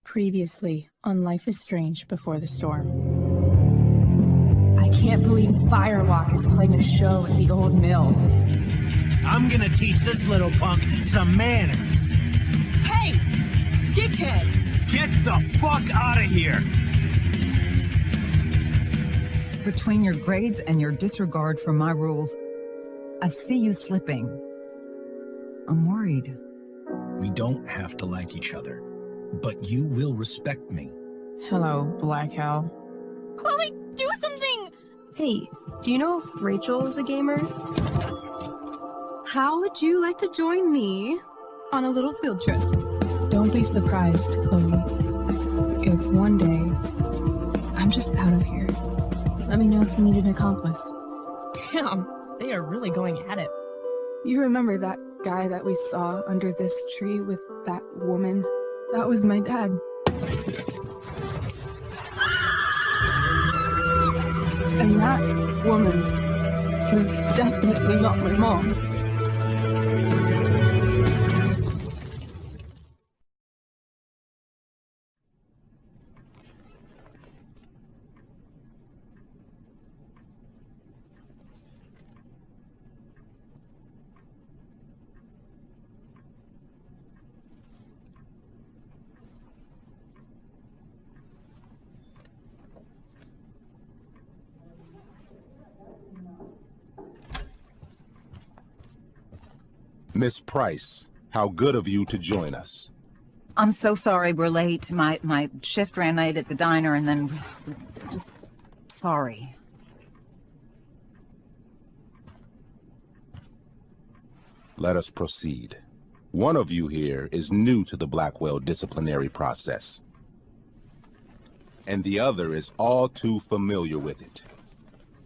Previously on Life is Strange Before the Storm. I can't believe Firewalk is playing a show at the old mill. I'm gonna teach this little punk some manners. Hey! Dickhead! Get the fuck out of here! Between your grades and your disregard for my rules, I see you slipping. I'm worried. We don't have to like each other, but you will respect me. Hello, Black Hell. Chloe, do something! Hey, do you know if Rachel is a gamer? How would you like to join me on a little field trip? Don't be surprised, Chloe, if one day I'm just out of here. Let me know if you need an accomplice. Damn, they are really going at it. You remember that guy that we saw under this tree with that woman? That was my dad. And that woman was definitely not my mom. Miss Price, how good of you to join us. I'm so sorry we're late. My shift ran late at the diner and then... just... sorry. Let us proceed. One of you here is new to the Blackwell disciplinary process, and the other is all too familiar with it.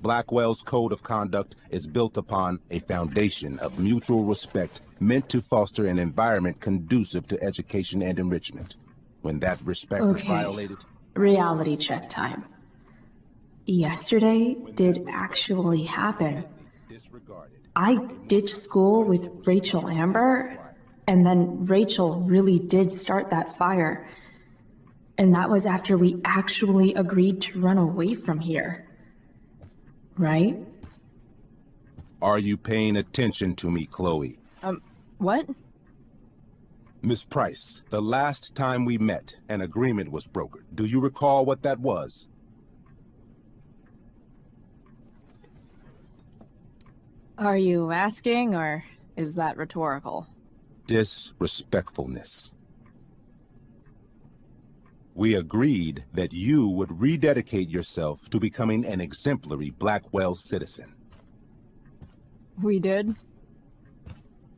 Blackwell's code of conduct is built upon a foundation of mutual respect meant to foster an environment conducive to education and enrichment. When that respect is violated... Reality check time. Yesterday did actually happen. I ditched school with Rachel Amber, and then Rachel really did start that fire. And that was after we actually agreed to run away from here. Right? Are you paying attention to me, Chloe? What? Miss Price, the last time we met, an agreement was brokered. Do you recall what that was? Are you asking, or is that rhetorical? Disrespectfulness. We agreed that you would rededicate yourself to becoming an exemplary Blackwell citizen. We did?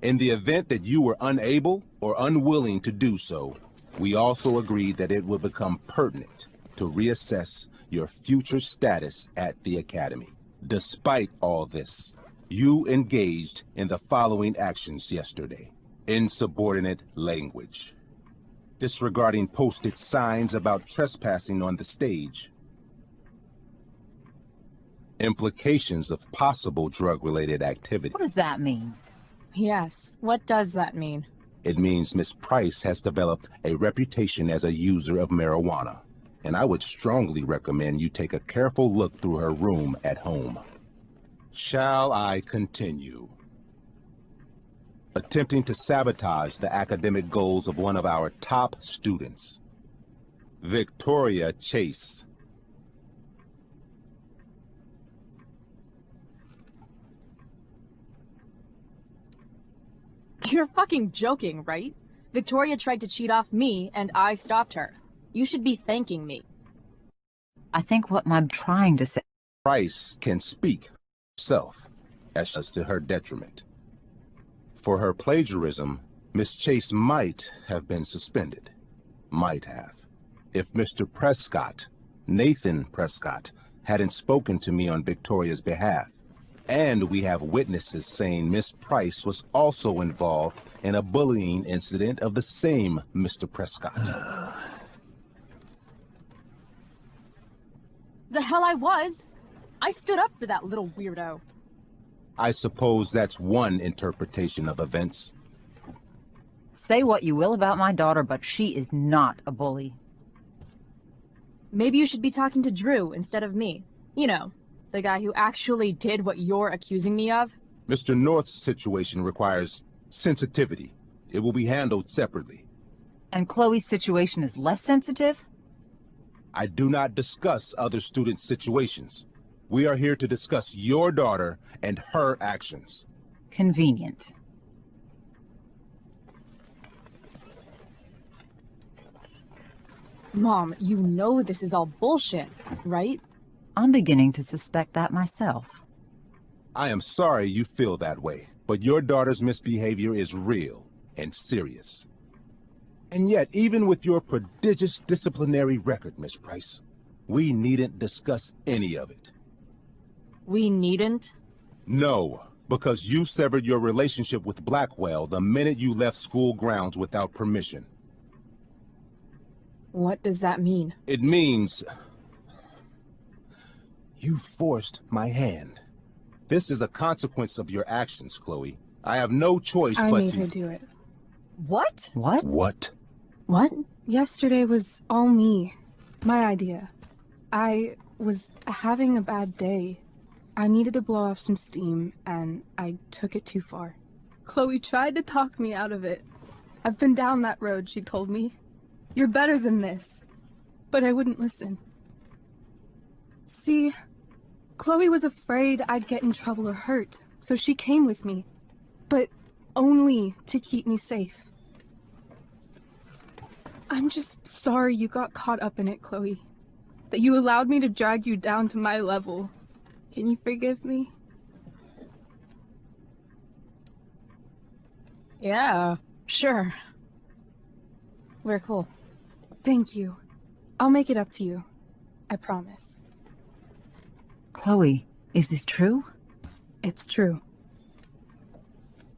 In the event that you were unable or unwilling to do so, we also agreed that it would become pertinent to reassess your future status at the Academy. Despite all this, you engaged in the following actions yesterday. Insubordinate language. Disregarding posted signs about trespassing on the stage. Implications of possible drug-related activity. What does that mean? Yes. What does that mean? It means Miss Price has developed a reputation as a user of marijuana, and I would strongly recommend you take a careful look through her room at home. Shall I continue? Attempting to sabotage the academic goals of one of our top students, Victoria Chase. You're fucking joking, right? Victoria tried to cheat off me, and I stopped her. You should be thanking me. I think what I'm trying to say... Price can speak herself, as to her detriment. For her plagiarism, Miss Chase might have been suspended. Might have. If Mr. Prescott, Nathan Prescott, hadn't spoken to me on Victoria's behalf. And we have witnesses saying Miss Price was also involved in a bullying incident of the same Mr. Prescott. The hell I was! I stood up for that little weirdo. I suppose that's one interpretation of events. Say what you will about my daughter, but she is not a bully. Maybe you should be talking to Drew instead of me. You know, the guy who actually did what you're accusing me of. Mr. North's situation requires sensitivity. It will be handled separately. And Chloe's situation is less sensitive? I do not discuss other students' situations. We are here to discuss your daughter and her actions. Convenient. Mom, you know this is all bullshit, right? I'm beginning to suspect that myself. I am sorry you feel that way, but your daughter's misbehavior is real and serious. And yet, even with your prodigious disciplinary record, Miss Price, we needn't discuss any of it. We needn't? No, because you severed your relationship with Blackwell the minute you left school grounds without permission. What does that mean? It means you forced my hand. This is a consequence of your actions, Chloe. I have no choice I but made to... her do it. What? What? What? What? Yesterday was all me. My idea. I was having a bad day. I needed to blow off some steam, and I took it too far. Chloe tried to talk me out of it. I've been down that road, she told me. You're better than this. But I wouldn't listen. See, Chloe was afraid I'd get in trouble or hurt, so she came with me. But only to keep me safe. I'm just sorry you got caught up in it, Chloe. That you allowed me to drag you down to my level. Can you forgive me? Yeah, sure. We're cool. Thank you. I'll make it up to you. I promise. Chloe, is this true? It's true.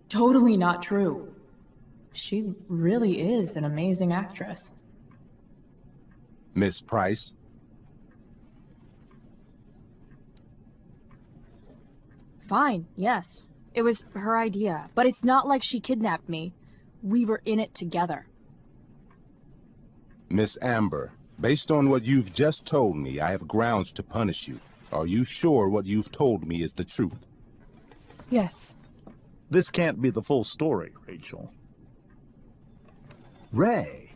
Totally not true. She really is an amazing actress. Miss Price? Fine, yes. It was her idea, but it's not like she kidnapped me. We were in it together. Miss Amber, based on what you've just told me, I have grounds to punish you. Are you sure what you've told me is the truth? Yes. This can't be the full story, Rachel. Ray!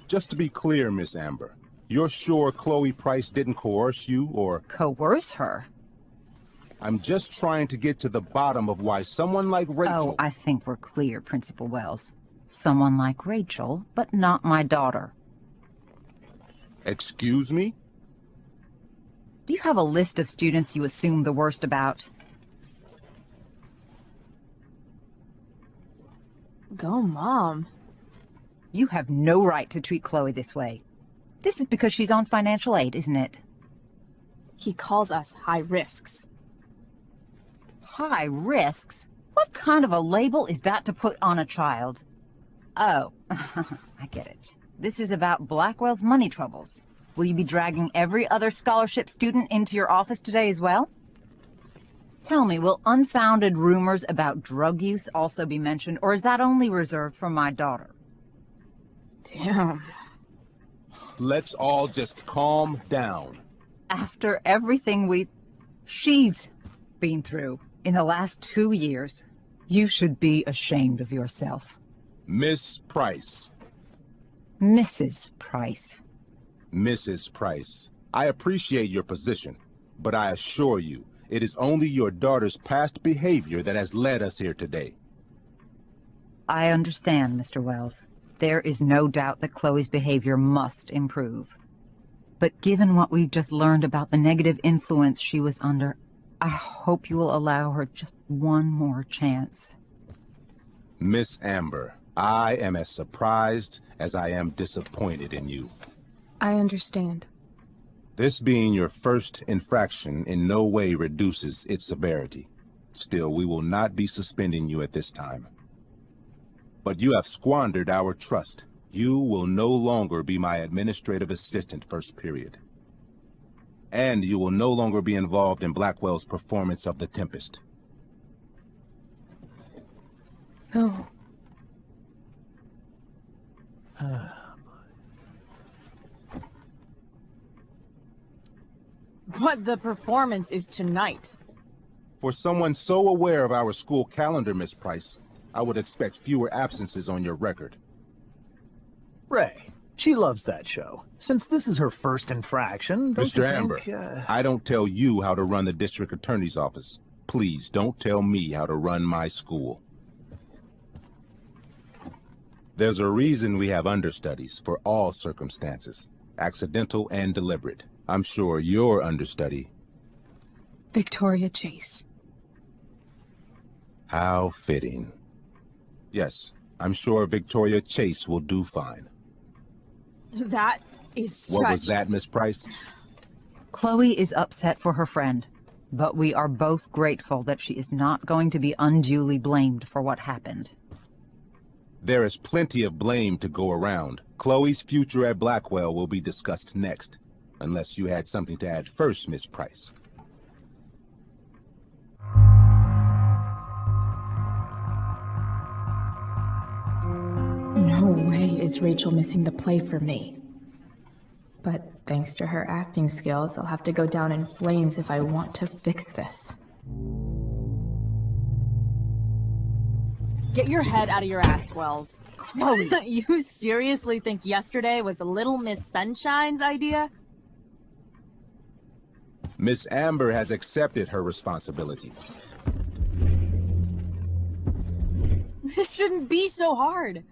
Just to be clear, Miss Amber, you're sure Chloe Price didn't coerce you, or... Coerce her? I'm just trying to get to the bottom of why someone like Rachel... Oh, I think we're clear, Principal Wells. Someone like Rachel, but not my daughter. Excuse me? Do you have a list of students you assume the worst about? Go, Mom. You have no right to treat Chloe this way. This is because she's on financial aid, isn't it? He calls us high risks. High risks? What kind of a label is that to put on a child? Oh, I get it. This is about Blackwell's money troubles. Will you be dragging every other scholarship student into your office today as well? Tell me, will unfounded rumors about drug use also be mentioned, or is that only reserved for my daughter? Damn. Let's all just calm down. After everything she's been through in the last 2 years, you should be ashamed of yourself. Miss Price. Mrs. Price. Mrs. Price, I appreciate your position, but I assure you, it is only your daughter's past behavior that has led us here today. I understand, Mr. Wells. There is no doubt that Chloe's behavior must improve. But given what we've just learned about the negative influence she was under, I hope you will allow her just one more chance. Miss Amber, I am as surprised as I am disappointed in you. I understand. This being your first infraction in no way reduces its severity. Still, we will not be suspending you at this time. But you have squandered our trust. You will no longer be my administrative assistant first period. And you will no longer be involved in Blackwell's performance of The Tempest. No. What the performance is tonight. For someone so aware of our school calendar, Miss Price, I would expect fewer absences on your record. Ray, she loves that show. Since this is her first infraction, don't Mr. you Amber, think, I don't tell you how to run the district attorney's office. Please don't tell me how to run my school. There's a reason we have understudies for all circumstances, accidental and deliberate. I'm sure your understudy. Victoria Chase. How fitting. Yes, I'm sure Victoria Chase will do fine. That is What was such- that, Miss Price? Chloe is upset for her friend, but we are both grateful that she is not going to be unduly blamed for what happened. There is plenty of blame to go around. Chloe's future at Blackwell will be discussed next. Unless you had something to add first, Miss Price. No way is Rachel missing the play for me. But thanks to her acting skills, I'll have to go down in flames if I want to fix this. Get your head out of your ass, Wells. Chloe, you seriously think yesterday was Little Miss Sunshine's idea? Miss Amber has accepted her responsibility. This shouldn't be so hard.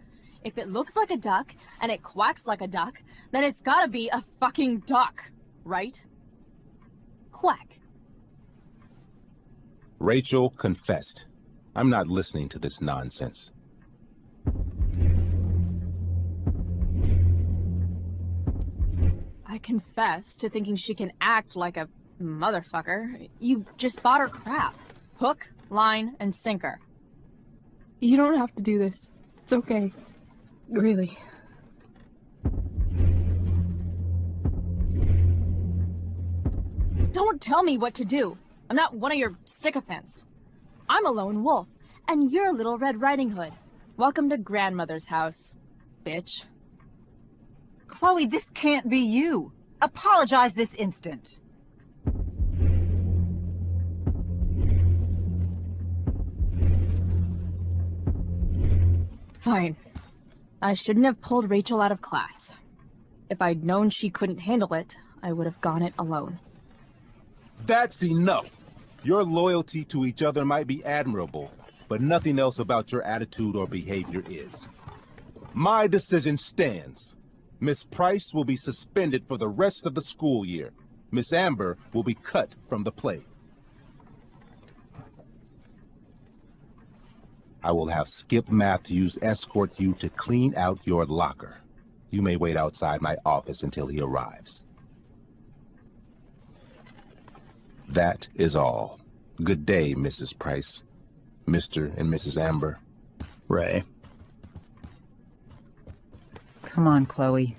If it looks like a duck and it quacks like a duck, then it's gotta be a fucking duck, right? Quack. Rachel confessed. I'm not listening to this nonsense. I confess to thinking she can act like a motherfucker. You just bought her crap. Hook, line, and sinker. You don't have to do this. It's okay. Really. Don't tell me what to do. I'm not one of your sycophants. I'm a lone wolf, and you're Little Red Riding Hood. Welcome to grandmother's house, bitch. Chloe, this can't be you. Apologize this instant. Fine. I shouldn't have pulled Rachel out of class. If I'd known she couldn't handle it, I would have gone it alone. That's enough. Your loyalty to each other might be admirable, but nothing else about your attitude or behavior is. My decision stands. Miss Price will be suspended for the rest of the school year. Miss Amber will be cut from the play. I will have Skip Matthews escort you to clean out your locker. You may wait outside my office until he arrives. That is all. Good day, Mrs. Price. Mr. and Mrs. Amber. Ray? Come on, Chloe.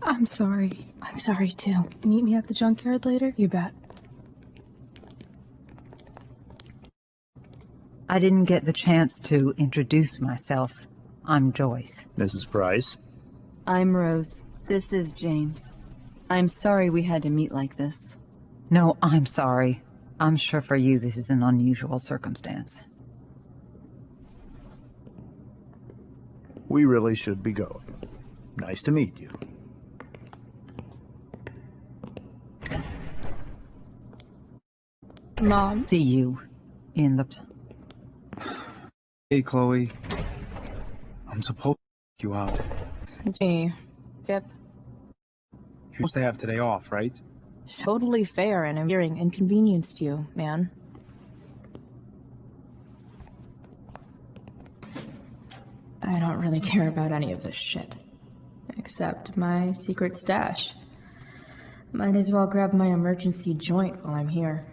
I'm sorry. I'm sorry too. Meet me at the junkyard later? You bet. I didn't get the chance to introduce myself. I'm Joyce. Mrs. Price? I'm Rose. This is James. I'm sorry we had to meet like this. No, I'm sorry. I'm sure for you this is an unusual circumstance. We really should be going. Nice to meet you. Mom? See you in the... Hey, Chloe. I'm supposed to take you out. Gee. Skip. You're supposed to have today off, right? Totally fair and I'm hearing inconvenienced you, man. I don't really care about any of this shit. Except my secret stash. Might as well grab my emergency joint while I'm here.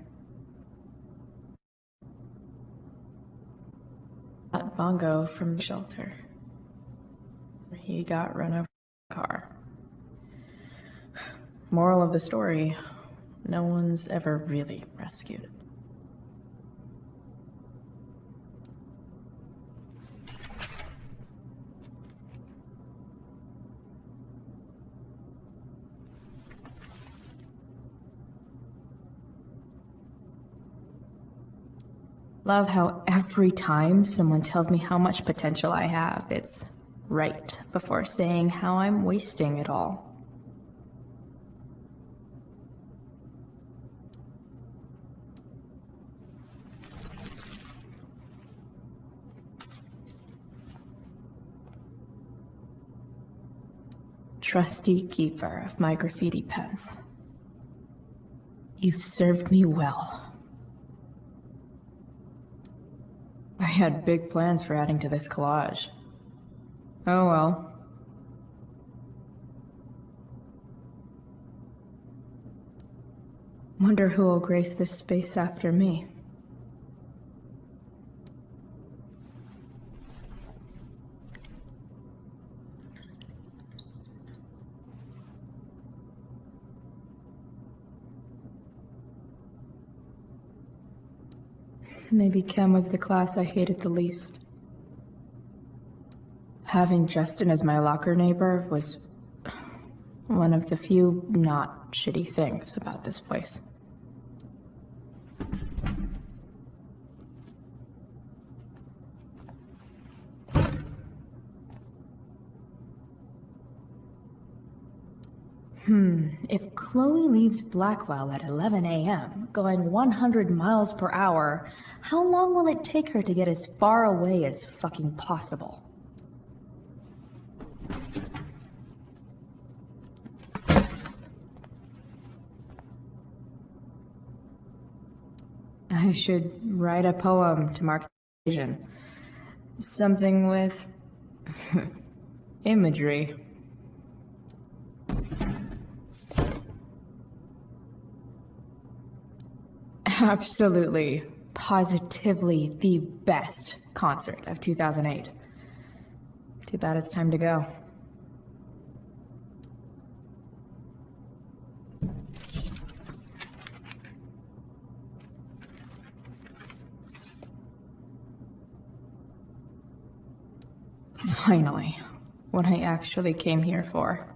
That Bongo from the shelter. He got run over by a car. Moral of the story, no one's ever really rescued. Love how every time someone tells me how much potential I have, it's right before saying how I'm wasting it all. Trusty keeper of my graffiti pens. You've served me well. I had big plans for adding to this collage. Oh well. Wonder who will grace this space after me. Maybe chem was the class I hated the least. Having Justin as my locker neighbor was one of the few not shitty things about this place. If Chloe leaves Blackwell at 11 a.m., going 100 miles per hour, how long will it take her to get as far away as fucking possible? I should write a poem to mark the occasion. Something with imagery. Absolutely, positively the best concert of 2008. Too bad it's time to go. Finally, what I actually came here for.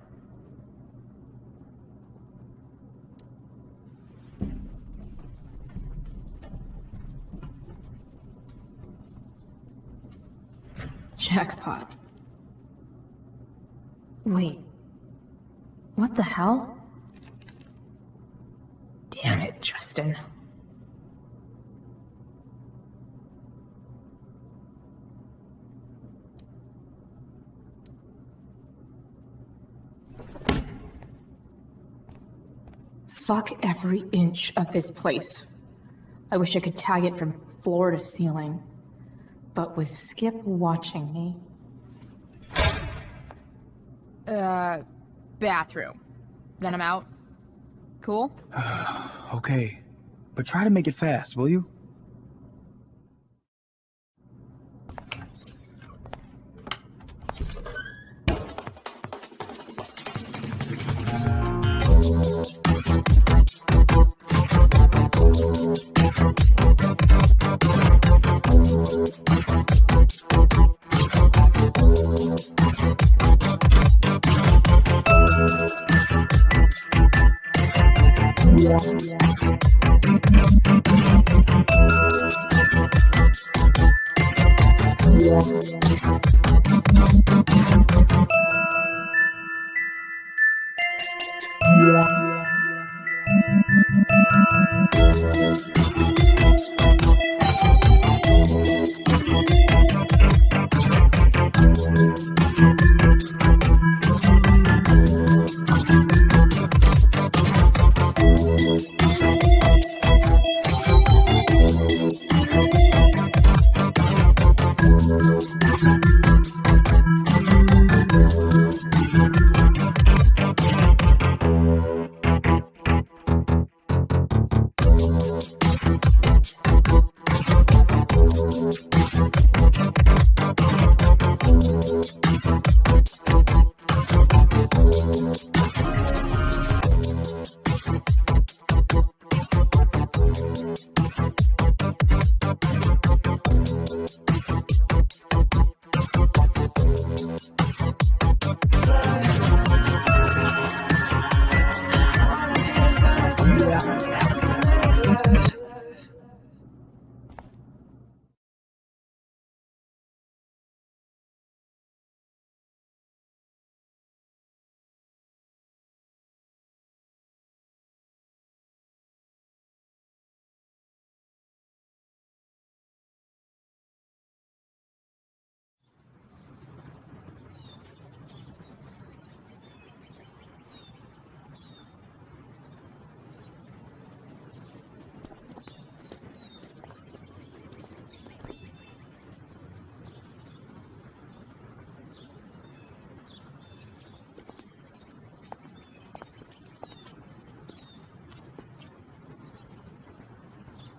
Jackpot. Wait. What the hell? Damn it, Justin. Fuck every inch of this place. I wish I could tag it from floor to ceiling. But with Skip watching me... Bathroom. Then I'm out. Cool? Okay, but try to make it fast, will you?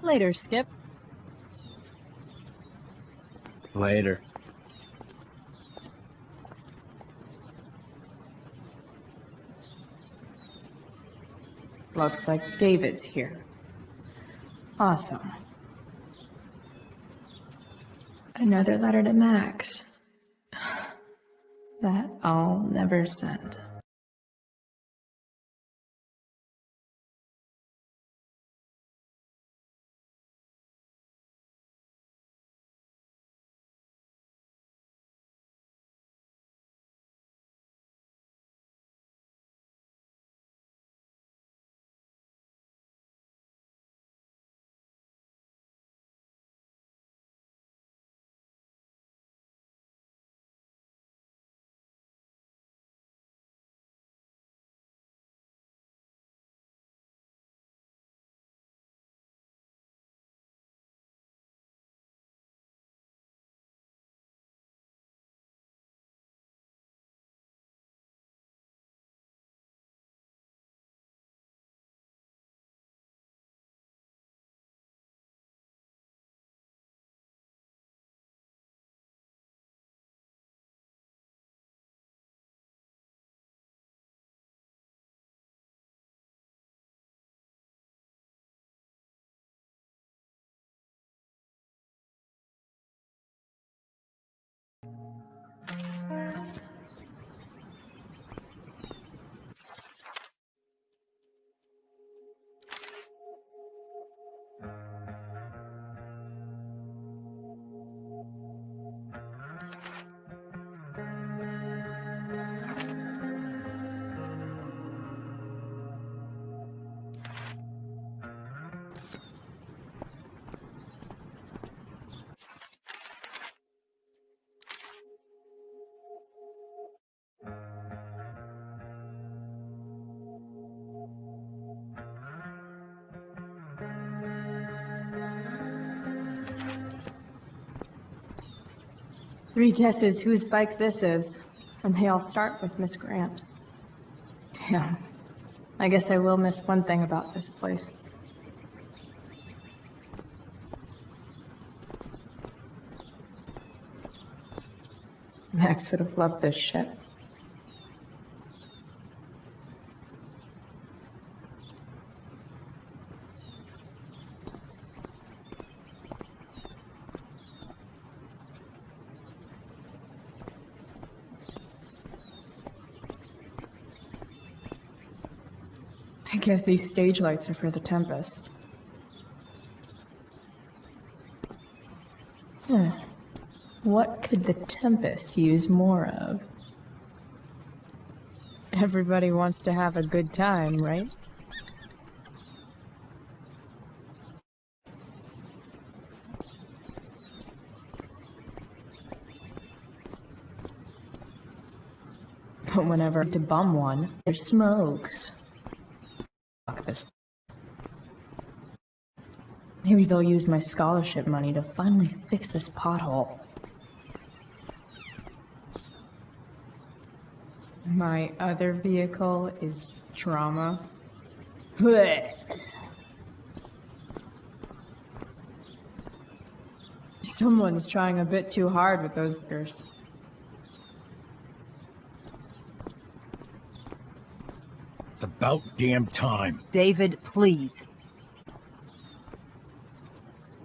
Later, Skip. Later. Looks like David's here. Awesome. Another letter to Max. That I'll never send. Three guesses whose bike this is, and they all start with Miss Grant. Damn. I guess I will miss one thing about this place. Max would have loved this shit. I guess these stage lights are for the Tempest. What could the Tempest use more of? Everybody wants to have a good time, right? But whenever to bum one, there's smokes. Fuck this. Maybe they'll use my scholarship money to finally fix this pothole. My other vehicle is trauma. Someone's trying a bit too hard with those burgers. It's about damn time. David, please.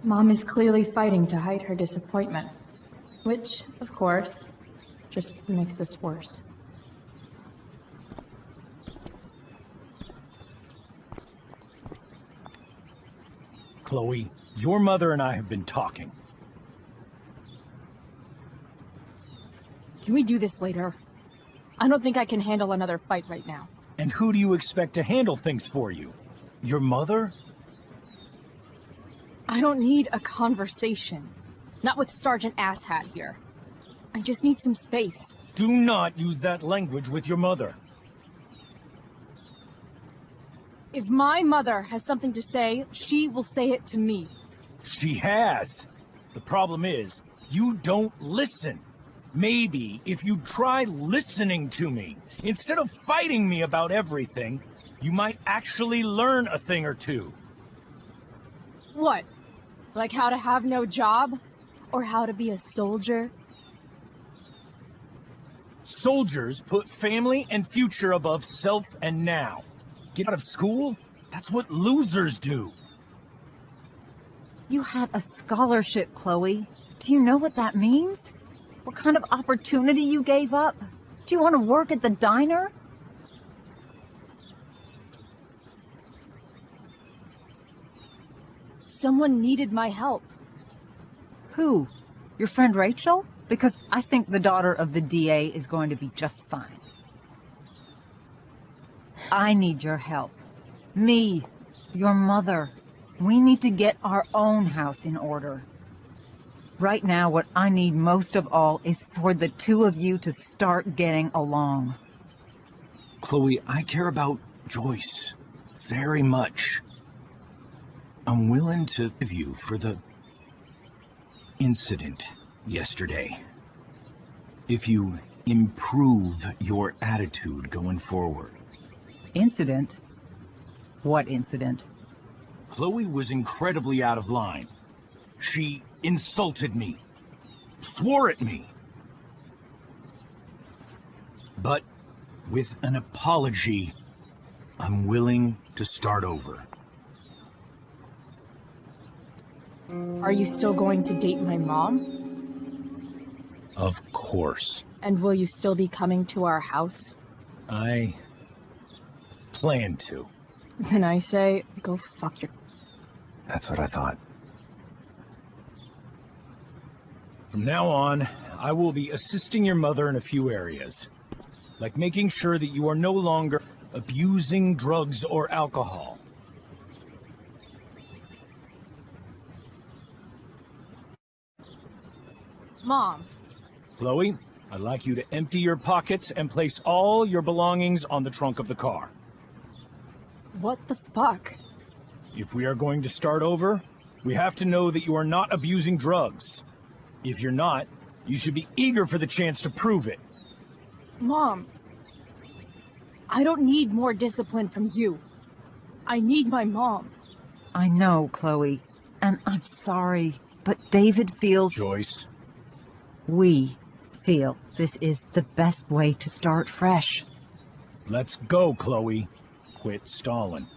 Mom is clearly fighting to hide her disappointment, which, of course, just makes this worse. Chloe, your mother and I have been talking. Can we do this later? I don't think I can handle another fight right now. And who do you expect to handle things for you? Your mother? I don't need a conversation. Not with Sergeant Asshat here. I just need some space. Do not use that language with your mother. If my mother has something to say, she will say it to me. She has. The problem is, you don't listen. Maybe if you try listening to me, instead of fighting me about everything, you might actually learn a thing or two. What? Like how to have no job? Or how to be a soldier? Soldiers put family and future above self and now. Get out of school? That's what losers do. You had a scholarship, Chloe. Do you know what that means? What kind of opportunity you gave up? Do you want to work at the diner? Someone needed my help. Who? Your friend Rachel? Because I think the daughter of the DA is going to be just fine. I need your help. Me, your mother. We need to get our own house in order. Right now, what I need most of all is for the two of you to start getting along. Chloe, I care about Joyce very much. I'm willing to forgive you for the incident yesterday. If you improve your attitude going forward. Incident? What incident? Chloe was incredibly out of line. She insulted me, swore at me. But with an apology, I'm willing to start over. Are you still going to date my mom? Of course. And will you still be coming to our house? I plan to. Then I say, go fuck your... That's what I thought. From now on, I will be assisting your mother in a few areas, like making sure that you are no longer abusing drugs or alcohol. Mom. Chloe, I'd like you to empty your pockets and place all your belongings on the trunk of the car. What the fuck? If we are going to start over, we have to know that you are not abusing drugs. If you're not, you should be eager for the chance to prove it. Mom. I don't need more discipline from you. I need my mom. I know, Chloe, and I'm sorry, but David feels... Joyce. We feel this is the best way to start fresh. Let's go, Chloe. Quit stalling.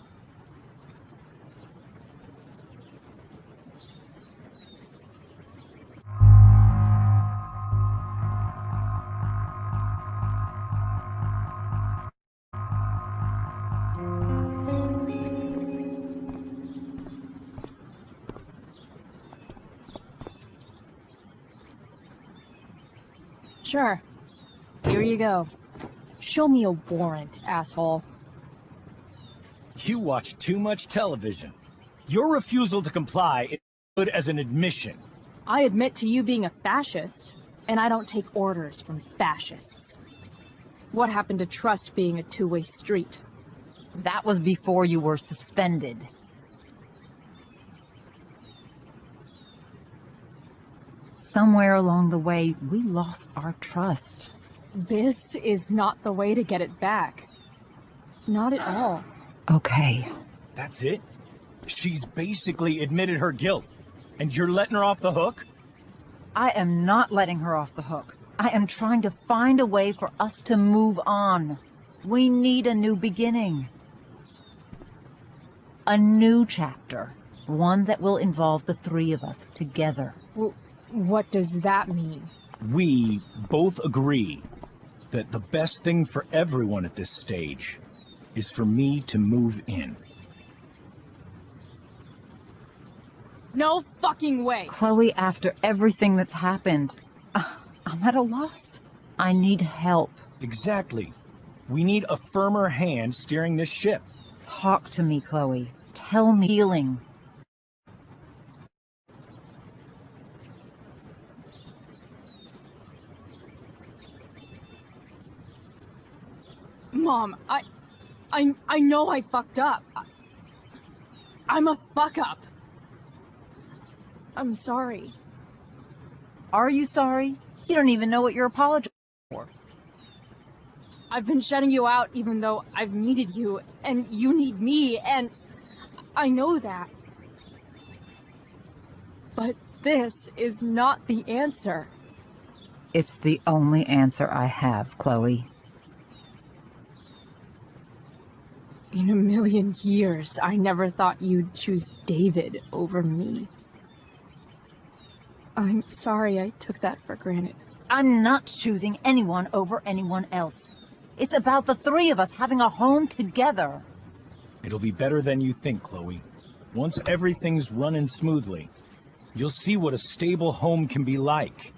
Sure. Here you go. Show me a warrant, asshole. You watch too much television. Your refusal to comply is good as an admission. I admit to you being a fascist, and I don't take orders from fascists. What happened to trust being a two-way street? That was before you were suspended. Somewhere along the way, we lost our trust. This is not the way to get it back. Not at all. Okay. That's it? She's basically admitted her guilt, and you're letting her off the hook? I am not letting her off the hook. I am trying to find a way for us to move on. We need a new beginning. A new chapter. One that will involve the three of us together. What does that mean? We both agree that the best thing for everyone at this stage is for me to move in. No fucking way! Chloe, after everything that's happened, I'm at a loss. I need help. Exactly. We need a firmer hand steering this ship. Talk to me, Chloe. Tell me healing. Mom, I know I fucked up. I'm a fuck up. I'm sorry. Are you sorry? You don't even know what you're apologizing for. I've been shutting you out even though I've needed you, and you need me, and I know that. But this is not the answer. It's the only answer I have, Chloe. In a million years, I never thought you'd choose David over me. I'm sorry I took that for granted. I'm not choosing anyone over anyone else. It's about the three of us having a home together. It'll be better than you think, Chloe. Once everything's running smoothly, you'll see what a stable home can be like.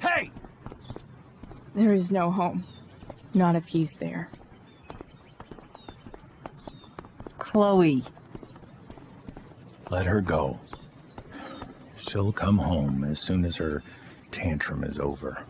Hey! There is no home. Not if he's there. Chloe. Let her go. She'll come home as soon as her tantrum is over.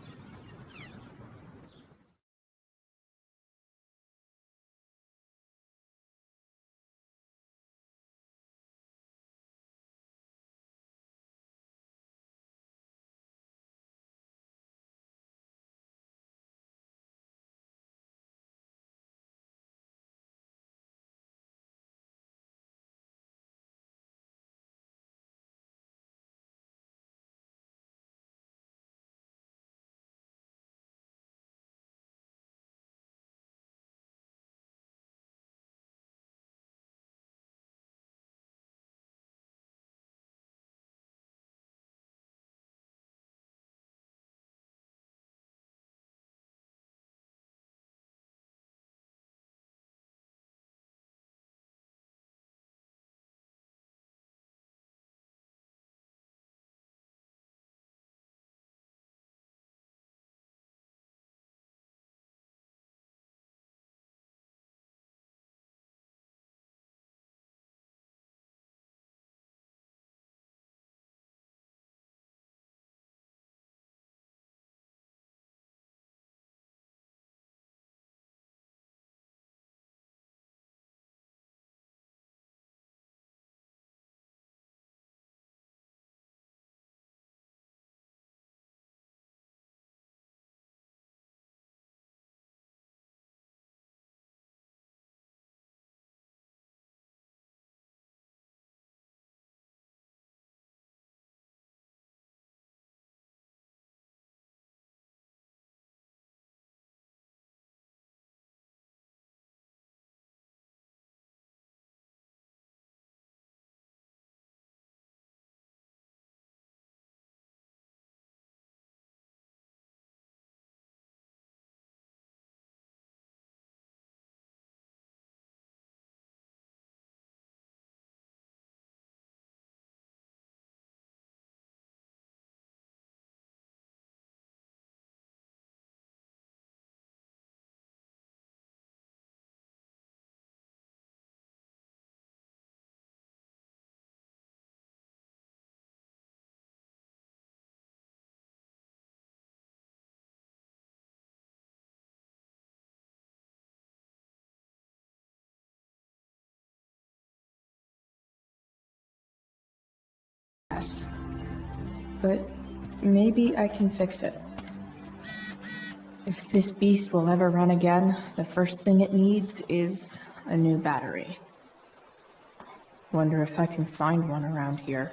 Yes. But maybe I can fix it. If this beast will ever run again, the first thing it needs is a new battery. Wonder if I can find one around here.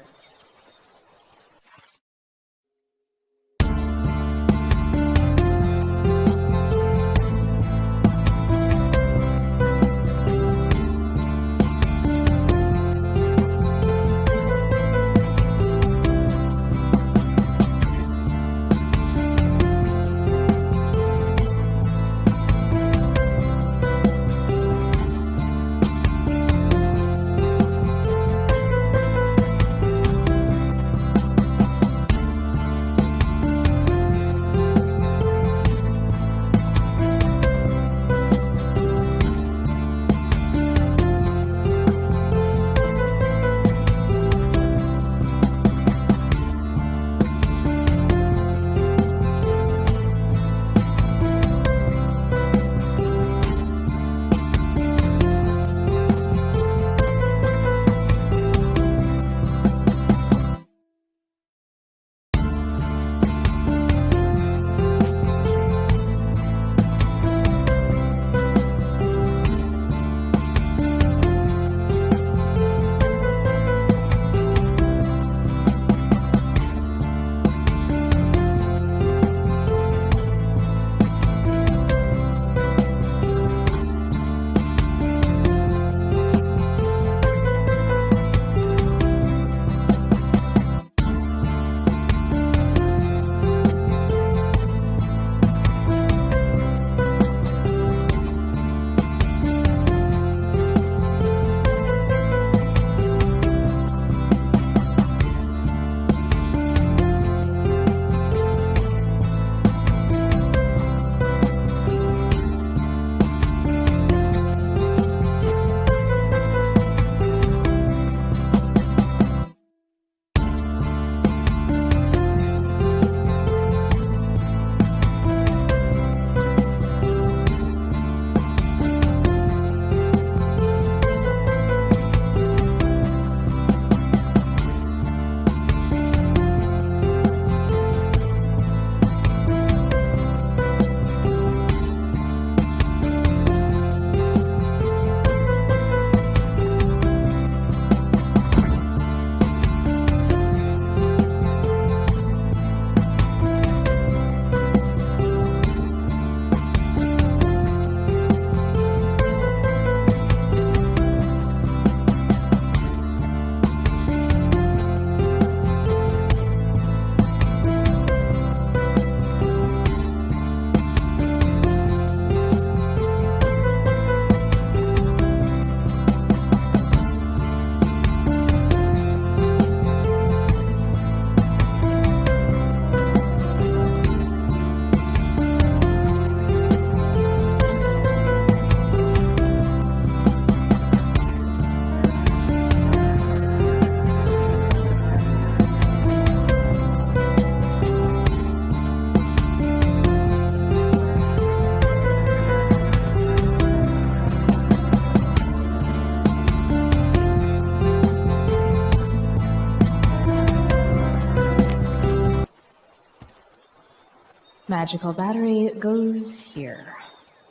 Magical battery goes here.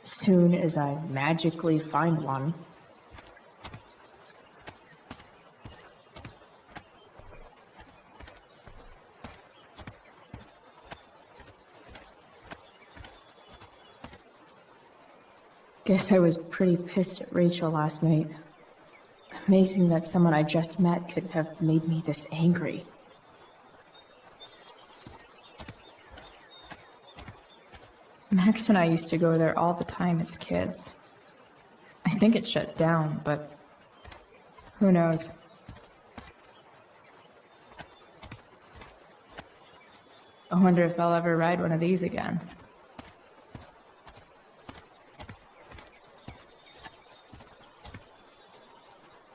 Soon as I magically find one. Guess I was pretty pissed at Rachel last night. Amazing that someone I just met could have made me this angry. Max and I used to go there all the time as kids. I think it shut down, but who knows? I wonder if I'll ever ride one of these again.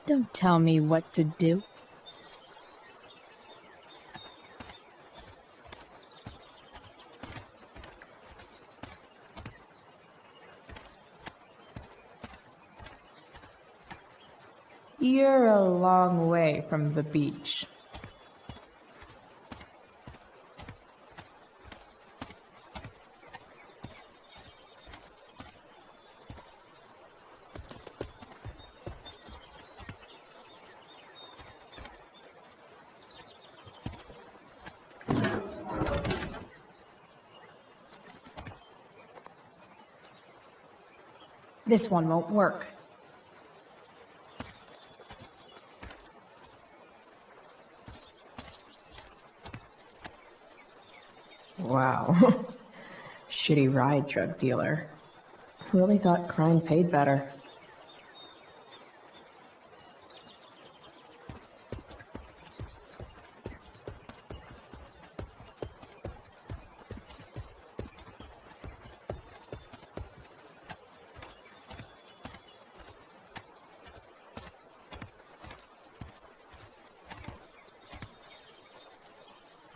Don't tell me what to do. You're a long way from the beach. This one won't work. Wow. Shitty ride, drug dealer. Really thought crime paid better.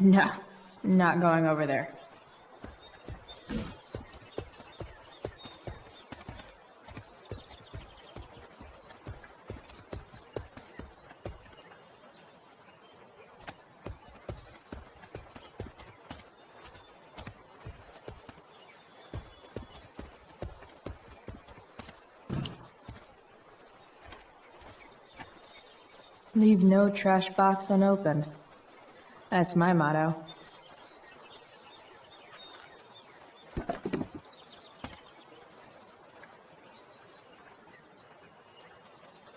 No, not going over there. Leave no trash box unopened. That's my motto.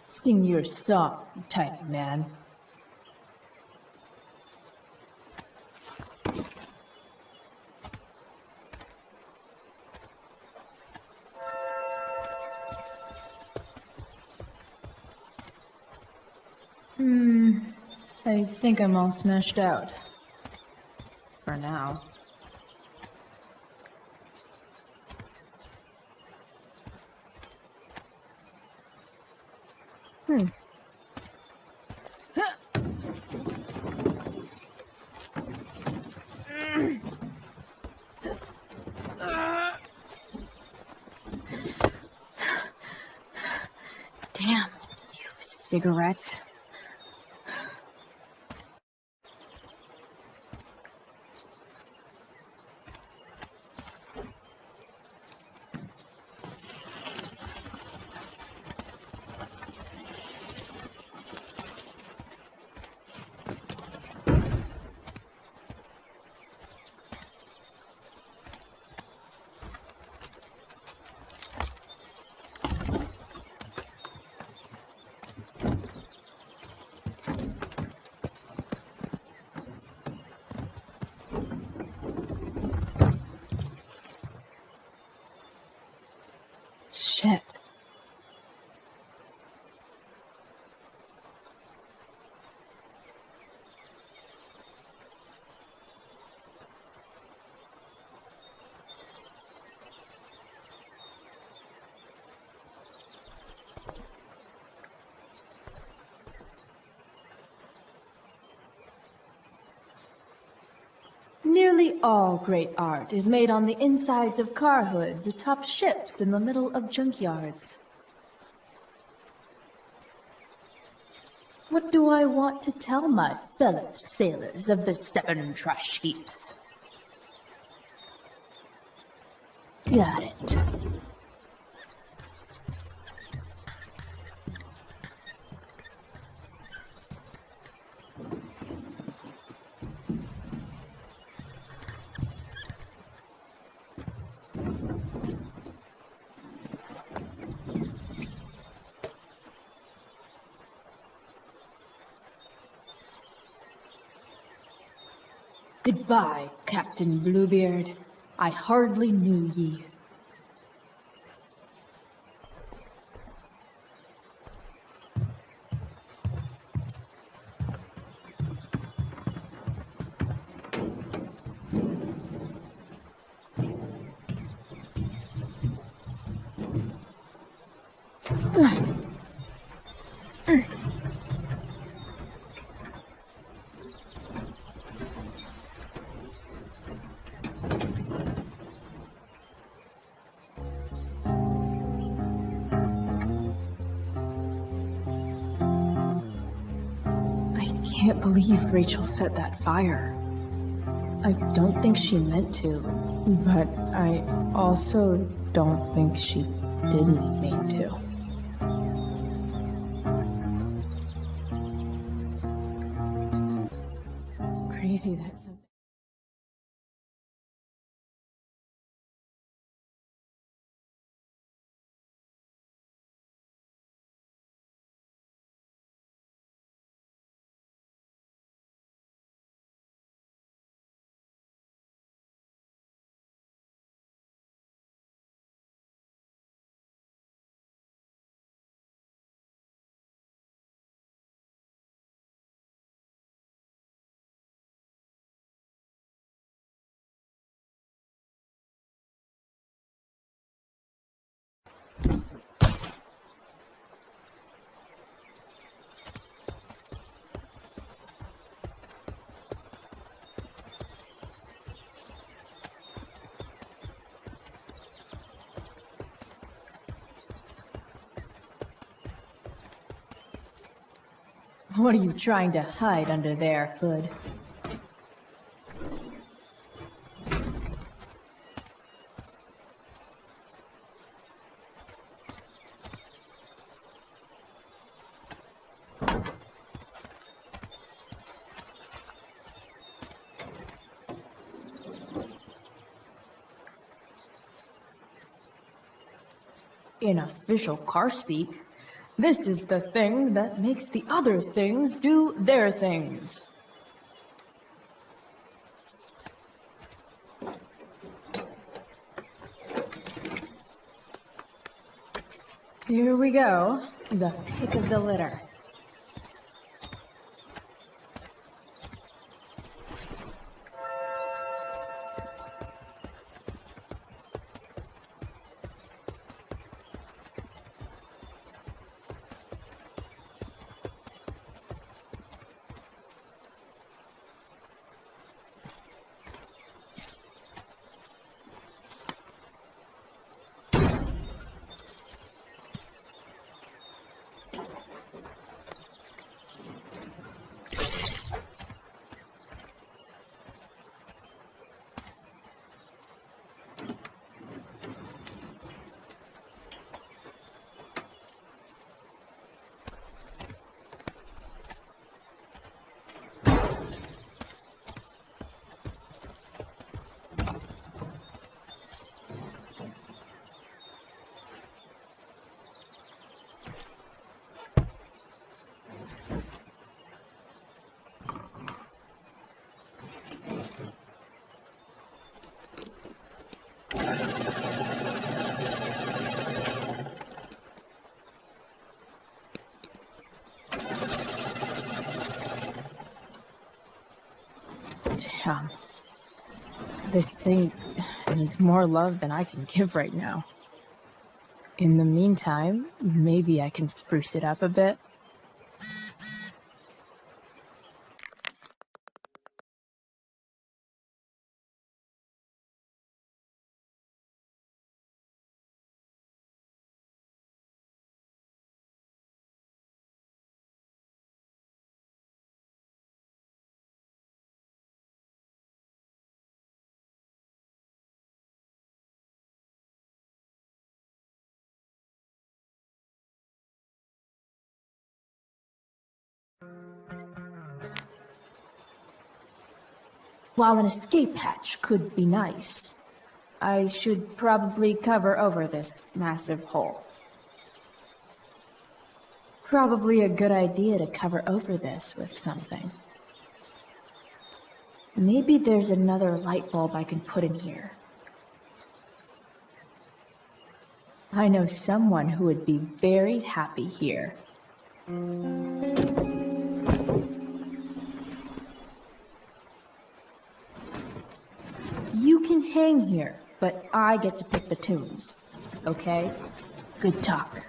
Sing your song, tiny man. I think I'm all smashed out. For now. Damn, you cigarettes. Shit. Nearly all great art is made on the insides of car hoods atop ships in the middle of junkyards. What do I want to tell my fellow sailors of the 7 trash heaps? Got it. Goodbye, Captain Bluebeard. I hardly knew ye. I can't believe Rachel set that fire. I don't think she meant to, but I also don't think she didn't mean to. Crazy that something. What are you trying to hide under there, Hood? In official car speak, this is the thing that makes the other things do their things. Here we go, the pick of the litter. Damn. This thing needs more love than I can give right now. In the meantime, maybe I can spruce it up a bit. While an escape hatch could be nice, I should probably cover over this massive hole. Probably a good idea to cover over this with something. Maybe there's another light bulb I can put in here. I know someone who would be very happy here. You can hang here, but I get to pick the tunes. Okay? Good talk.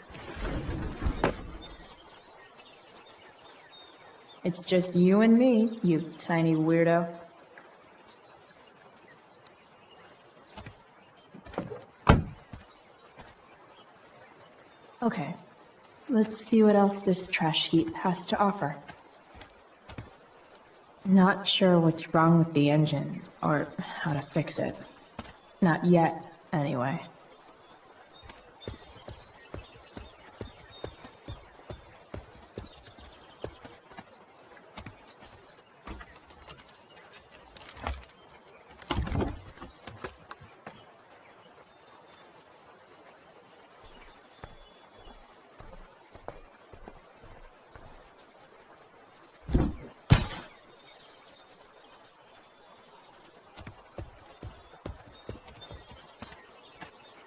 It's just you and me, you tiny weirdo. Okay, let's see what else this trash heap has to offer. Not sure what's wrong with the engine, or how to fix it. Not yet, anyway.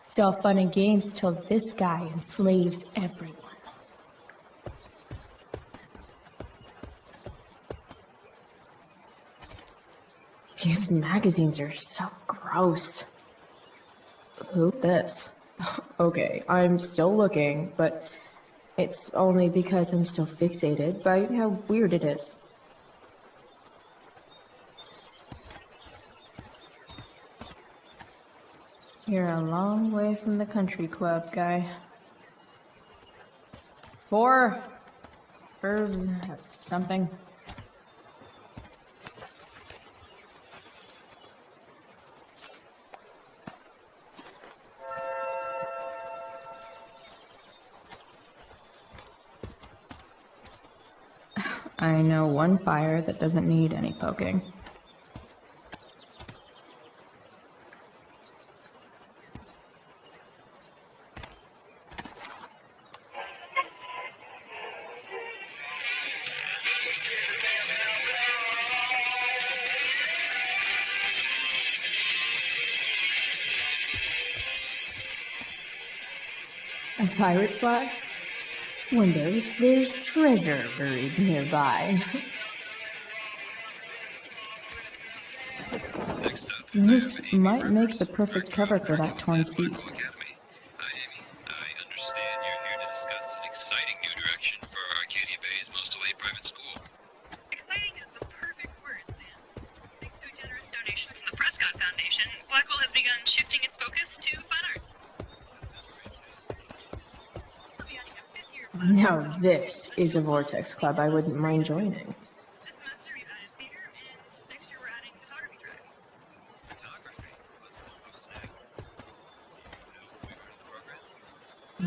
It's all fun and games till this guy enslaves everyone. These magazines are so gross. Who this? Okay, I'm still looking, but it's only because I'm so fixated by how weird it is. You're a long way from the country club, guy. 4 or something. I know one fire that doesn't need any poking. A pirate flag? Wonder if there's treasure buried nearby. This might make the perfect cover for that torn seat. Hi, Amy. I understand you're here to discuss an exciting new direction for Arcadia Bay's most elite private school. Exciting is the perfect word, Sam. Thanks to a generous donation from the Prescott Foundation, Blackwell has begun shifting its focus to fine arts. We'll also be adding a 5th-year class. Now this is a Vortex Club I wouldn't mind joining. This semester we've added theater, and next year we're adding photography track.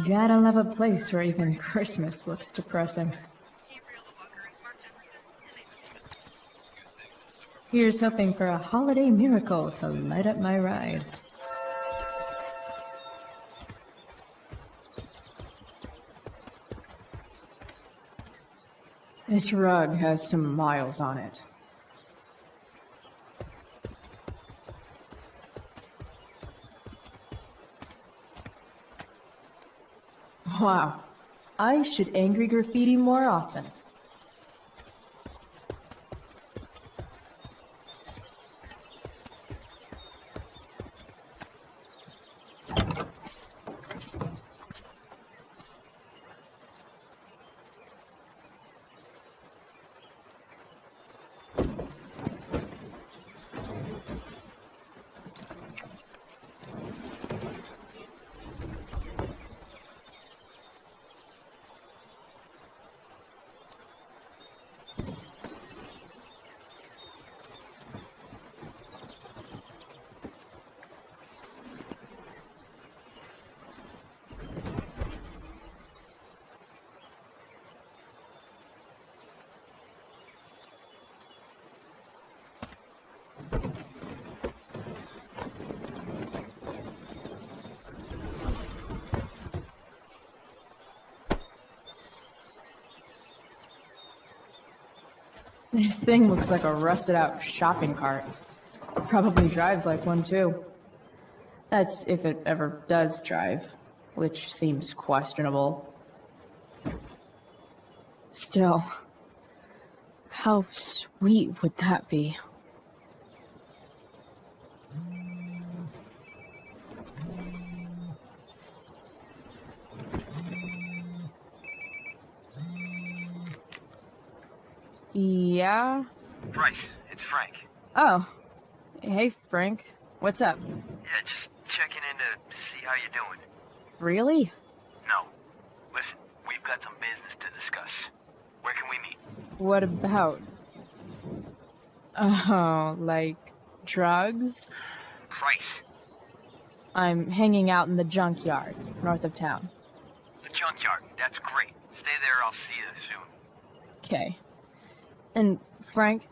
Gotta love a place where even Christmas looks depressing. Gabriel Walker and Mark Jefferson, and they Here's hoping for a holiday miracle to light up my ride. This rug has some miles on it. Wow, I should angry graffiti more often. This thing looks like a rusted out shopping cart. Probably drives like one too. That's if it ever does drive, which seems questionable. Still, how sweet would that be? Yeah? Bryce, it's Frank. Oh. Hey, Frank. What's up? Yeah, just checking in to see how you're doing. Really? No. Listen, we've got some business to discuss. Where can we meet? What about? Oh, like drugs? Bryce. I'm hanging out in the junkyard, north of town. The junkyard. That's great. Stay there, I'll see you soon. Okay. And, Frank,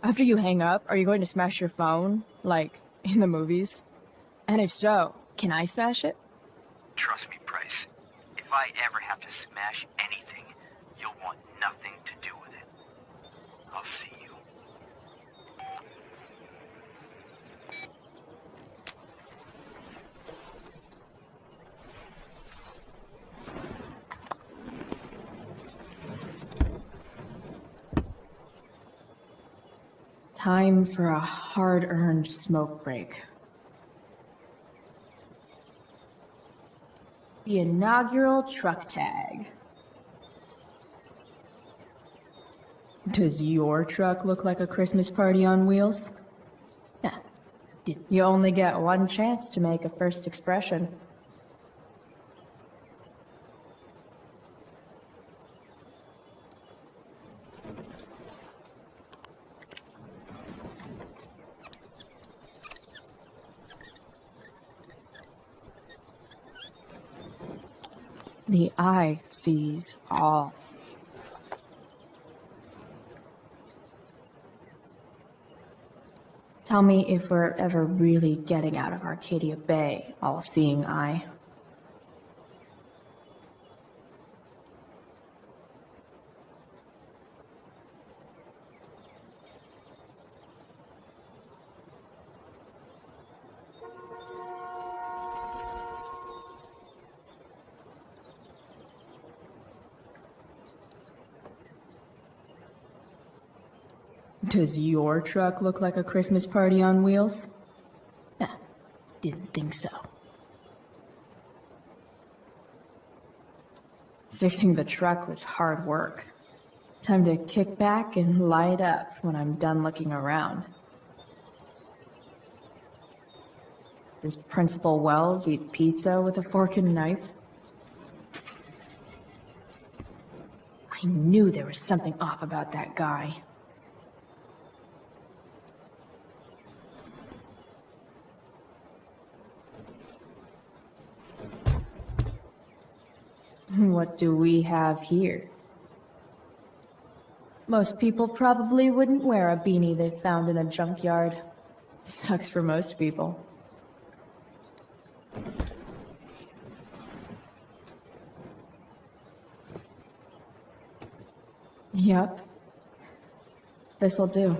after you hang up, are you going to smash your phone, like in the movies? And if so, can I smash it? Trust me, Bryce. If I ever have to smash anything, you'll want nothing to do with it. I'll see you. Time for a hard-earned smoke break. The inaugural truck tag. Does your truck look like a Christmas party on wheels? Yeah. You only get one chance to make a first expression. The eye sees all. Tell me if we're ever really getting out of Arcadia Bay, all-seeing eye. Does your truck look like a Christmas party on wheels? Yeah, didn't think so. Fixing the truck was hard work. Time to kick back and light up when I'm done looking around. Does Principal Wells eat pizza with a fork and knife? I knew there was something off about that guy. What do we have here? Most people probably wouldn't wear a beanie they found in a junkyard. Sucks for most people. Yep. This'll do.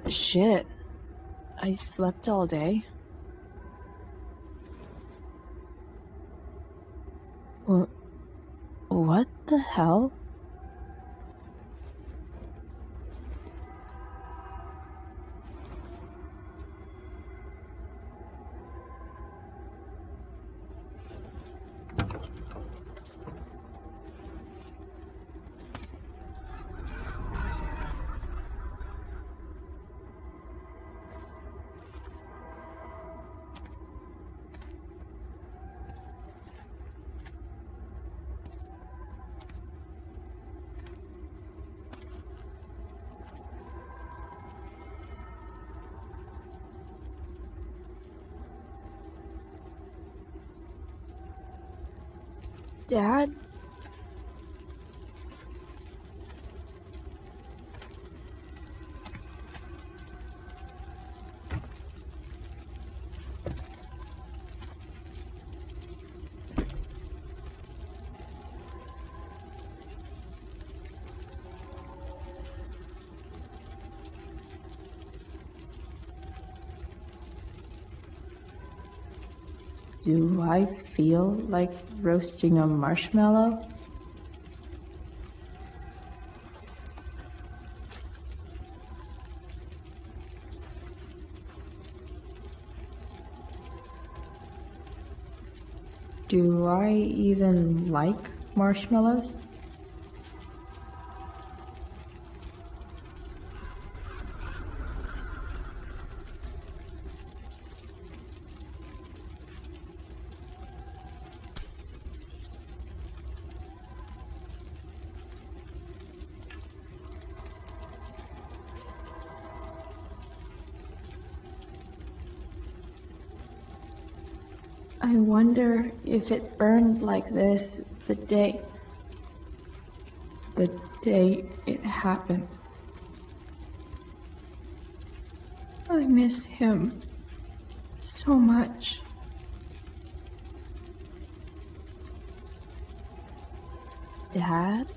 Shit. I slept all day. What the hell? Dad? Do I feel like roasting a marshmallow? Do I even like marshmallows? I wonder if it burned like this the day it happened. I miss him so much. Dad?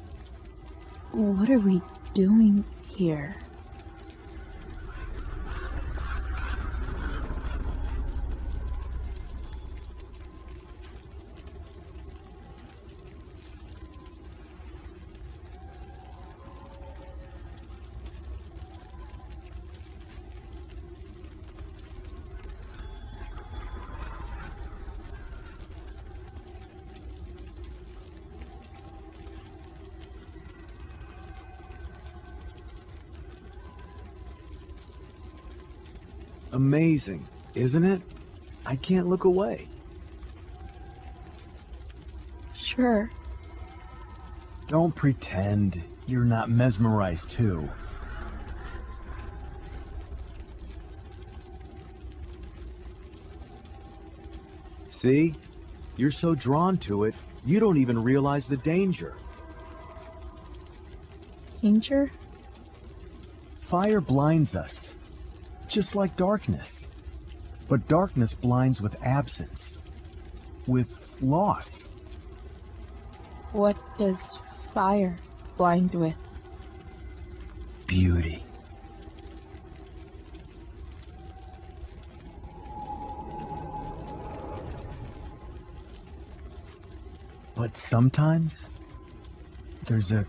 What are we doing here? Amazing, isn't it? I can't look away. Sure. Don't pretend you're not mesmerized too. See? You're so drawn to it, you don't even realize the danger. Danger? Fire blinds us, just like darkness. But darkness blinds with absence, with loss. What does fire blind with? Beauty. But sometimes, there's a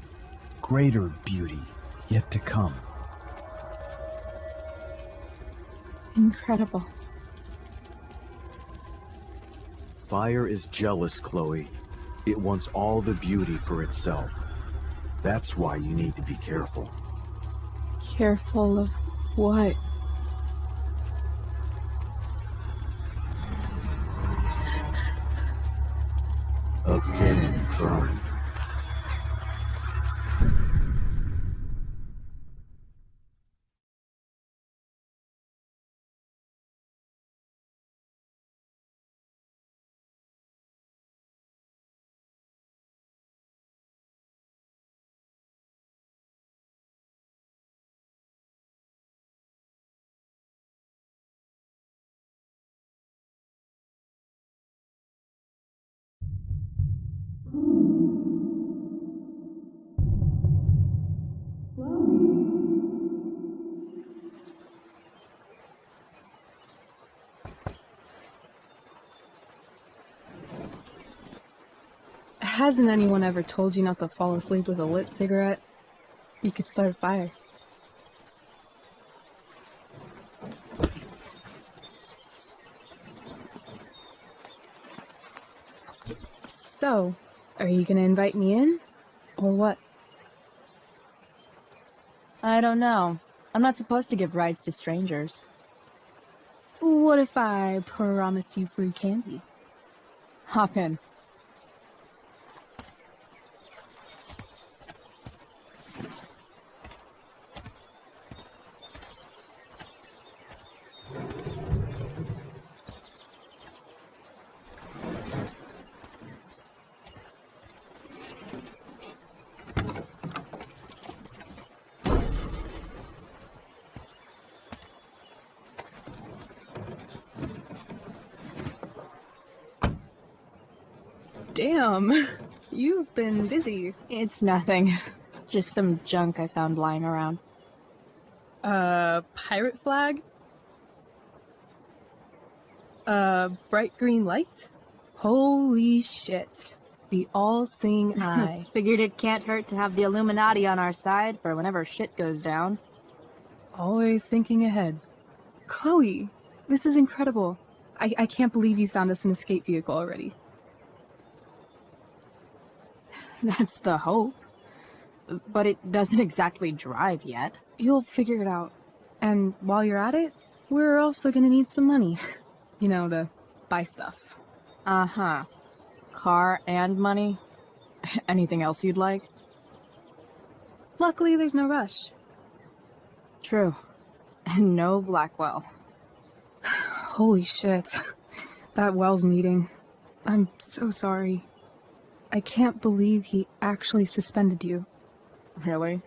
greater beauty yet to come. Incredible. Fire is jealous, Chloe. It wants all the beauty for itself. That's why you need to be careful. Careful of what? Of getting burned. Hasn't anyone ever told you not to fall asleep with a lit cigarette? You could start a fire. So, are you gonna invite me in? Or what? I don't know. I'm not supposed to give rides to strangers. What if I promise you free candy? Hop in. Damn, you've been busy. It's nothing. Just some junk I found lying around. Pirate flag? Bright green light? Holy shit. The all-seeing eye. Figured it can't hurt to have the Illuminati on our side for whenever shit goes down. Always thinking ahead. Chloe, this is incredible. I can't believe you found us an escape vehicle already. That's the hope. But it doesn't exactly drive yet. You'll figure it out. And while you're at it, we're also gonna need some money. You know, to buy stuff. Uh-huh. Car and money? Anything else you'd like? Luckily, there's no rush. True. And no Blackwell. Holy shit. That Wells meeting. I'm so sorry. I can't believe he actually suspended you. Really?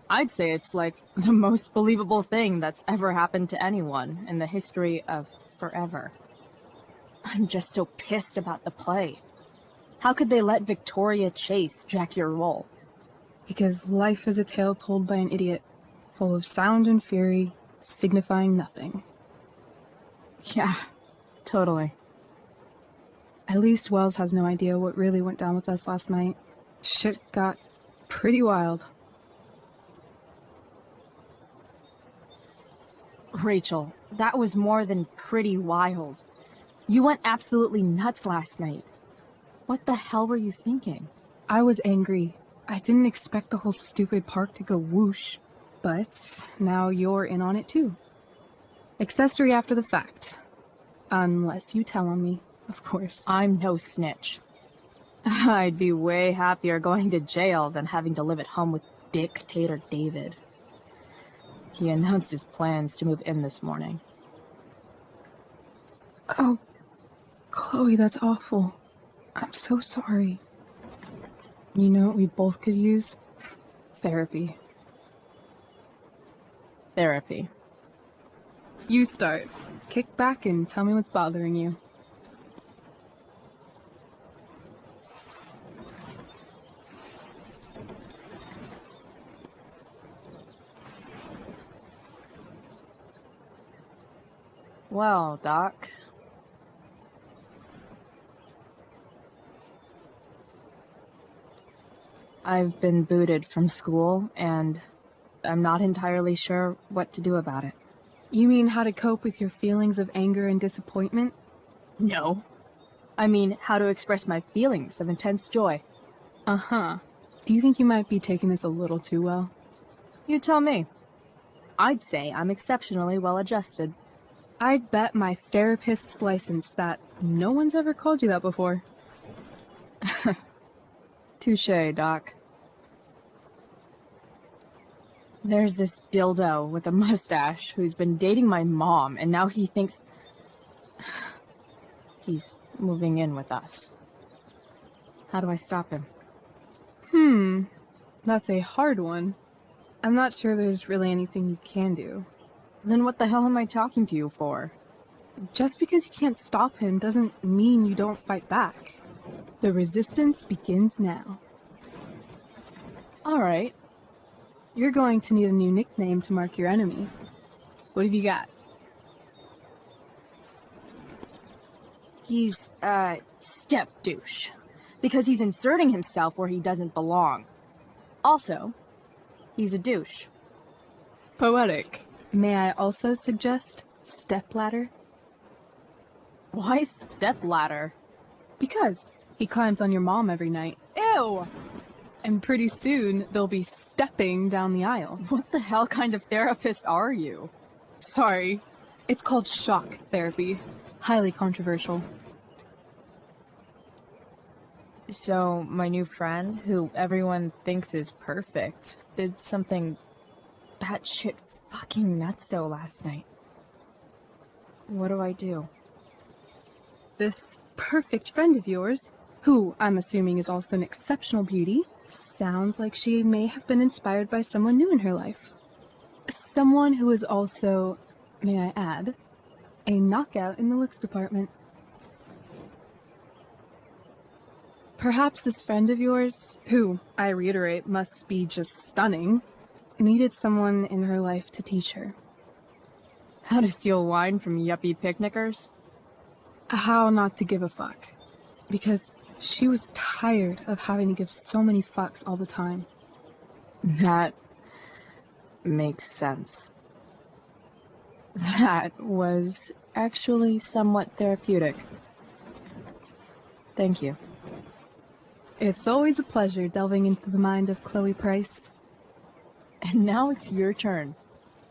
I'd say it's like the most believable thing that's ever happened to anyone in the history of forever. I'm just so pissed about the play. How could they let Victoria Chase jack your role? Because life is a tale told by an idiot, full of sound and fury, signifying nothing. Yeah, totally. At least Wells has no idea what really went down with us last night. Shit got pretty wild. Rachel, that was more than pretty wild. You went absolutely nuts last night. What the hell were you thinking? I was angry. I didn't expect the whole stupid park to go whoosh. But now you're in on it too. Accessory after the fact. Unless you tell on me, of course. I'm no snitch. I'd be way happier going to jail than having to live at home with Dictator David. He announced his plans to move in this morning. Oh, Chloe, that's awful. I'm so sorry. You know what we both could use? Therapy. Therapy. You start. Kick back and tell me what's bothering you. Well, Doc. I've been booted from school, and I'm not entirely sure what to do about it. You mean how to cope with your feelings of anger and disappointment? No. I mean how to express my feelings of intense joy. Uh-huh. Do you think you might be taking this a little too well? You tell me. I'd say I'm exceptionally well adjusted. I'd bet my therapist's license that no one's ever called you that before. Touché, Doc. There's this dildo with a mustache who's been dating my mom, and now he thinks he's moving in with us. How do I stop him? That's a hard one. I'm not sure there's really anything you can do. Then what the hell am I talking to you for? Just because you can't stop him doesn't mean you don't fight back. The resistance begins now. All right. You're going to need a new nickname to mark your enemy. What have you got? He's, step douche. because he's inserting himself where he doesn't belong. Also, he's a douche. Poetic. May I also suggest stepladder? Why stepladder? Because he climbs on your mom every night. Ew! And pretty soon, they'll be stepping down the aisle. What the hell kind of therapist are you? Sorry. It's called shock therapy. Highly controversial. So, my new friend, who everyone thinks is perfect, did something batshit fucking nutso last night. What do I do? This perfect friend of yours, who I'm assuming is also an exceptional beauty, sounds like she may have been inspired by someone new in her life. Someone who is also, may I add, a knockout in the looks department. Perhaps this friend of yours, who, I reiterate, must be just stunning, needed someone in her life to teach her. How to steal wine from yuppie picnickers? How not to give a fuck. Because she was tired of having to give so many fucks all the time. That makes sense. That was actually somewhat therapeutic. Thank you. It's always a pleasure delving into the mind of Chloe Price. And now it's your turn.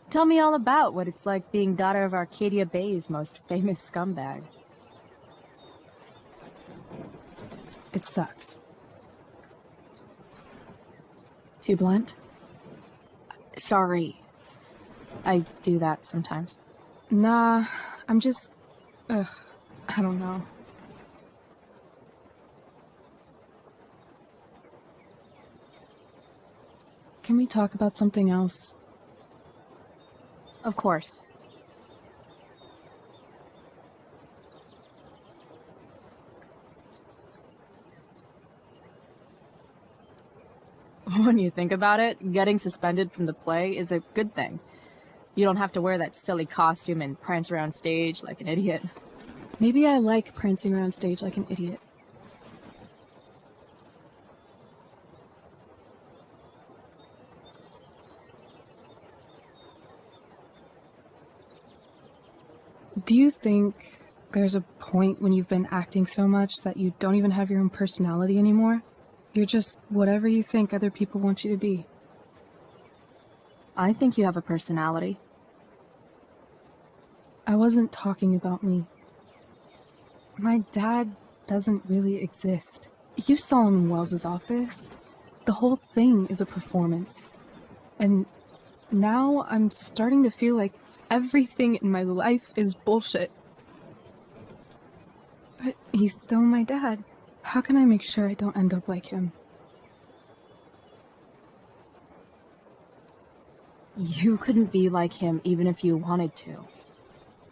Tell me all about what it's like being daughter of Arcadia Bay's most famous scumbag. It sucks. Too blunt? Sorry. I do that sometimes. Nah, I'm just... I don't know. Can we talk about something else? Of course. When you think about it, getting suspended from the play is a good thing. You don't have to wear that silly costume and prance around stage like an idiot. Maybe I like prancing around stage like an idiot. Do you think there's a point when you've been acting so much that you don't even have your own personality anymore? You're just whatever you think other people want you to be. I think you have a personality. I wasn't talking about me. My dad doesn't really exist. You saw him in Wells's office. The whole thing is a performance. And now I'm starting to feel like everything in my life is bullshit. But he's still my dad. How can I make sure I don't end up like him? You couldn't be like him even if you wanted to.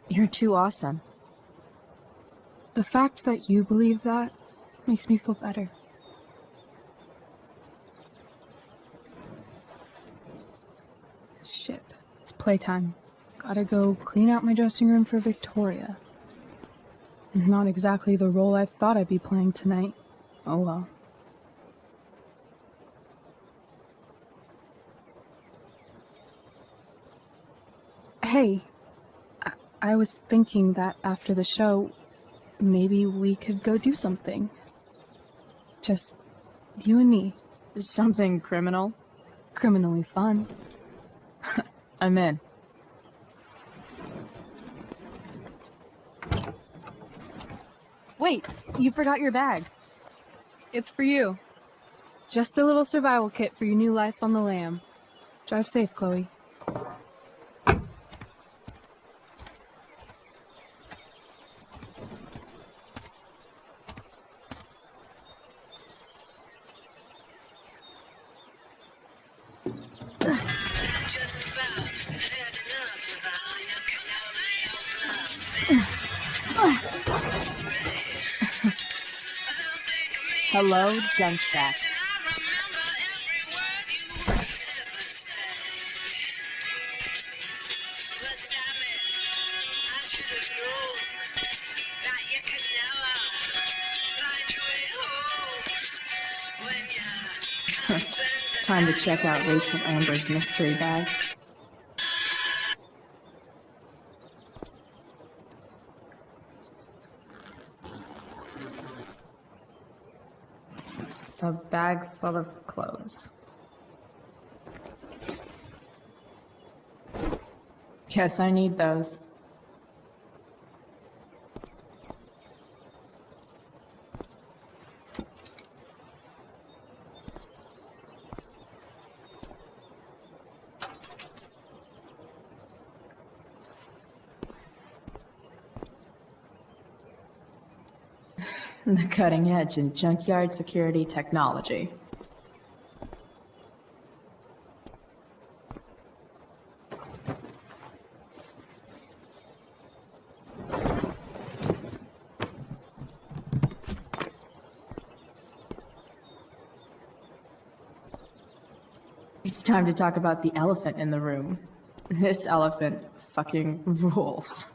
You're too awesome. The fact that you believe that makes me feel better. Shit, it's playtime. Gotta go clean out my dressing room for Victoria. Not exactly the role I thought I'd be playing tonight. Oh well. Hey, I was thinking that after the show, maybe we could go do something. Just you and me. Something criminal? Criminally fun. I'm in. Wait, you forgot your bag. It's for you. Just a little survival kit for your new life on the lam. Drive safe, Chloe. Hello, Junk Shack. Time to check out Rachel Amber's mystery bag. A bag full of clothes. Guess I need those. The cutting edge in junkyard security technology. It's time to talk about the elephant in the room. This elephant fucking rules.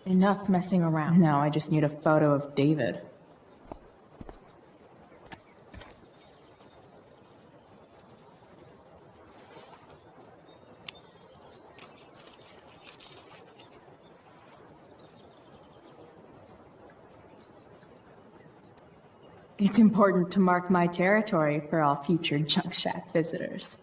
Enough messing around. Now I just need a photo of David. It's important to mark my territory for all future Junk Shack visitors.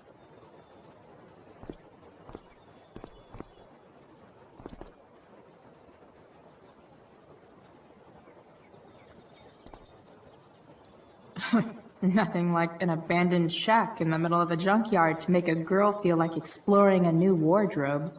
Nothing like an abandoned shack in the middle of a junkyard to make a girl feel like exploring a new wardrobe.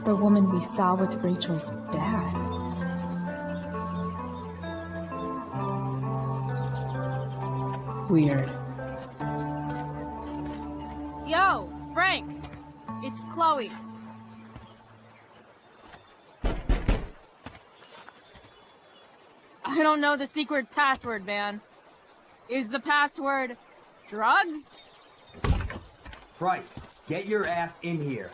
The woman we saw with Rachel's dad. Weird. Yo, Frank! It's Chloe. I don't know the secret password, man. Is the password drugs? Price, get your ass in here.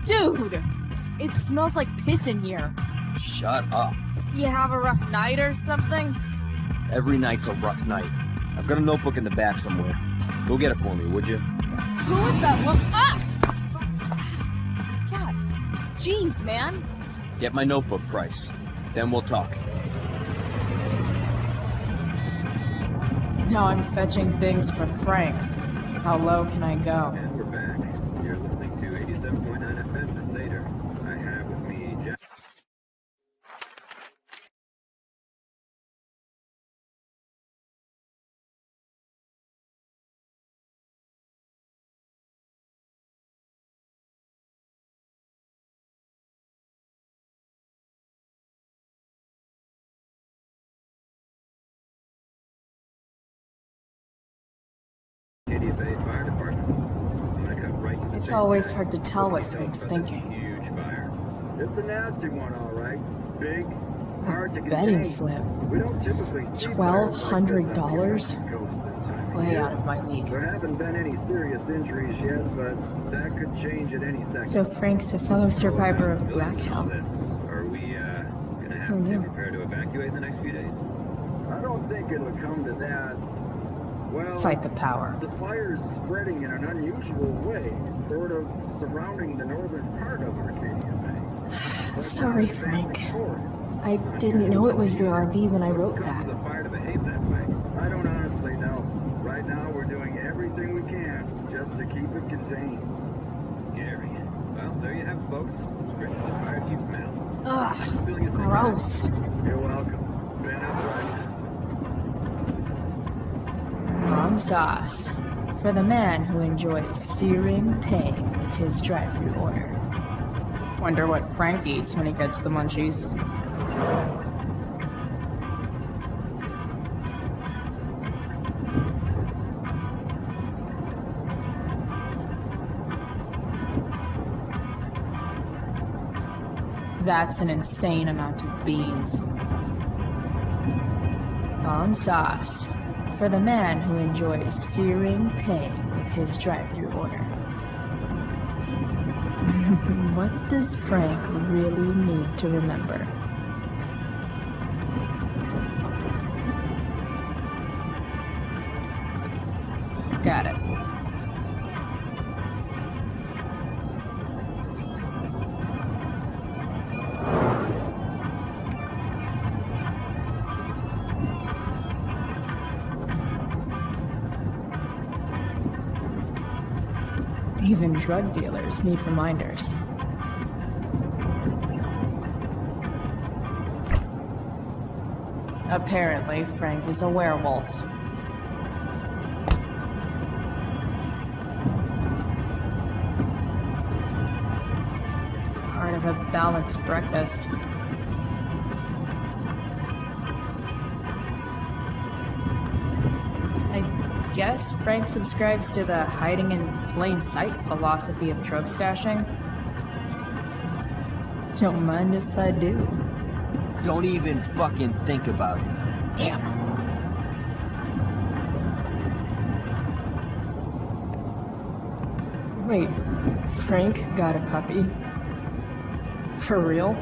Dude! It smells like piss in here. Shut up. You have a rough night or something? Every night's a rough night. I've got a notebook in the back somewhere. Go get it for me, would you? Who is that woman? Ah! God. Jeez, man. Get my notebook, Price. Then we'll talk. Now I'm fetching things for Frank. How low can I go? And we're back. You're listening to 87.9 FM and later. I have with me Jack. Arcadia Bay Fire Department. I'm gonna cut right to the It's chase. always hard to tell what Frank's thinking. Huge fire. It's a nasty one, all right. Big, hard to Betting contain. slip. We don't typically see fires like this $1,200? on the West Coast this time of Way year. out of my league. There haven't been any serious injuries yet, but that could change at any second. So Frank's a fellow survivor of Black Hell. Are we gonna have Who to knew? prepare to evacuate in the next few days? I don't think it'll come to that. Well, Fight the power. the fire's spreading in an unusual way, sort of surrounding the northern part of Arcadia Bay. Sorry, Frank. I didn't know it was your RV when I wrote that. The fire to behave that way. I don't honestly know. Right now, we're doing everything we can just to keep it contained. Scary. Well, there you have it, folks. Straight to the fire chief's mouth. Ugh, gross. You're welcome. Ben upright. Wrong sauce. For the man who enjoys searing pain with his drive-thru order. Wonder what Frank eats when he gets the munchies. That's an insane amount of beans. Bomb sauce. For the man who enjoys searing pain with his drive-thru order. What does Frank really need to remember? Got it. Even drug dealers need reminders. Apparently, Frank is a werewolf. Part of a balanced breakfast. I guess Frank subscribes to the hiding in plain sight philosophy of drug stashing. Don't mind if I do. Don't even fucking think about it. Damn. Wait, Frank got a puppy? For real?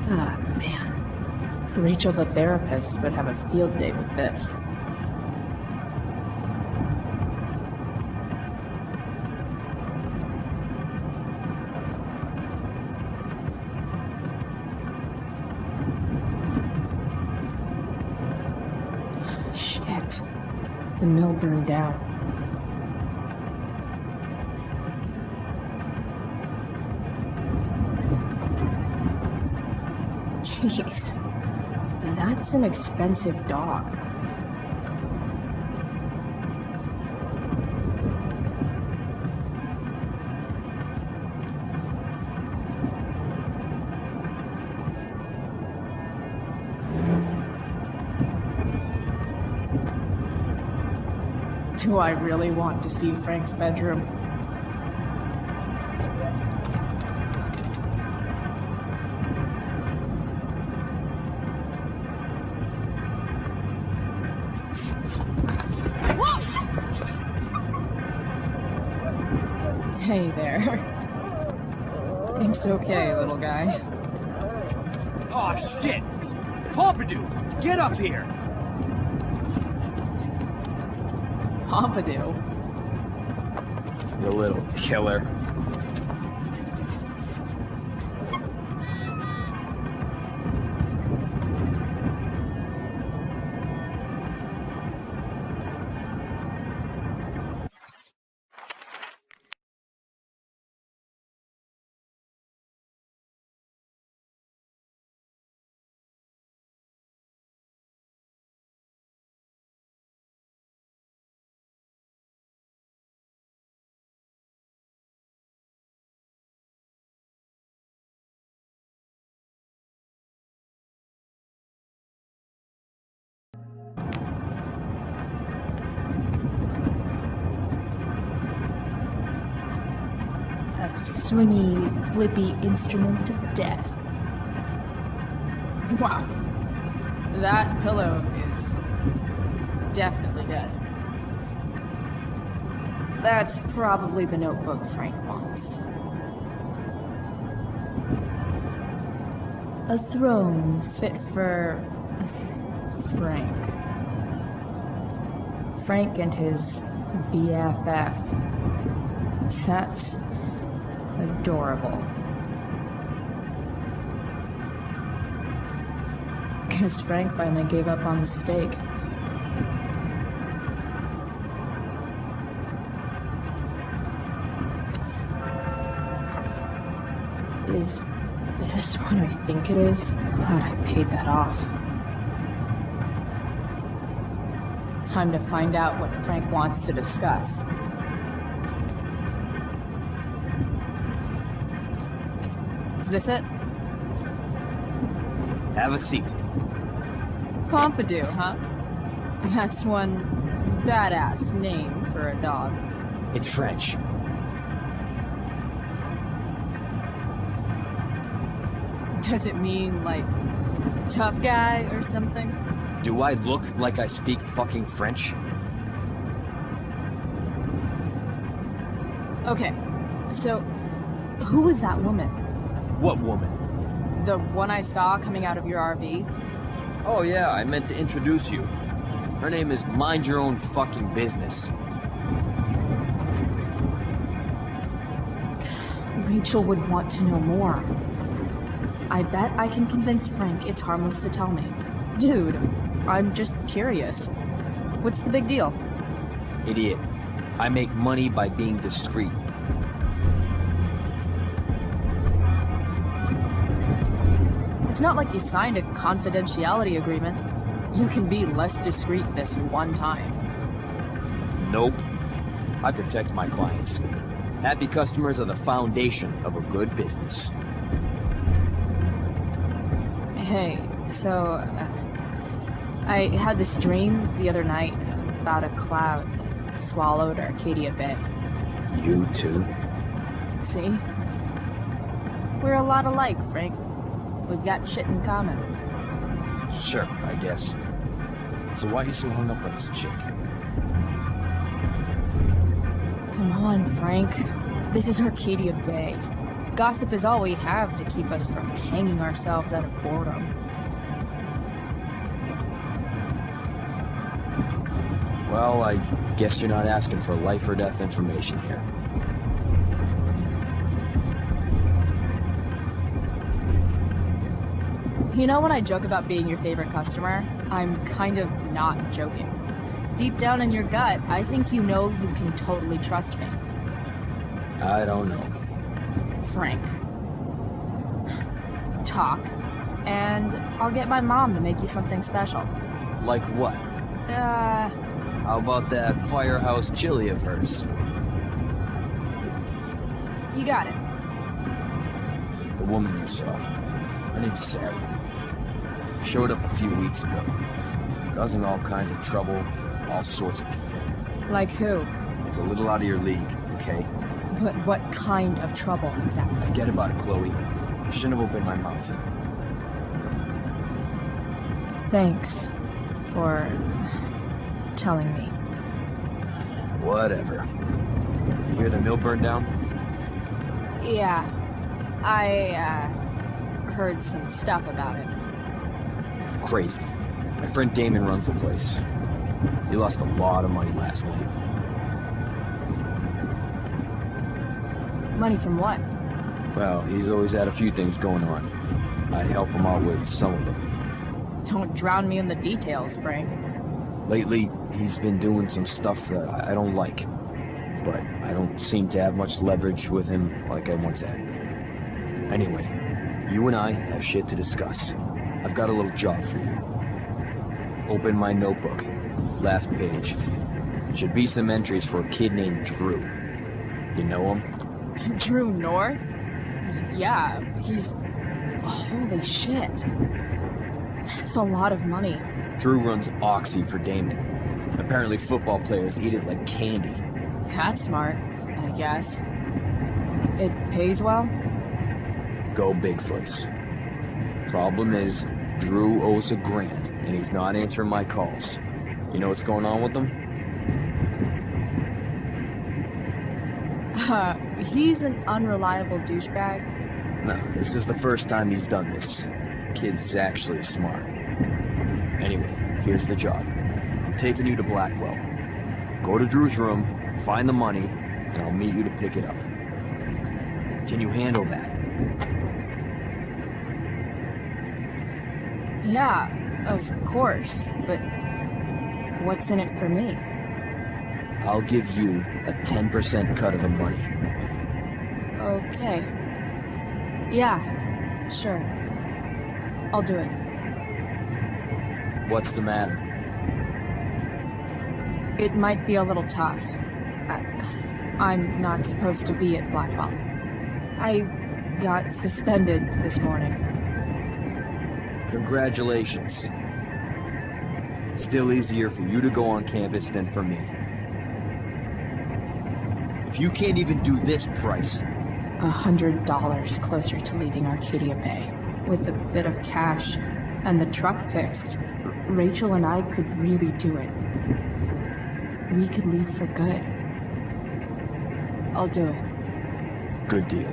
Ah, man. Rachel the therapist would have a field day with this. the mill burned down. Jeez, that's an expensive dog. Do I really want to see Frank's bedroom? Hey there. It's okay, little guy. Oh shit! Pompidou, get up here! Pompidou? You little killer. A swingy, flippy instrument of death. Wow. That pillow is definitely dead. That's probably the notebook Frank wants. A throne fit for Frank. Frank and his BFF. That's adorable. Guess Frank finally gave up on the steak. Is this what I think it is? Glad I paid that off. Time to find out what Frank wants to discuss. Is this it? Have a seat. Pompidou, huh? That's one badass name for a dog. It's French. Does it mean, like, tough guy or something? Do I look like I speak fucking French? Okay, so who was that woman? What woman? The one I saw coming out of your RV? Oh yeah, I meant to introduce you. Her name is Mind Your Own Fucking Business. Rachel would want to know more. I bet I can convince Frank it's harmless to tell me. Dude, I'm just curious. What's the big deal? Idiot. I make money by being discreet. It's not like you signed a confidentiality agreement. You can be less discreet this one time. Nope. I protect my clients. Happy customers are the foundation of a good business. Hey, so I had this dream the other night about a cloud that swallowed Arcadia Bay. You too? See? We're a lot alike, Frank. We've got shit in common. Sure, I guess. So why are you so hung up on this chick? Come on, Frank. This is Arcadia Bay. Gossip is all we have to keep us from hanging ourselves out of boredom. Well, I guess you're not asking for life or death information here. You know when I joke about being your favorite customer, I'm kind of not joking. deep down in your gut, I think you know you can totally trust me. I don't know. Frank. Talk, and I'll get my mom to make you something special. Like what? How about that firehouse chili of hers? You got it. The woman you saw. Her name's Sarah. Showed up a few weeks ago. Causing all kinds of trouble for all sorts of people. Like who? It's a little out of your league, okay? But what kind of trouble exactly? Forget about it, Chloe. I shouldn't have opened my mouth. Thanks for telling me. Whatever. You hear the mill burned down? Yeah, I heard some stuff about it. Crazy. My friend Damon runs the place. He lost a lot of money last night. Money from what? Well, he's always had a few things going on. I help him out with some of them. Don't drown me in the details, Frank. Lately, he's been doing some stuff that I don't like. But I don't seem to have much leverage with him like I once had. Anyway, you and I have shit to discuss. I've got a little job for you. Open my notebook. Last page. Should be some entries for a kid named Drew. You know him? Drew North? Yeah, he's... Holy shit. That's a lot of money. Drew runs Oxy for Damon. Apparently football players eat it like candy. That's smart, I guess. It pays well? Go Bigfoots. Problem is, Drew owes $1,000, and he's not answering my calls. You know what's going on with him? He's an unreliable douchebag. No, this is the first time he's done this. Kid's actually smart. Anyway, here's the job. I'm taking you to Blackwell. Go to Drew's room, find the money, and I'll meet you to pick it up. Can you handle that? Yeah, of course, but what's in it for me? I'll give you a 10% cut of the money. Okay. Yeah, sure. I'll do it. What's the matter? It might be a little tough. I'm not supposed to be at Blackwell. I got suspended this morning. Congratulations. Still easier for you to go on campus than for me. If you can't even do this price... $100 closer to leaving Arcadia Bay. With a bit of cash and the truck fixed, Rachel and I could really do it. We could leave for good. I'll do it. Good deal.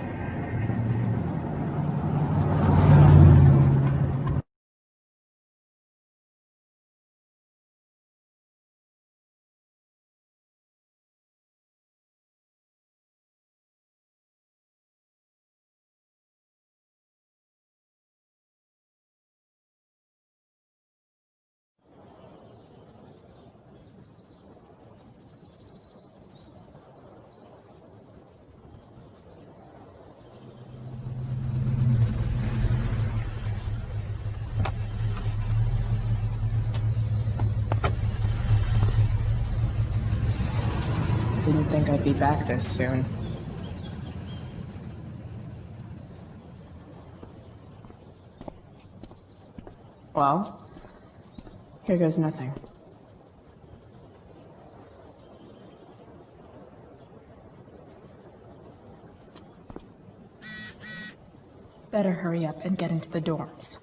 Didn't think I'd be back this soon. Well, here goes nothing. Better hurry up and get into the dorms.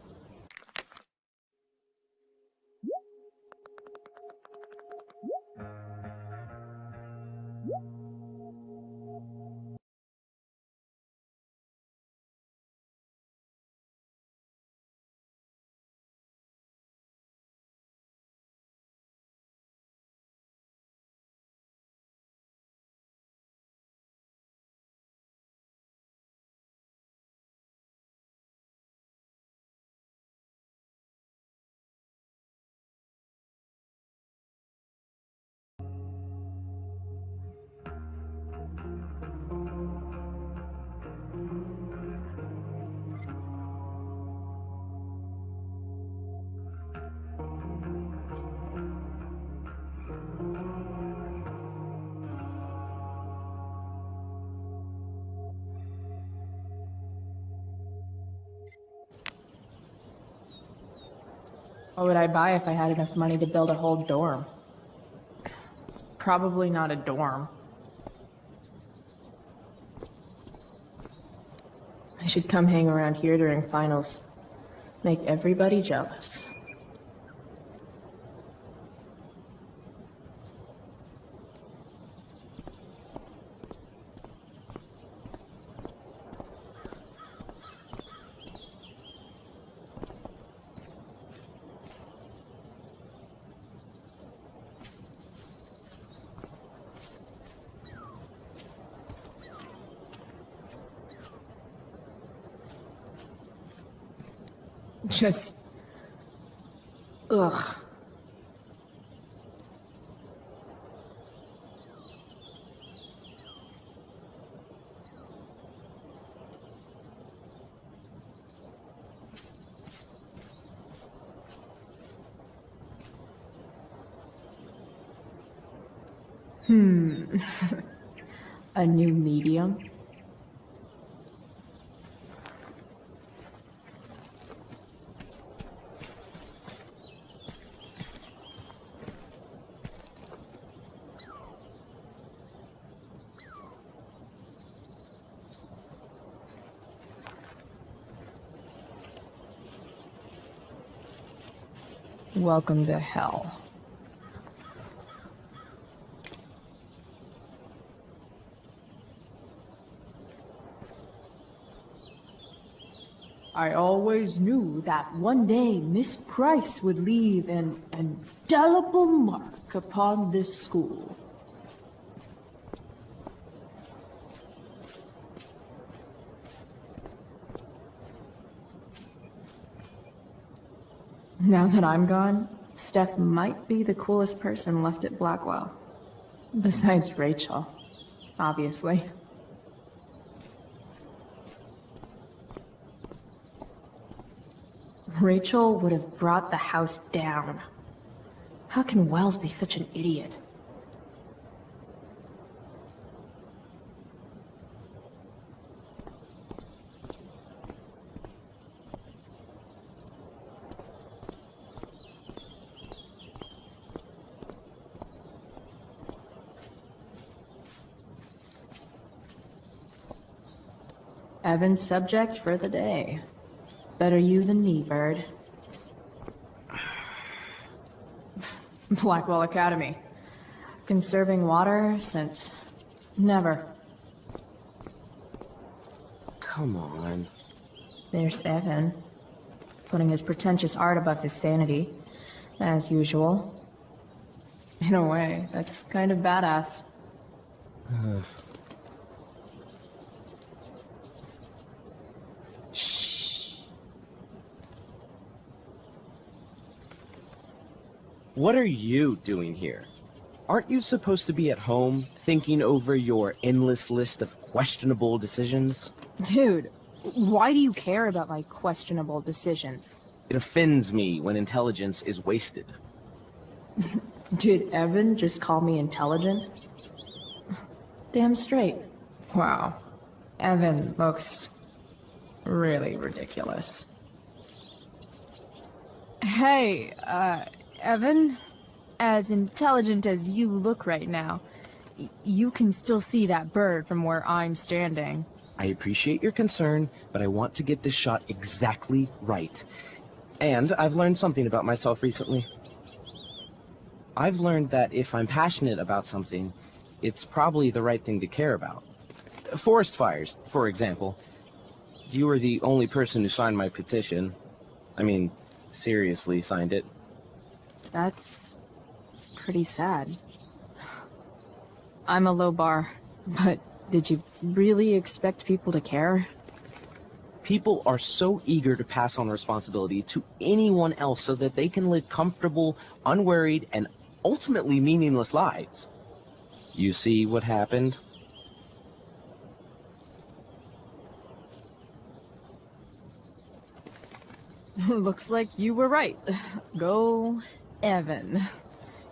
What would I buy if I had enough money to build a whole dorm? Probably not a dorm. I should come hang around here during finals. Make everybody jealous. Just... ugh. A new medium? Welcome to hell. I always knew that one day Miss Price would leave an indelible mark upon this school. Now that I'm gone, Steph might be the coolest person left at Blackwell. Besides Rachel, obviously. Rachel would have brought the house down. How can Wells be such an idiot? Evan's subject for the day. Better you than me, Bird. Blackwell Academy. Conserving water since... never. Come on. There's Evan. Putting his pretentious art above his sanity. As usual. In a way, that's kind of badass. What are you doing here? Aren't you supposed to be at home, thinking over your endless list of questionable decisions? Dude, why do you care about my questionable decisions? It offends me when intelligence is wasted. Did Evan just call me intelligent? Damn straight. Wow. Evan looks... really ridiculous. Hey, Evan, as intelligent as you look right now, you can still see that bird from where I'm standing. I appreciate your concern, but I want to get this shot exactly right. And I've learned something about myself recently. I've learned that if I'm passionate about something, it's probably the right thing to care about. Forest fires, for example. You were the only person who signed my petition. I mean, seriously signed it. That's pretty sad. I'm a low bar, but did you really expect people to care? People are so eager to pass on responsibility to anyone else so that they can live comfortable, unworried, and ultimately meaningless lives. You see what happened? Looks like you were right. Go, Evan.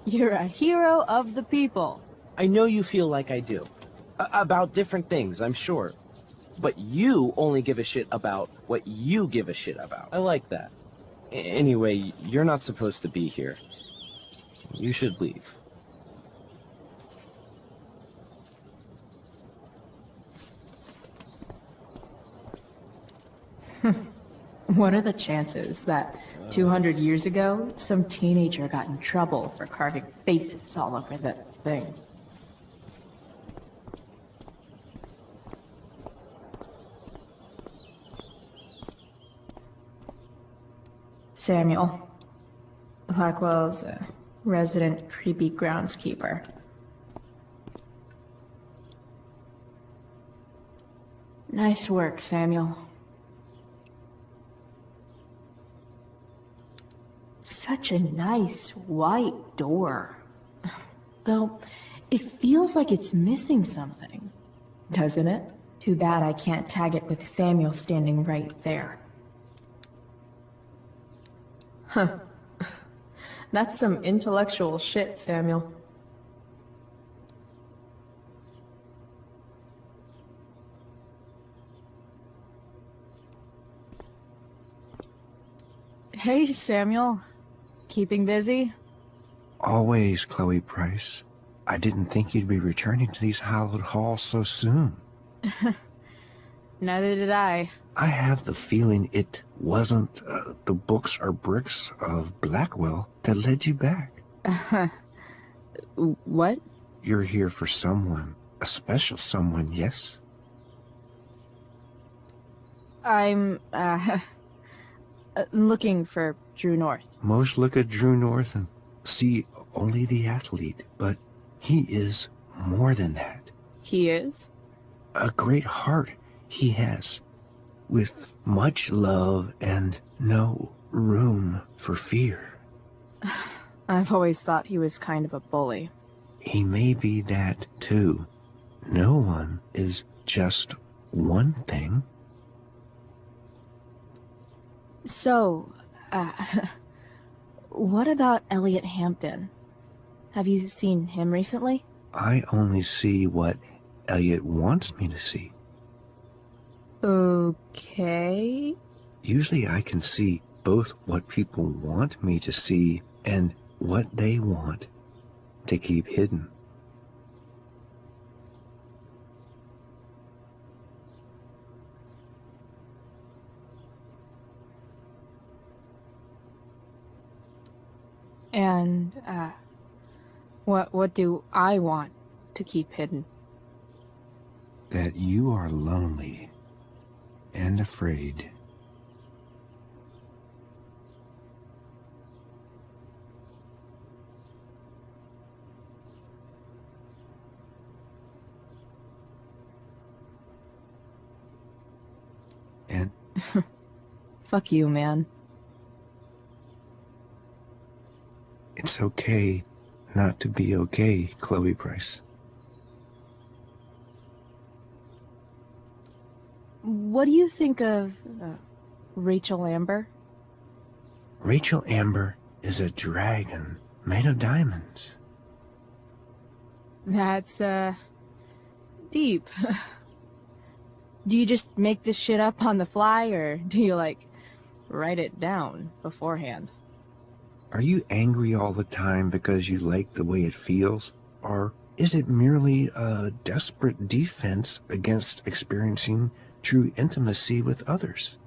You're a hero of the people. I know you feel like I do. About different things, I'm sure. But you only give a shit about what you give a shit about. I like that. Anyway, you're not supposed to be here. You should leave. What are the chances that 200 years ago, some teenager got in trouble for carving faces all over the thing? Samuel, Blackwell's resident creepy groundskeeper. Nice work, Samuel. Such a nice white door. Though, it feels like it's missing something, doesn't it? Too bad I can't tag it with Samuel standing right there. Huh. That's some intellectual shit, Samuel. Hey, Samuel. Keeping busy? Always, Chloe Price. I didn't think you'd be returning to these hallowed halls so soon. Neither did I. I have the feeling it wasn't the books or bricks of Blackwell that led you back. What? You're here for someone. A special someone, yes? I'm, looking for Drew North. Most look at Drew North and see only the athlete, but he is more than that. He is? A great heart he has, with much love and no room for fear. I've always thought he was kind of a bully. He may be that too. No one is just one thing. So, what about Elliot Hampton? Have you seen him recently? I only see what Elliot wants me to see. Okay. Usually I can see both what people want me to see and what they want to keep hidden. And, what do I want to keep hidden? That you are lonely and afraid. And Fuck you, man. it's okay not to be okay, Chloe Price. What do you think of Rachel Amber? Rachel Amber is a dragon made of diamonds. That's, deep. Do you just make this shit up on the fly, or do you, like, write it down beforehand? Are you angry all the time because you like the way it feels? Or is it merely a desperate defense against experiencing true intimacy with others?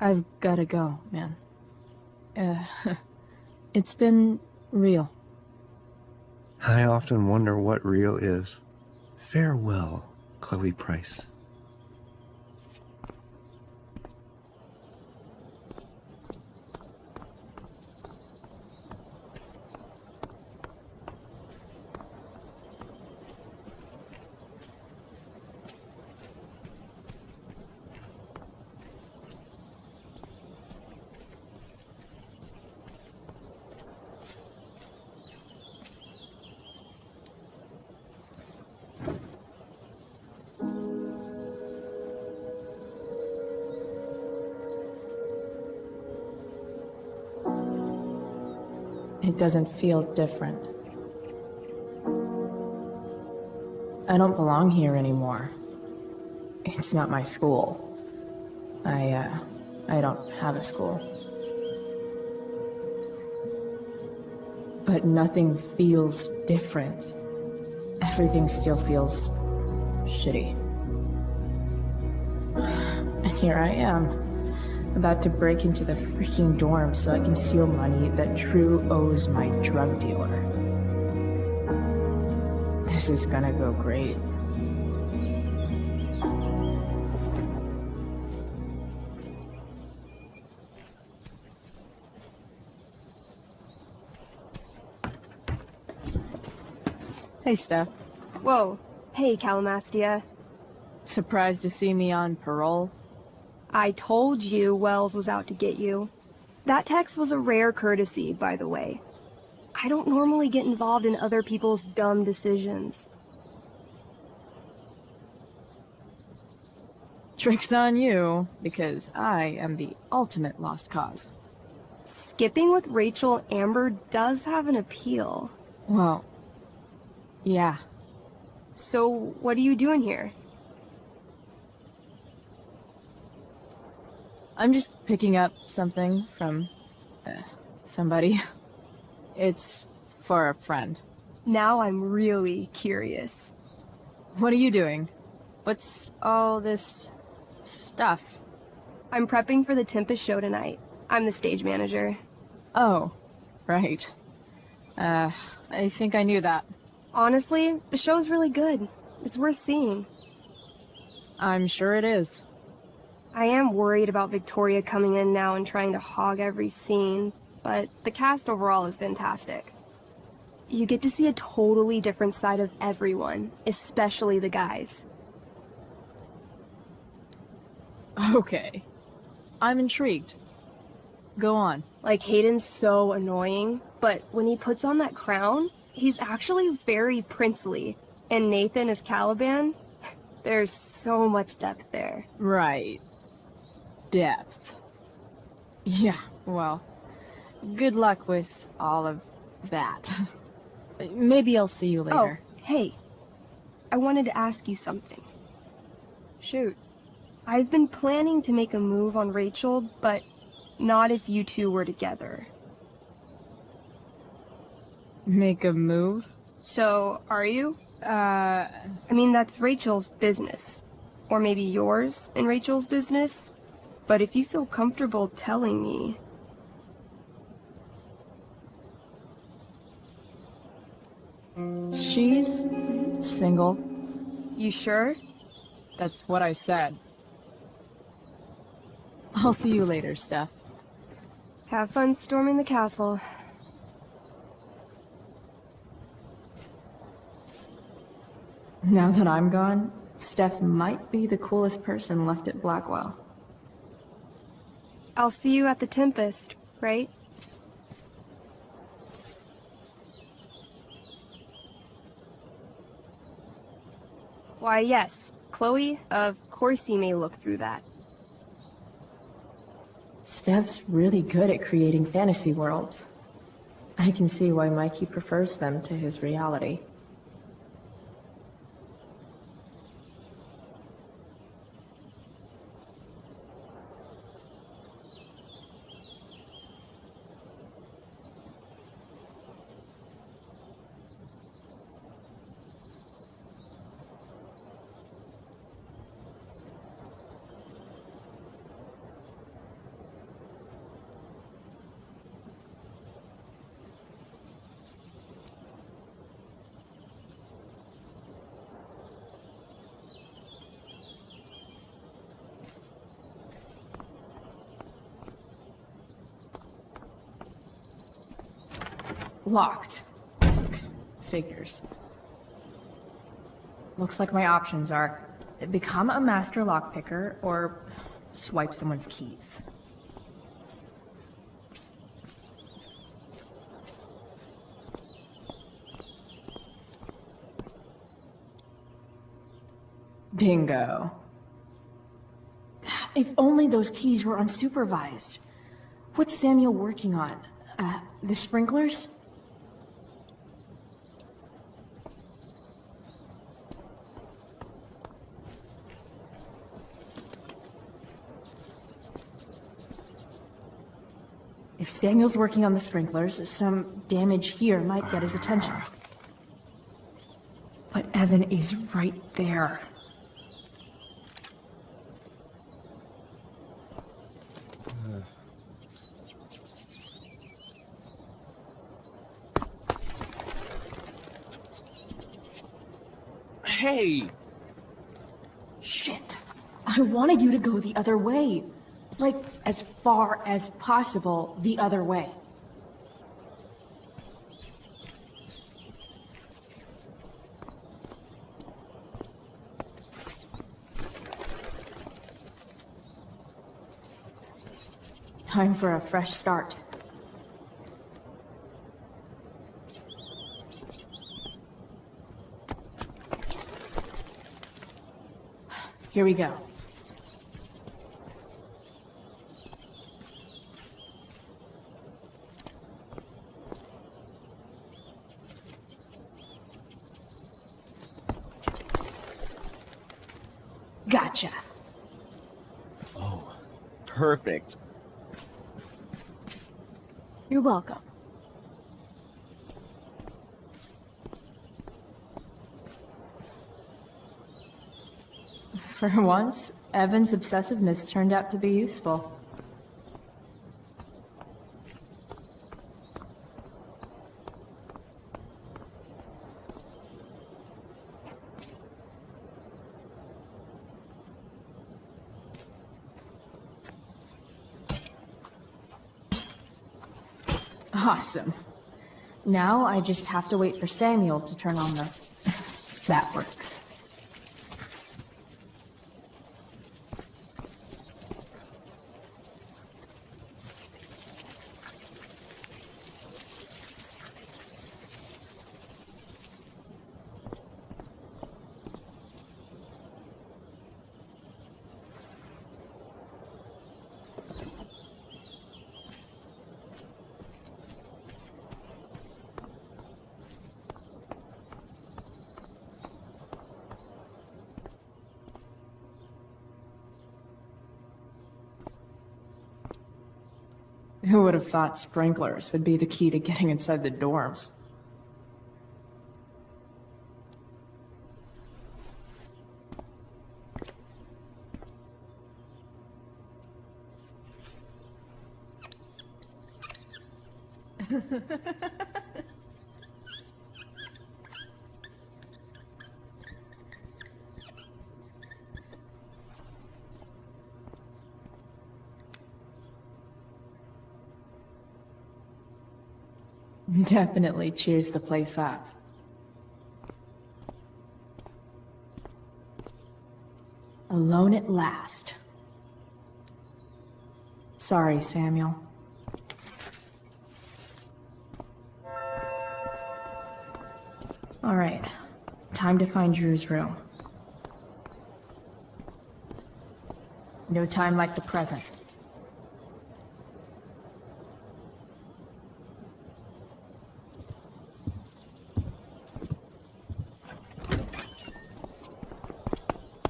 I've gotta go, man. It's been real. I often wonder what real is. Farewell, Chloe Price. It doesn't feel different. I don't belong here anymore. It's not my school. I I don't have a school. But nothing feels different. Everything still feels shitty. And here I am, about to break into the freaking dorm so I can steal money that True owes my drug dealer. This is gonna go great. Hey, Steph. Whoa. Hey, Calamastia. Surprised to see me on parole? I told you Wells was out to get you. That text was a rare courtesy, by the way. I don't normally get involved in other people's dumb decisions. Trick's on you, because I am the ultimate lost cause. Skipping with Rachel Amber does have an appeal. Well, yeah. So, what are you doing here? I'm just picking up something from somebody. It's for a friend. Now I'm really curious. What are you doing? What's all this stuff? I'm prepping for the Tempest show tonight. I'm the stage manager. Oh, right. I think I knew that. Honestly, the show's really good. It's worth seeing. I'm sure it is. I am worried about Victoria coming in now and trying to hog every scene, but the cast overall is fantastic. You get to see a totally different side of everyone, especially the guys. Okay. I'm intrigued. Go on. Like, Hayden's so annoying, but when he puts on that crown, he's actually very princely. And Nathan is Caliban. There's so much depth there. Right. Depth. Yeah, well, good luck with all of that. Maybe I'll see you later. Oh, hey. I wanted to ask you something. Shoot. I've been planning to make a move on Rachel, but not if you two were together. Make a move? So, are you? I mean, that's Rachel's business. Or maybe yours and Rachel's business. But if you feel comfortable telling me... She's single. You sure? That's what I said. I'll see you later, Steph. Have fun storming the castle. Now that I'm gone, Steph might be the coolest person left at Blackwell. I'll see you at the Tempest, right? Why, yes. Chloe, of course you may look through that. Steph's really good at creating fantasy worlds. I can see why Mikey prefers them to his reality. Locked. Figures. Looks like my options are become a master lockpicker or swipe someone's keys. Bingo. If only those keys were unsupervised. What's Samuel working on? The sprinklers? If Samuel's working on the sprinklers, some damage here might get his attention. But Evan is right there. Hey! Shit. I wanted you to go the other way. Like, as far as possible the other way. Time for a fresh start. Here we go. Gotcha. Oh, perfect. You're welcome. For once, Evan's obsessiveness turned out to be useful. Awesome. Now I just have to wait for Samuel to turn on the... That works. Who would have thought sprinklers would be the key to getting inside the dorms? Definitely cheers the place up. Alone at last. Sorry, Samuel. All right, time to find Drew's room. No time like the present.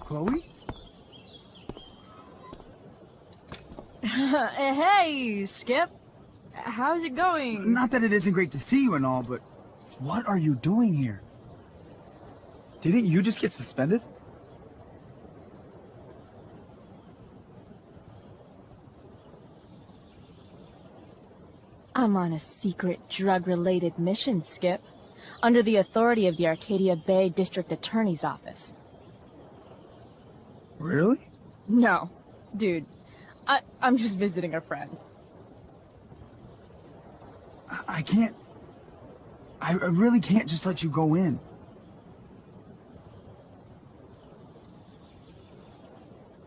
Chloe? Hey, Skip. How's it going? Not that it isn't great to see you and all, but what are you doing here? Didn't you just get suspended? I'm on a secret drug-related mission, Skip. Under the authority of the Arcadia Bay District Attorney's Office. Really? No. Dude, I'm just visiting a friend. I can't... I really can't just let you go in.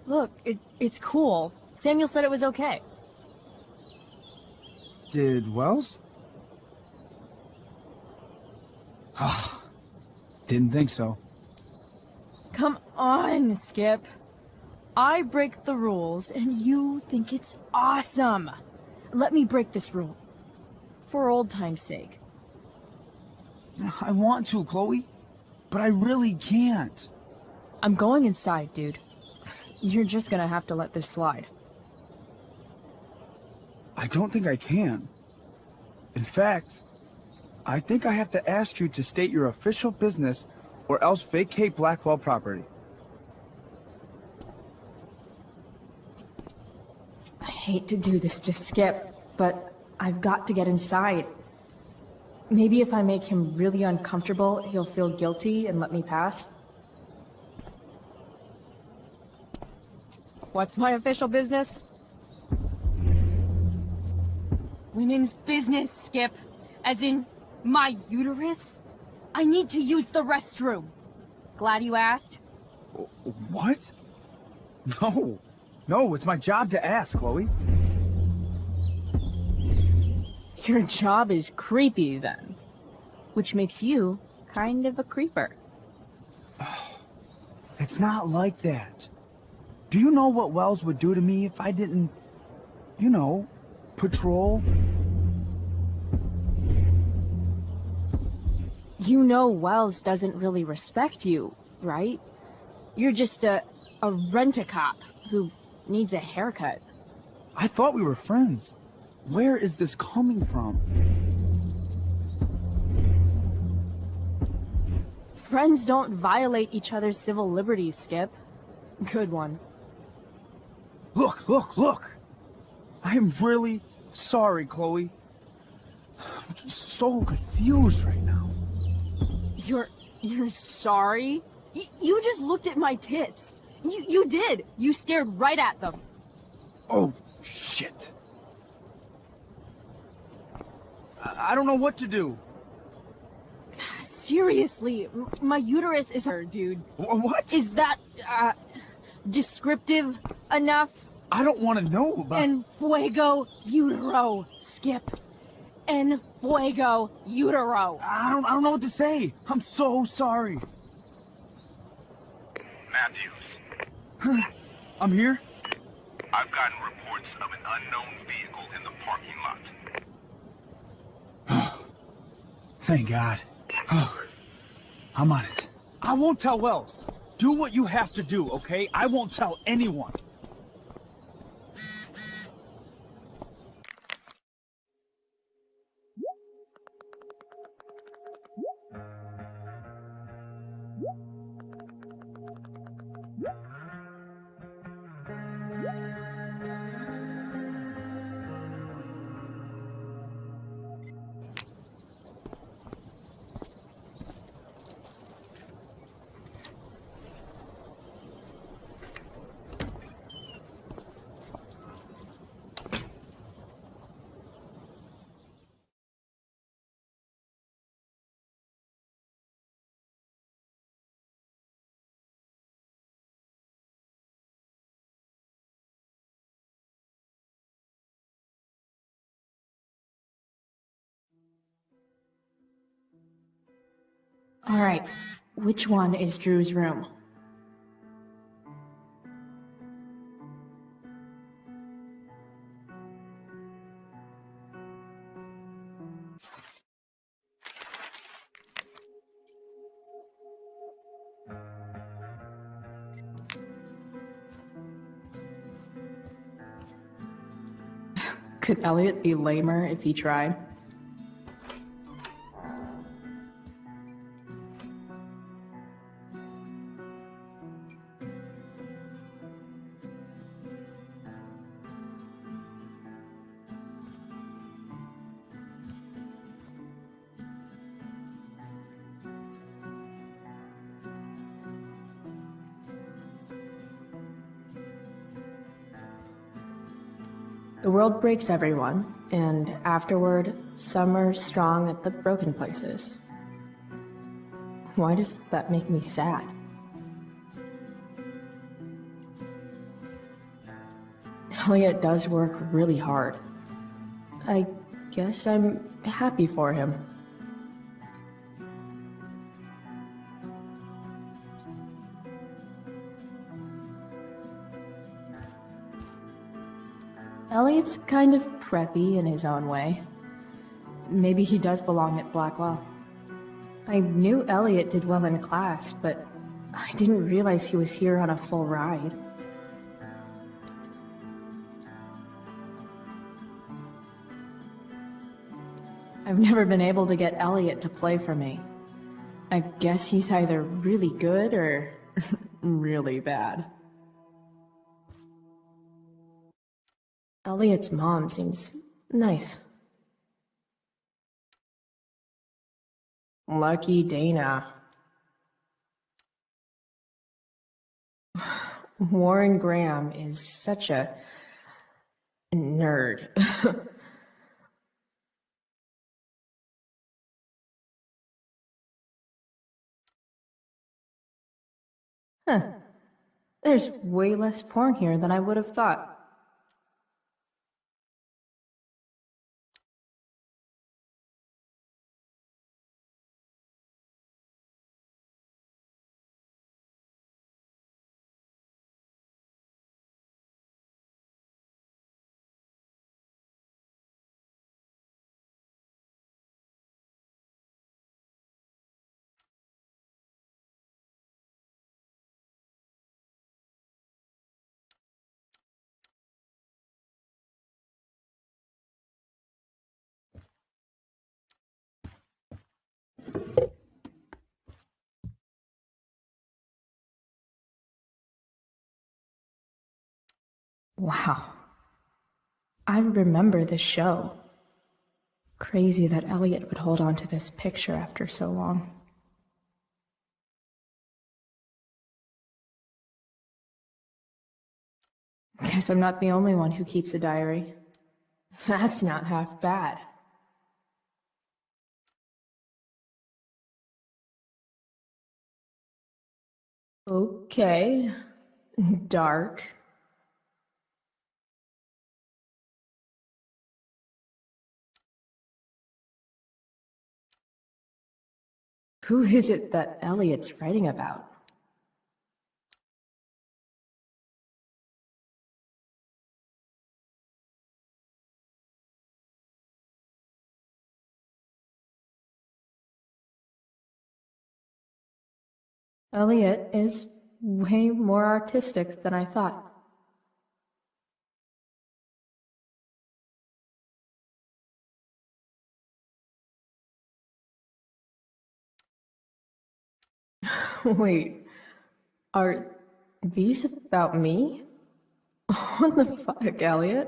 Look, it's cool. Samuel said it was okay. Did Wells? Didn't think so. Come on, Skip. I break the rules, and you think it's awesome. Let me break this rule. For old time's sake. I want to, Chloe, but I really can't. I'm going inside, dude. You're just gonna have to let this slide. I don't think I can. In fact, I think I have to ask you to state your official business or else vacate Blackwell property. I hate to do this to Skip, but I've got to get inside. Maybe if I make him really uncomfortable, he'll feel guilty and let me pass. What's my official business? Women's business, Skip. As in, my uterus? I need to use the restroom. Glad you asked. What? No. No, it's my job to ask, Chloe. Your job is creepy, then. Which makes you kind of a creeper. It's not like that. Do you know what Wells would do to me if I didn't, you know, patrol? You know Wells doesn't really respect you, right? You're just a rent-a-cop who needs a haircut. I thought we were friends. Where is this coming from? Friends don't violate each other's civil liberties, Skip. Good one. Look, look, look! I am really sorry, Chloe. I'm just so confused right now. You're sorry? You just looked at my tits. You did. You stared right at them. Oh, shit. I don't know what to do. Seriously, my uterus is her, dude. What? Is that, descriptive enough? I don't want to know about... En fuego utero, Skip. En fuego utero. I don't know what to say. I'm so sorry. Matthews. I'm here? I've gotten reports of an unknown vehicle in the parking lot. Thank God. Oh, I'm on it. I won't tell Wells. Do what you have to do, okay? I won't tell anyone. All right, which one is Drew's room? Could Elliot be lamer if he tried? The world breaks everyone, and afterward, some are strong at the broken places. Why does that make me sad? Elliot does work really hard. I guess I'm happy for him. Elliot's kind of preppy in his own way. Maybe he does belong at Blackwell. I knew Elliot did well in class, but I didn't realize he was here on a full ride. I've never been able to get Elliot to play for me. I guess he's either really good or really bad. Elliot's mom seems nice. Lucky Dana. Warren Graham is such a nerd. Huh. There's way less porn here than I would have thought. Wow. I remember this show. Crazy that Elliot would hold on to this picture after so long. Guess I'm not the only one who keeps a diary. That's not half bad. Okay. Dark. Who is it that Elliot's writing about? Elliot is way more artistic than I thought. Wait, are these about me? What the fuck, Elliot?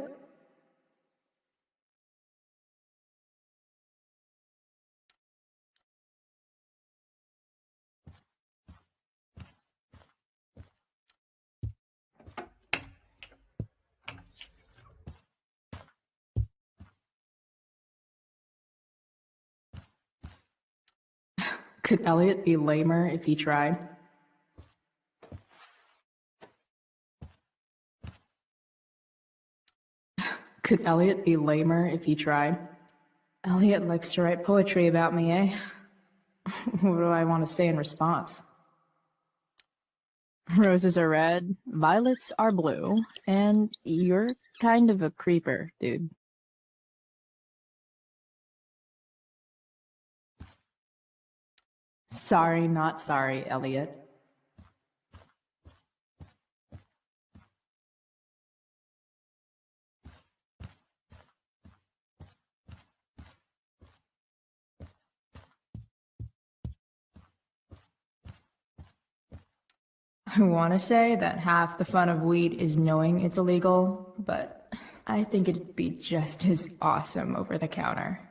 Could Elliot be lamer if he tried? Could Elliot be lamer if he tried? Elliot likes to write poetry about me, eh? What do I want to say in response? Roses are red, violets are blue, and you're kind of a creeper, dude. Sorry, not sorry, Elliot. I want to say that half the fun of weed is knowing it's illegal, but I think it'd be just as awesome over the counter.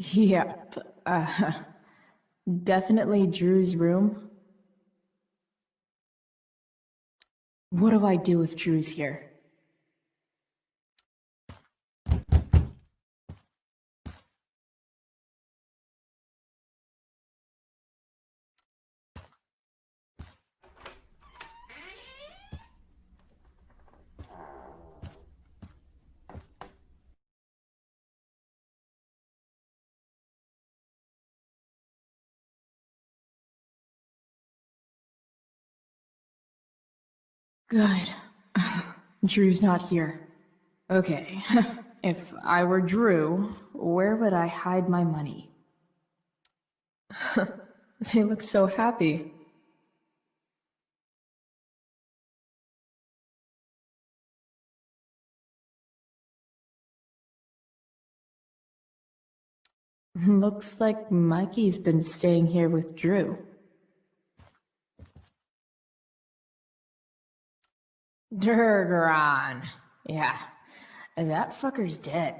Yep. Definitely Drew's room. What do I do if Drew's here? Good. Drew's not here. Okay. If I were Drew, where would I hide my money? They look so happy. Looks like Mikey's been staying here with Drew. Durgaron. Yeah, that fucker's dead.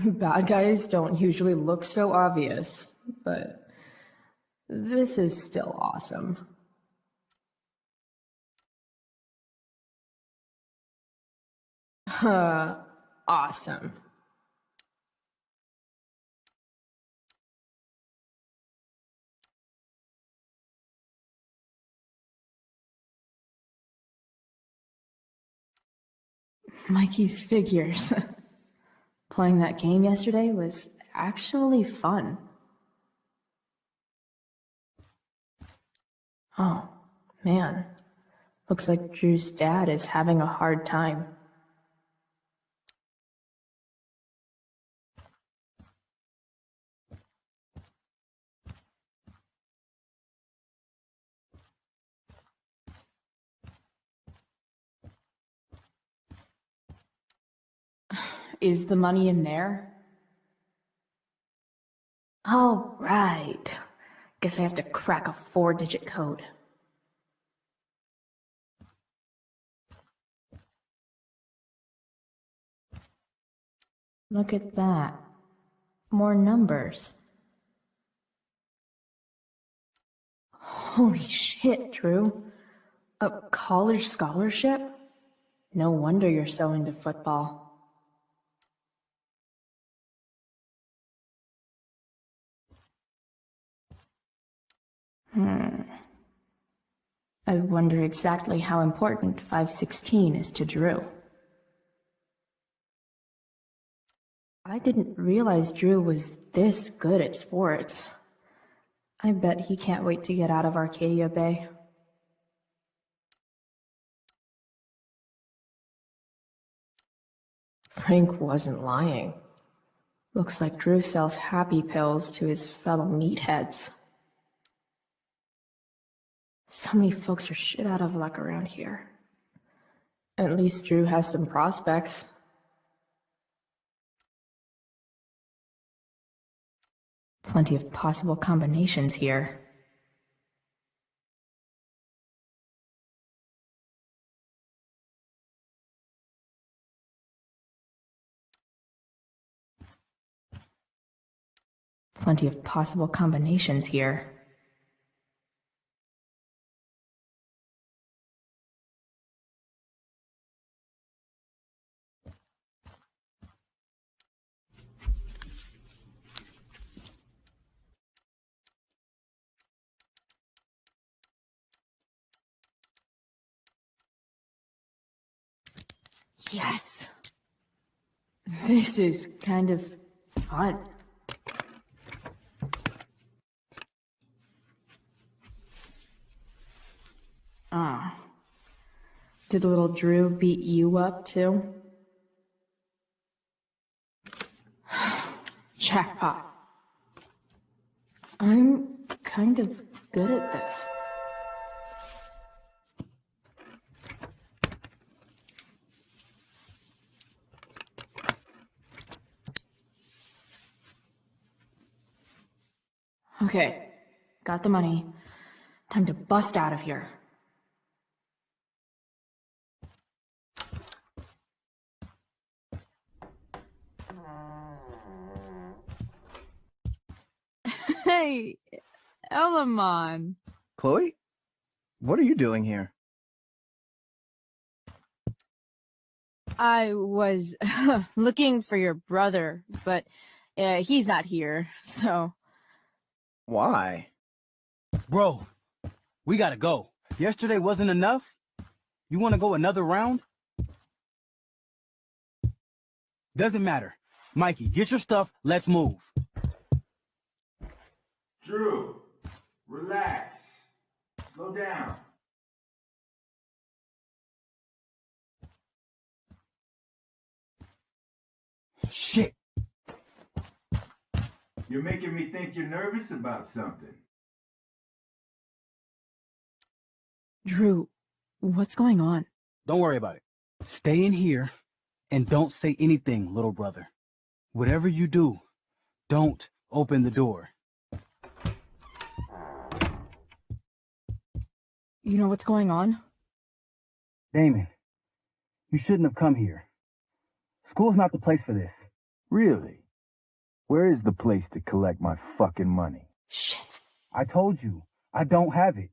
Bad guys don't usually look so obvious, but this is still awesome. Awesome. Mikey's figures. Playing that game yesterday was actually fun. Oh, man. Looks like Drew's dad is having a hard time. Is the money in there? Oh, right. Guess I have to crack a 4-digit code. Look at that. More numbers. Holy shit, Drew. A college scholarship? No wonder you're so into football. I wonder exactly how important 516 is to Drew. I didn't realize Drew was this good at sports. I bet he can't wait to get out of Arcadia Bay. Frank wasn't lying. Looks like Drew sells happy pills to his fellow meatheads. So many folks are shit out of luck around here. At least Drew has some prospects. Plenty of possible combinations here. Plenty of possible combinations here. Yes! This is kind of fun. Ah. Did little Drew beat you up too? Jackpot. I'm kind of good at this. Okay, got the money. Time to bust out of here. Hey, Elamon. Chloe? What are you doing here? I was looking for your brother, but he's not here, so... Why? Bro, we gotta go. Yesterday wasn't enough? You wanna go another round? Doesn't matter. Mikey, get your stuff, let's move. Drew, relax. Slow down. Shit. You're making me think you're nervous about something. Drew, what's going on? Don't worry about it. Stay in here and don't say anything, little brother. Whatever you do, don't open the door. You know what's going on? Damon, you shouldn't have come here. School's not the place for this. Really? Where is the place to collect my fucking money? Shit. I told you, I don't have it.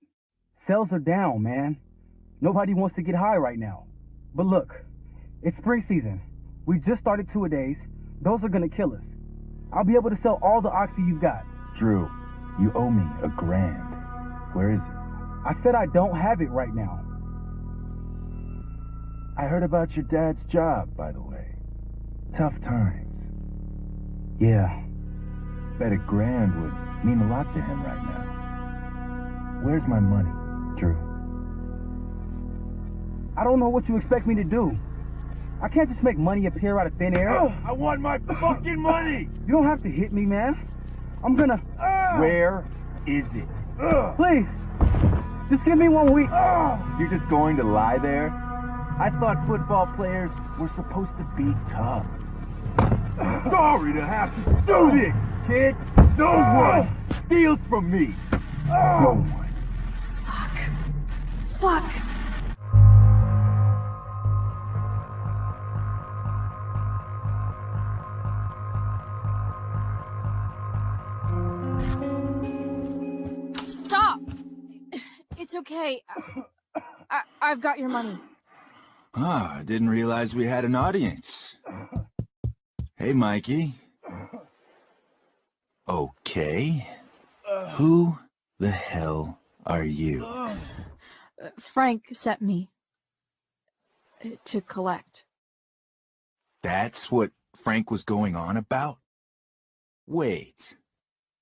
Sales are down, man. Nobody wants to get high right now. But look, it's spring season. We just started two-a-days. Those are gonna kill us. I'll be able to sell all the oxy you've got. Drew, you owe me $1,000. Where is it? I said I don't have it right now. I heard about your dad's job, by the way. Tough times. Yeah. Bet $1,000 would mean a lot to him right now. Where's my money, Drew? I don't know what you expect me to do. I can't just make money appear out of thin air. I want my fucking money! You don't have to hit me, man. I'm gonna... Where is it? Please! Just give me 1 week. You're just going to lie there? I thought football players were supposed to be tough. Sorry to have to do this, kid. No one steals from me. No one. Fuck. Stop! It's okay. I've got your money. Ah, I didn't realize we had an audience. Hey, Mikey. Okay. Who the hell are you? Frank sent me to collect. That's what Frank was going on about? Wait.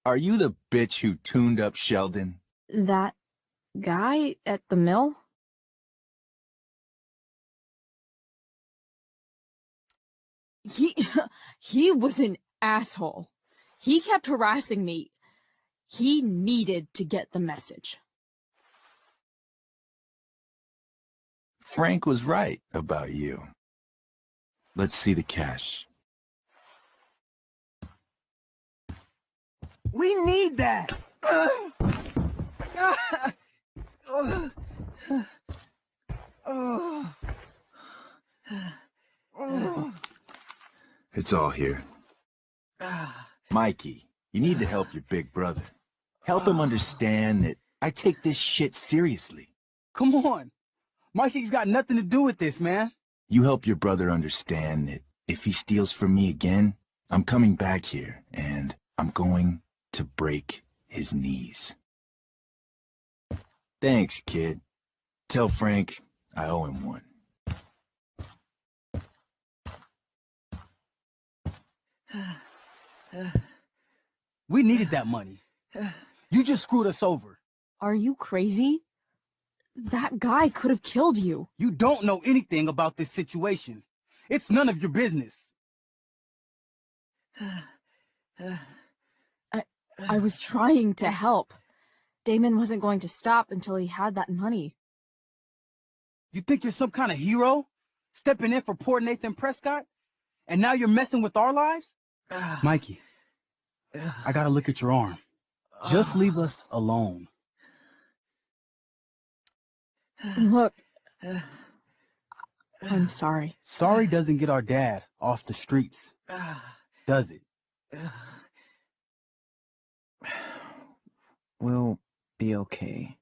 Are you the bitch who tuned up Sheldon? That guy at the mill? He was an asshole. He kept harassing me. He needed to get the message. Frank was right about you. Let's see the cash. We need that! It's all here. Mikey, you need to help your big brother. Help him understand that I take this shit seriously. Come on. Mikey's got nothing to do with this, man. You help your brother understand that if he steals from me again, I'm coming back here and I'm going to break his knees. Thanks, kid. Tell Frank I owe him one. We needed that money. You just screwed us over. Are you crazy? That guy could have killed you. You don't know anything about this situation. It's none of your business. I was trying to help. Damon wasn't going to stop until he had that money. You think you're some kind of hero? Stepping in for poor Nathan Prescott? And now you're messing with our lives? Mikey, I gotta look at your arm. Just leave us alone. Look, I'm sorry. Sorry doesn't get our dad off the streets, does it? We'll be okay.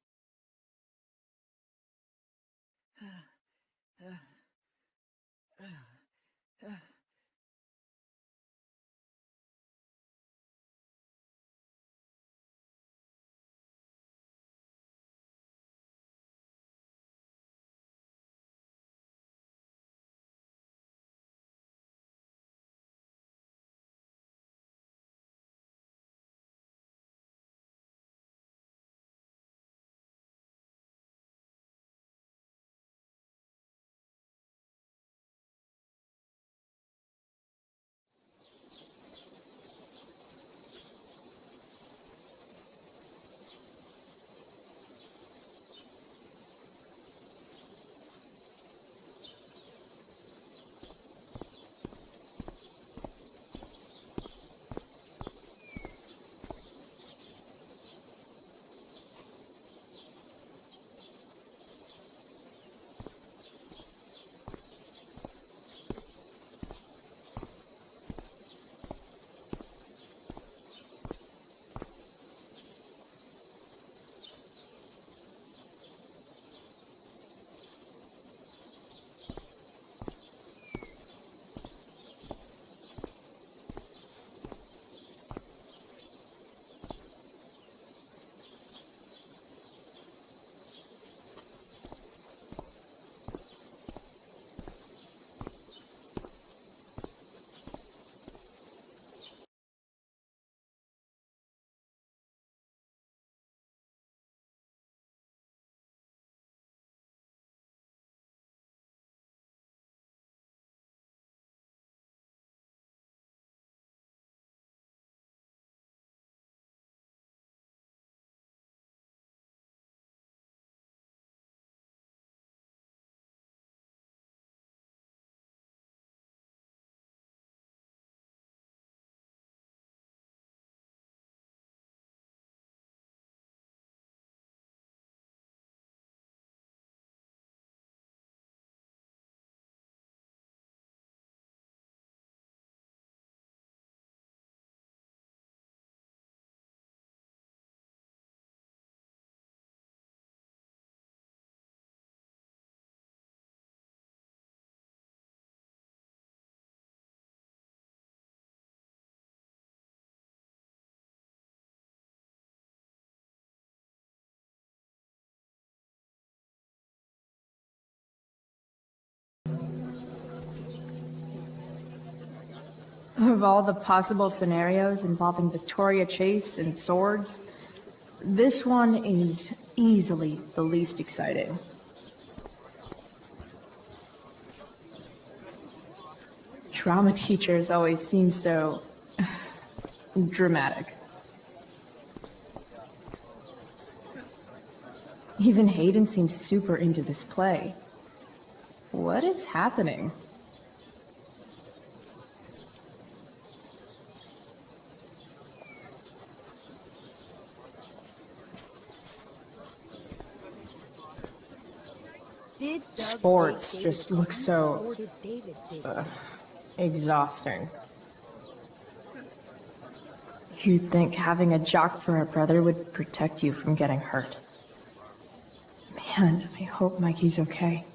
Of all the possible scenarios involving Victoria Chase and swords, this one is easily the least exciting. Drama teachers always seem so dramatic. Even Hayden seems super into this play. What is happening? Sports just look so exhausting. You'd think having a jock for a brother would protect you from getting hurt. Man, I hope Mikey's okay.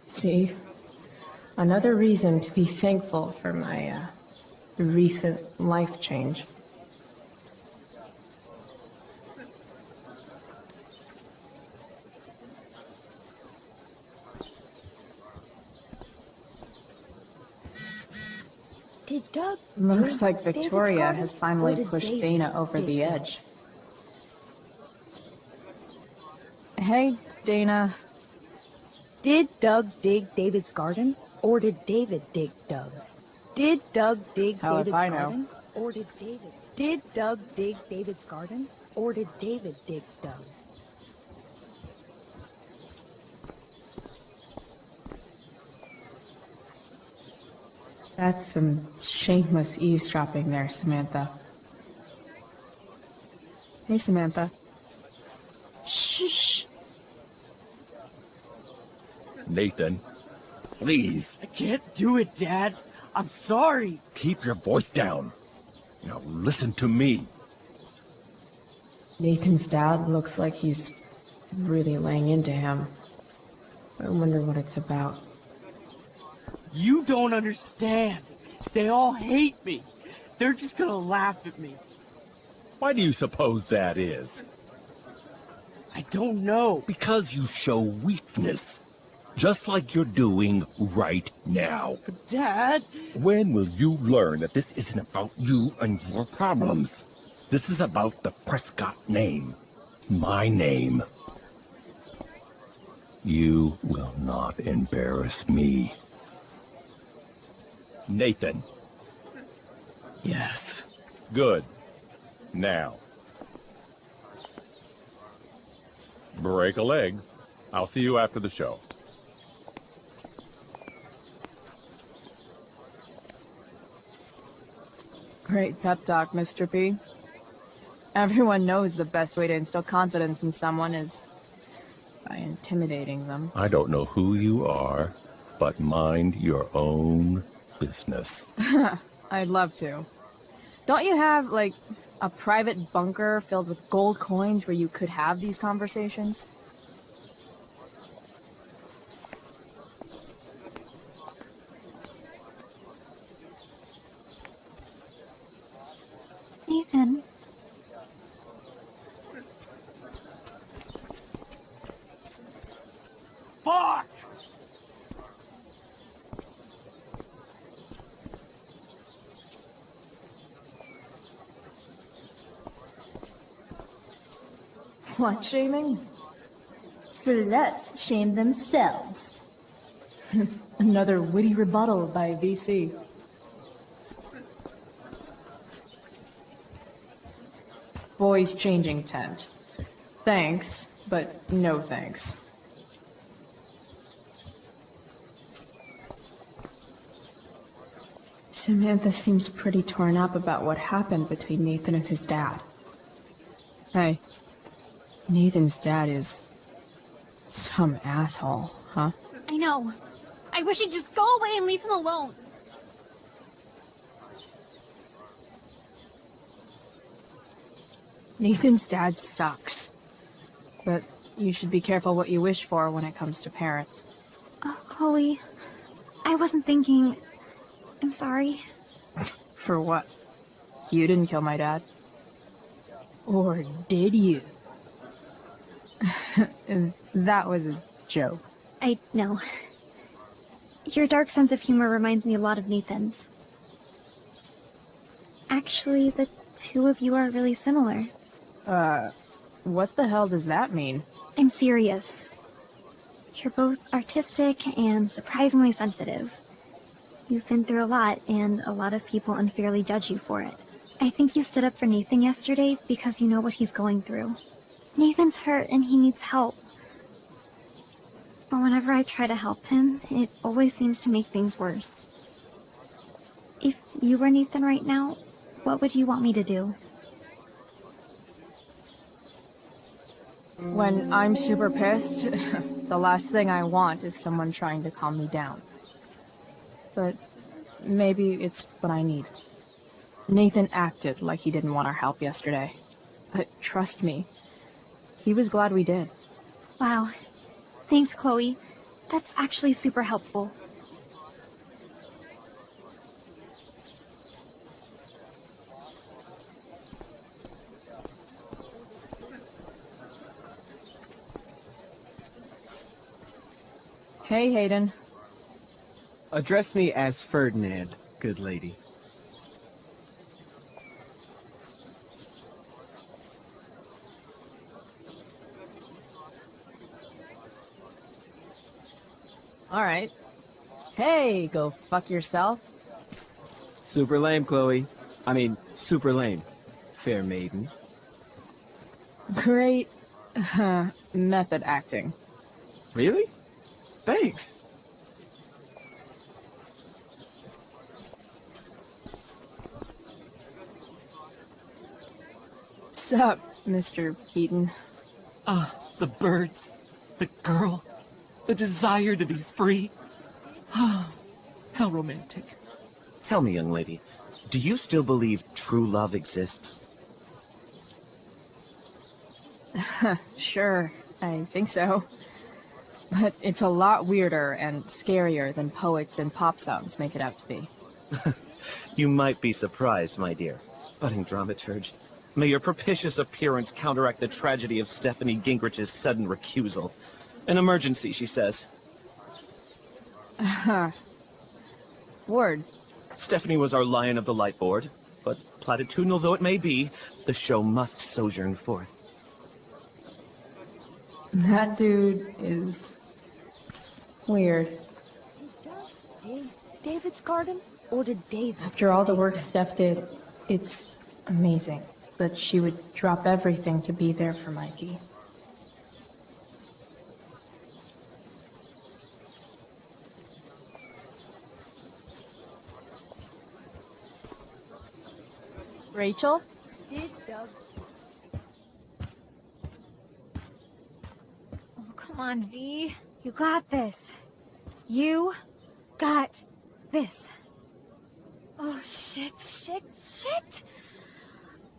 See? Another reason to be thankful for my recent life change. Did Doug... Looks like Victoria has finally pushed Dana over the edge. Hey, Dana. Did Doug dig David's garden? Or did David dig Doug's? Did Doug dig Hell if David's I know. garden? Or did David? Did Doug dig David's garden? Or did David dig Doug's? That's some shameless eavesdropping there, Samantha. Hey, Samantha. Shh. Nathan, please. I can't do it, Dad. I'm sorry. Keep your voice down. Now listen to me. Nathan's dad looks like he's really laying into him. I wonder what it's about. You don't understand. They all hate me. They're just gonna laugh at me. Why do you suppose that is? I don't know. Because you show weakness. Just like you're doing right now. But Dad... When will you learn that this isn't about you and your problems? This is about the Prescott name. My name. You will not embarrass me. Nathan. Yes. Good. Now. Break a leg. I'll see you after the show. Great pep talk, Mr. P. Everyone knows the best way to instill confidence in someone is by intimidating them. I don't know who you are, but mind your own business. I'd love to. Don't you have, like, a private bunker filled with gold coins where you could have these conversations? Ethan. Fuck! Slut shaming? Sluts shame themselves. Another witty rebuttal by VC. Boys changing tent. Thanks, but no thanks. Samantha seems pretty torn up about what happened between Nathan and his dad. Hey, Nathan's dad is some asshole, huh? I know. I wish he'd just go away and leave him alone. Nathan's dad sucks. But you should be careful what you wish for when it comes to parents. Oh, Chloe. I wasn't thinking... I'm sorry. For what? You didn't kill my dad? Or did you? That was a joke. I know. Your dark sense of humor reminds me a lot of Nathan's. Actually, the two of you are really similar. What the hell does that mean? I'm serious. You're both artistic and surprisingly sensitive. You've been through a lot, and a lot of people unfairly judge you for it. I think you stood up for Nathan yesterday because you know what he's going through. Nathan's hurt and he needs help. But whenever I try to help him, it always seems to make things worse. If you were Nathan right now, what would you want me to do? When I'm super pissed, the last thing I want is someone trying to calm me down. But maybe it's what I need. Nathan acted like he didn't want our help yesterday. But trust me, he was glad we did. Wow. Thanks, Chloe. That's actually super helpful. Hey, Hayden. Address me as Ferdinand, good lady. Alright. Hey, go fuck yourself. Super lame, Chloe. I mean, super lame. Fair maiden. Great method acting. Really? Thanks. Sup, Mr. Keaton? The birds, the girl, the desire to be free. How romantic. Tell me, young lady, do you still believe true love exists? Sure, I think so. But it's a lot weirder and scarier than poets and pop songs make it out to be. You might be surprised, my dear. Budding dramaturge, may your propitious appearance counteract the tragedy of Stephanie Gingrich's sudden recusal. An emergency, she says. Word. Stephanie was our Lion of the Light Board, but platitudinal though it may be, the show must sojourn forth. That dude is weird. Did David's garden? Or did David? After all the work Steph did, it's amazing that she would drop everything to be there for Mikey. Rachel? Did Doug? Oh, come on, V. You got this. You got this. Oh, shit.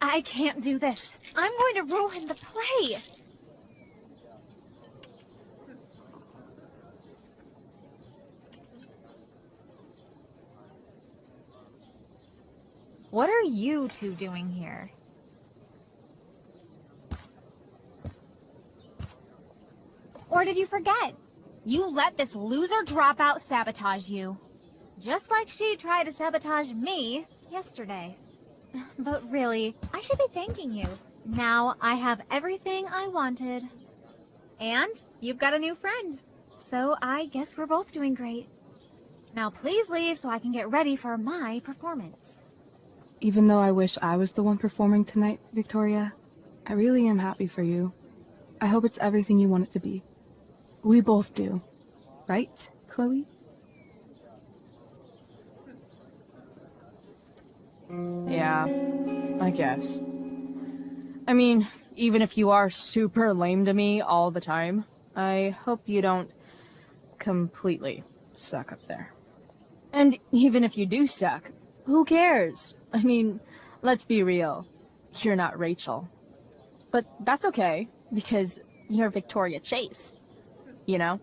I can't do this. I'm going to ruin the play. What are you two doing here? Or did you forget? You let this loser dropout sabotage you. Just like she tried to sabotage me yesterday. But really, I should be thanking you. Now I have everything I wanted. And you've got a new friend. So I guess we're both doing great. Now please leave so I can get ready for my performance. Even though I wish I was the one performing tonight, Victoria, I really am happy for you. I hope it's everything you want it to be. We both do. Right, Chloe? Yeah, I guess. I mean, even if you are super lame to me all the time, I hope you don't completely suck up there. And even if you do suck, who cares? I mean, let's be real. You're not Rachel. But that's okay, because you're Victoria Chase. You know?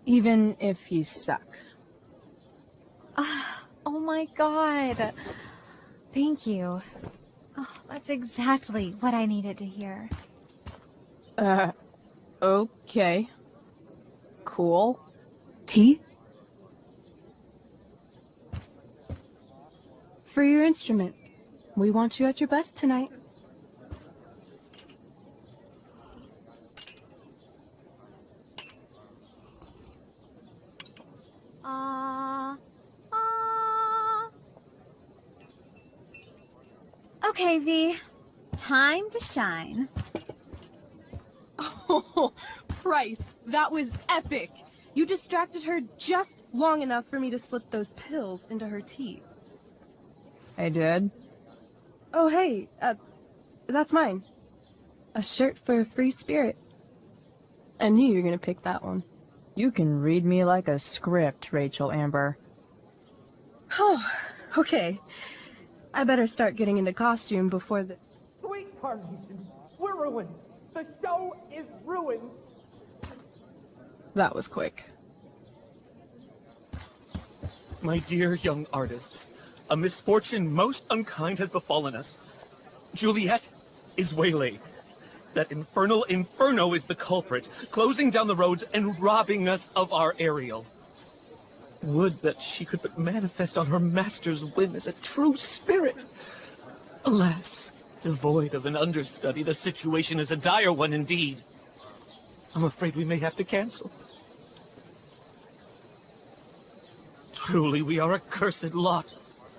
Even if you suck. Oh my god. Thank you. Oh, that's exactly what I needed to hear. Okay. Cool. Tea? For your instrument. We want you at your best tonight. Okay, V. Time to shine. Oh, Price, that was epic. You distracted her just long enough for me to slip those pills into her tea. I did. Oh, hey, that's mine. A shirt for a free spirit. I knew you were gonna pick that one. You can read me like a script, Rachel Amber. Oh, okay. I better start getting into costume before the... Sweet Carnation, we're ruined. The show is ruined. That was quick. My dear young artists, a misfortune most unkind has befallen us. Juliet is waylaid. That infernal Inferno is the culprit, closing down the roads and robbing us of our Ariel. Would that she could but manifest on her master's whim as a true spirit. Alas, devoid of an understudy, the situation is a dire one indeed. I'm afraid we may have to cancel. Truly, we are a cursed lot.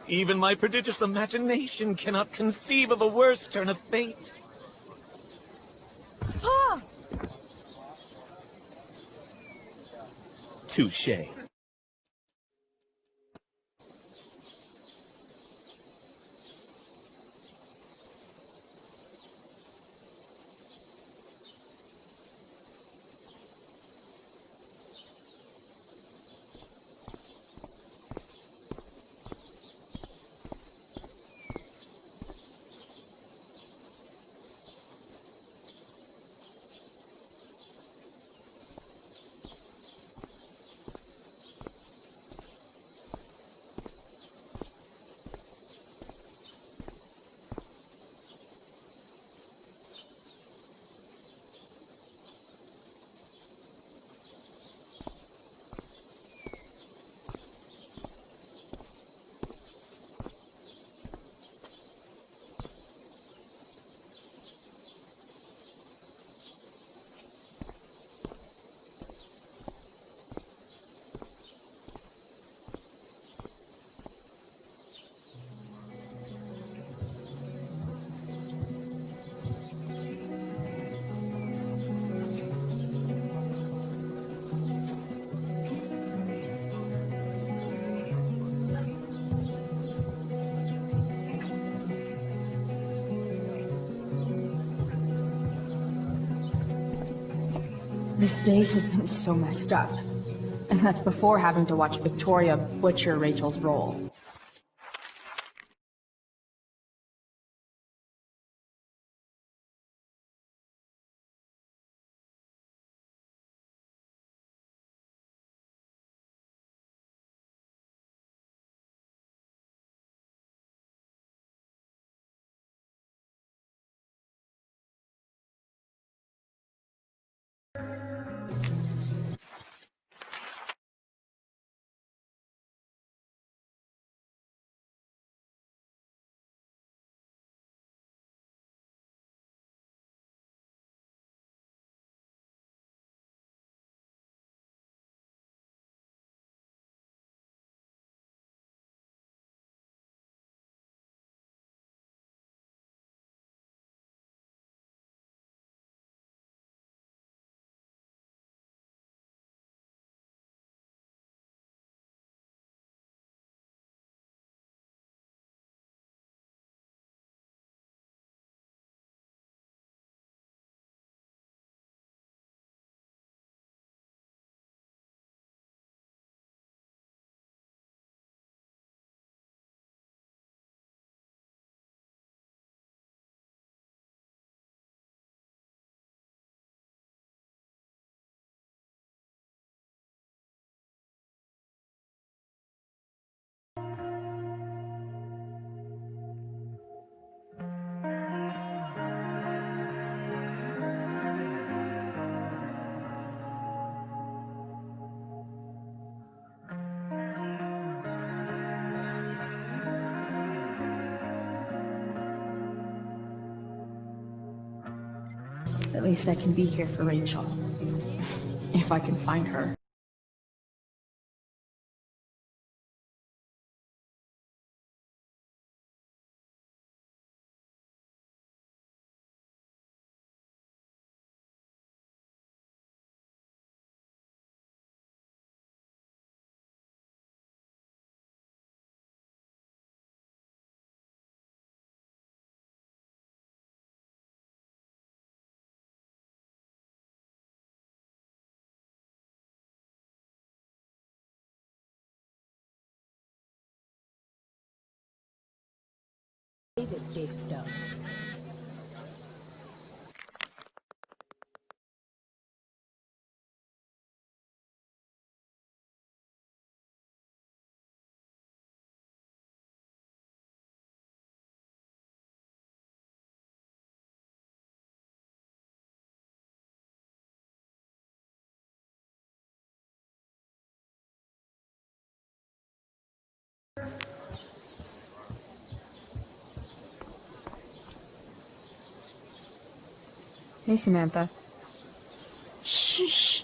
Even my prodigious imagination cannot conceive of a worse turn of fate. Ah! Touché. This day has been so messed up. And that's before having to watch Victoria butcher Rachel's role. At least I can be here for Rachel. If I can find her. David dig dubs. Hey, Samantha. Shh.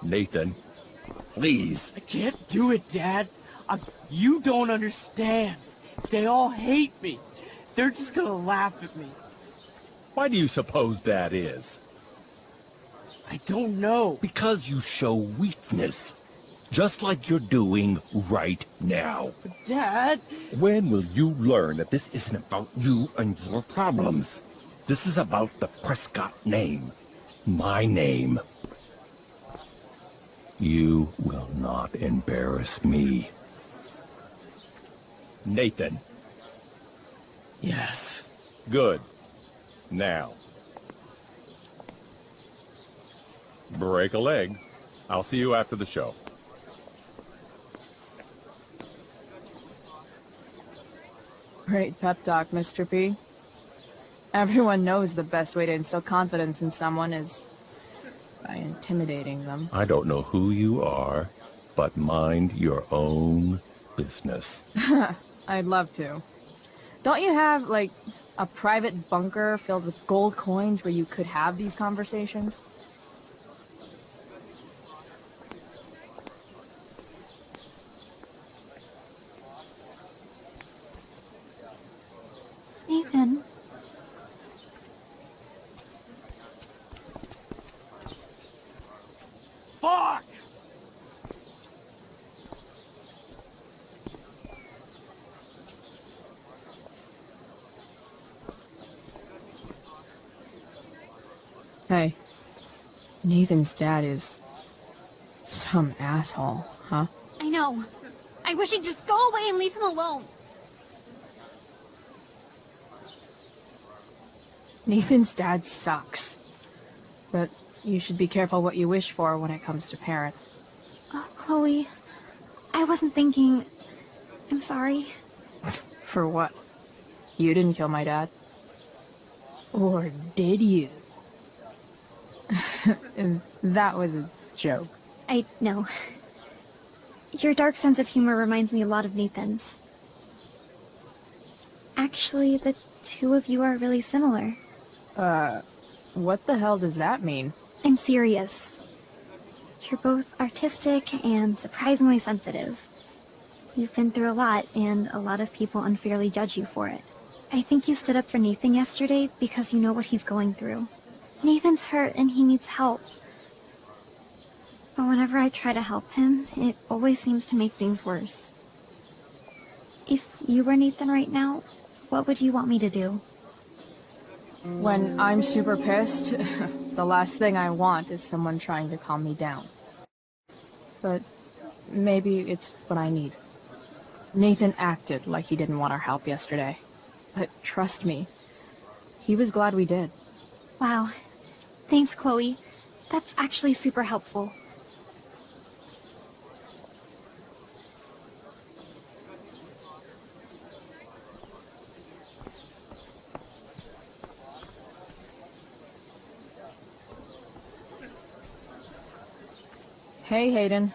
Nathan, please. I can't do it, Dad. You don't understand. They all hate me. They're just gonna laugh at me. Why do you suppose that is? I don't know. Because you show weakness. Just like you're doing right now. Dad! When will you learn that this isn't about you and your problems? This is about the Prescott name. My name. You will not embarrass me. Nathan. Yes. Good. Now. Break a leg. I'll see you after the show. Great pep talk, Mr. P. Everyone knows the best way to instill confidence in someone is by intimidating them. I don't know who you are, but mind your own business. I'd love to. Don't you have, like, a private bunker filled with gold coins where you could have these conversations? Nathan. Fuck! Hey, Nathan's dad is some asshole, huh? I know. I wish he'd just go away and leave him alone. Nathan's dad sucks. But you should be careful what you wish for when it comes to parents. Oh, Chloe. I wasn't thinking... I'm sorry. For what? You didn't kill my dad? Or did you? That was a joke. I know. Your dark sense of humor reminds me a lot of Nathan's. Actually, the two of you are really similar. What the hell does that mean? I'm serious. You're both artistic and surprisingly sensitive. You've been through a lot, and a lot of people unfairly judge you for it. I think you stood up for Nathan yesterday because you know what he's going through. Nathan's hurt and he needs help. But whenever I try to help him, it always seems to make things worse. If you were Nathan right now, what would you want me to do? When I'm super pissed, the last thing I want is someone trying to calm me down. But maybe it's what I need. Nathan acted like he didn't want our help yesterday. But trust me, he was glad we did. Wow. Thanks, Chloe. That's actually super helpful. Hey, Hayden.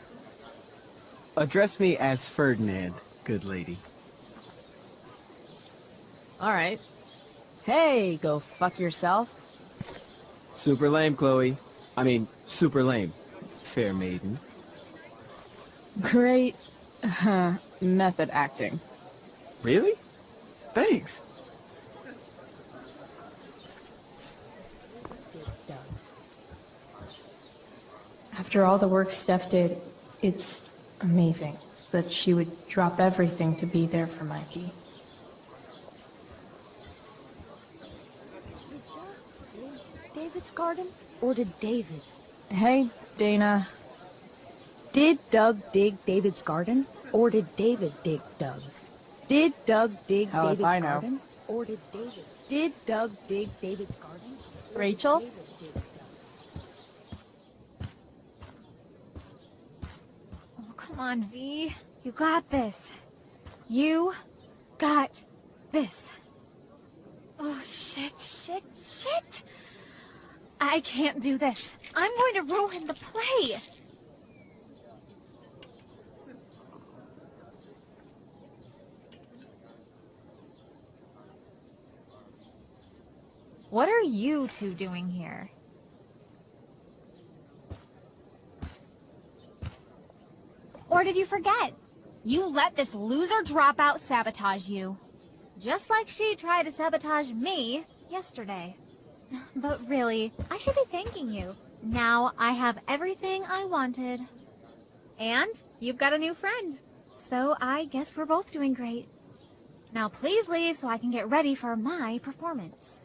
Address me as Ferdinand, good lady. All right. Hey, go fuck yourself. Super lame, Chloe. I mean, super lame. Fair maiden. Great method acting. Really? Thanks. After all the work Steph did, it's amazing that she would drop everything to be there for Mikey. David's garden? Or did David? Hey, Dana. Did Doug dig David's garden? Or did David dig Doug's? Did Doug dig Hell if David's I know. garden? Or did David? Did Doug dig David's garden? Or did Rachel? David dig Doug's? Oh, come on, V. You got this. You got this. Oh, shit. I can't do this. I'm going to ruin the play. What are you two doing here? Or did you forget? You let this loser dropout sabotage you. Just like she tried to sabotage me yesterday. But really, I should be thanking you. Now I have everything I wanted. And you've got a new friend. So I guess we're both doing great. Now please leave so I can get ready for my performance.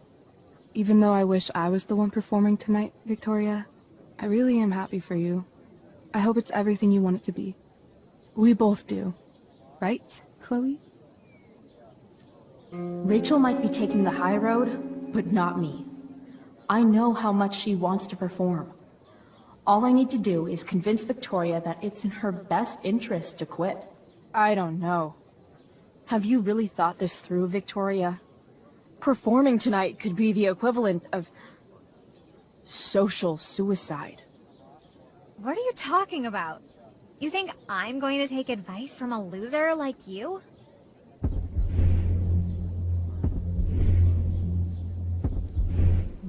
Even though I wish I was the one performing tonight, Victoria, I really am happy for you. I hope it's everything you want it to be. We both do. Right, Chloe? Rachel might be taking the high road, but not me. I know how much she wants to perform. All I need to do is convince Victoria that it's in her best interest to quit. I don't know. Have you really thought this through, Victoria? Performing tonight could be the equivalent of social suicide. What are you talking about? You think I'm going to take advice from a loser like you?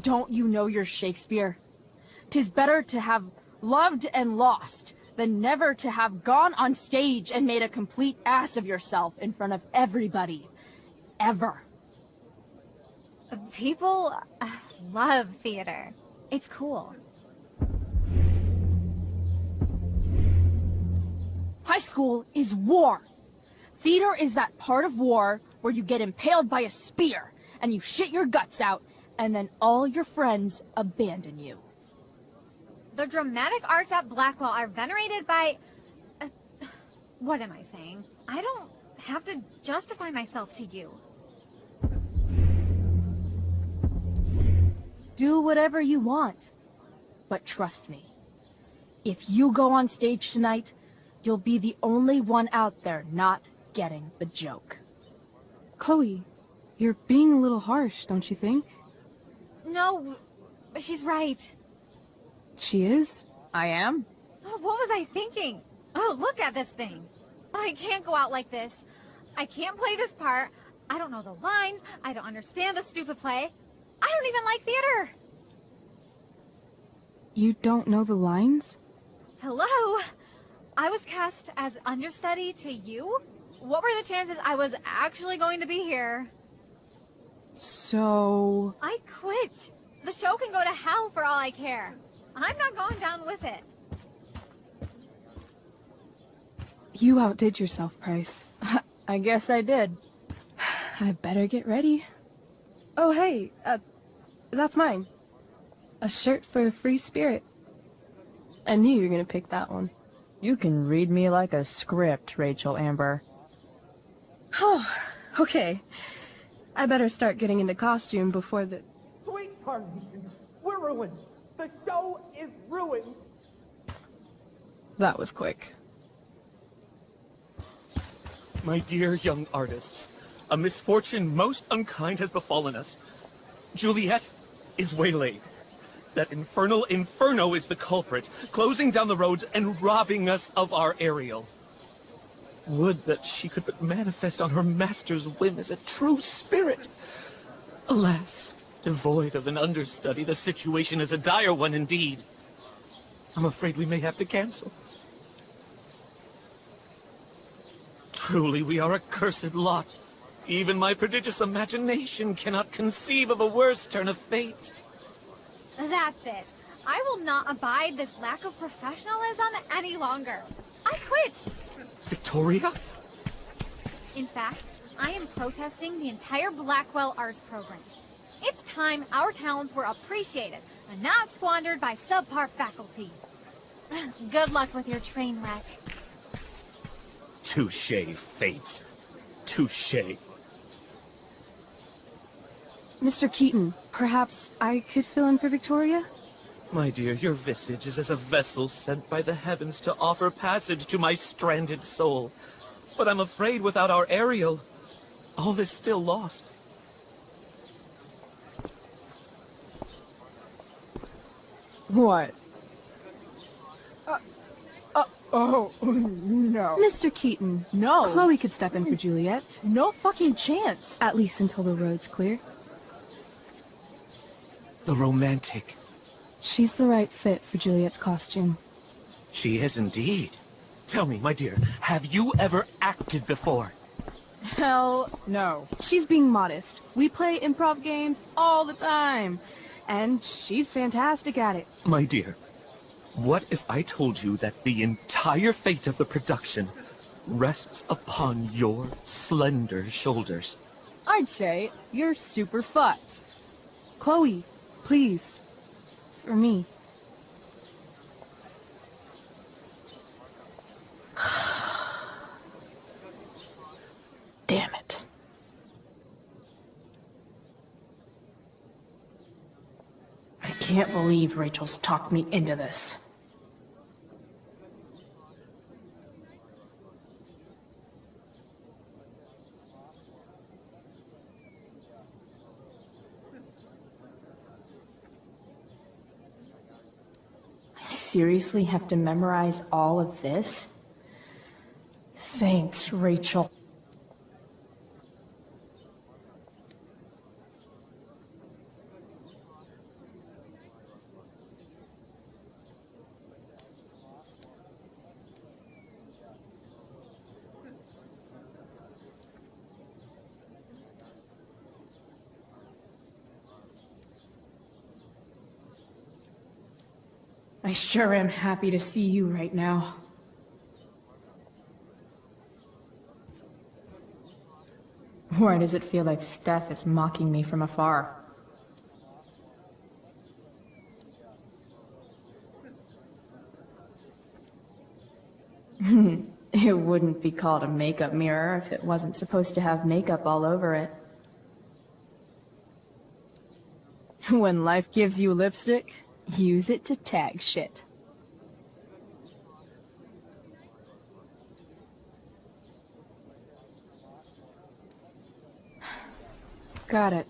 Don't you know your Shakespeare? 'Tis better to have loved and lost than never to have gone on stage and made a complete ass of yourself in front of everybody. Ever. People love theater. It's cool. High school is war. Theater is that part of war where you get impaled by a spear and you shit your guts out and then all your friends abandon you. The dramatic arts at Blackwell are venerated by... what am I saying? I don't have to justify myself to you. Do whatever you want. But trust me, if you go on stage tonight, you'll be the only one out there not getting the joke. Chloe, you're being a little harsh, don't you think? No, she's right. She is? I am? Oh, what was I thinking? Oh, look at this thing. I can't go out like this. I can't play this part. I don't know the lines. I don't understand the stupid play. I don't even like theater. You don't know the lines? Hello? I was cast as understudy to you? What were the chances I was actually going to be here? So... I quit. The show can go to hell for all I care. I'm not going down with it. You outdid yourself, Price. I guess I did. I better get ready. Oh, hey, that's mine. A shirt for a free spirit. I knew you were gonna pick that one. You can read me like a script, Rachel Amber. Oh, okay. I better start getting into costume before the... Sweet carnation, we're ruined. The show is ruined. That was quick. My dear young artists, a misfortune most unkind has befallen us. Juliet is waylaid. That infernal inferno is the culprit, closing down the roads and robbing us of our aerial. Would that she could but manifest on her master's whim as a true spirit. Alas, devoid of an understudy, the situation is a dire one indeed. I'm afraid we may have to cancel. Truly, we are a cursed lot. Even my prodigious imagination cannot conceive of a worse turn of fate. That's it. I will not abide this lack of professionalism any longer. I quit! Victoria? In fact, I am protesting the entire Blackwell Arts program. It's time our talents were appreciated and not squandered by subpar faculty. Good luck with your train wreck. Touché, Fates. Touché. Mr. Keaton, perhaps I could fill in for Victoria? My dear, your visage is as a vessel sent by the heavens to offer passage to my stranded soul. But I'm afraid without our Ariel, all is still lost. What? Oh, no. Mr. Keaton. No. Chloe could step in for Juliet. No fucking chance. At least until the road's clear. The romantic. She's the right fit for Juliet's costume. She is indeed. Tell me, my dear, have you ever acted before? Hell no. She's being modest. We play improv games all the time. And she's fantastic at it. My dear, what if I told you that the entire fate of the production rests upon your slender shoulders? I'd say you're super fucked. Chloe, please. For me. Damn it. I can't believe Rachel's talked me into this. I seriously have to memorize all of this? Thanks, Rachel. I sure am happy to see you right now. Why does it feel like Steph is mocking me from afar? It wouldn't be called a makeup mirror if it wasn't supposed to have makeup all over it. When life gives you lipstick, use it to tag shit. Got it.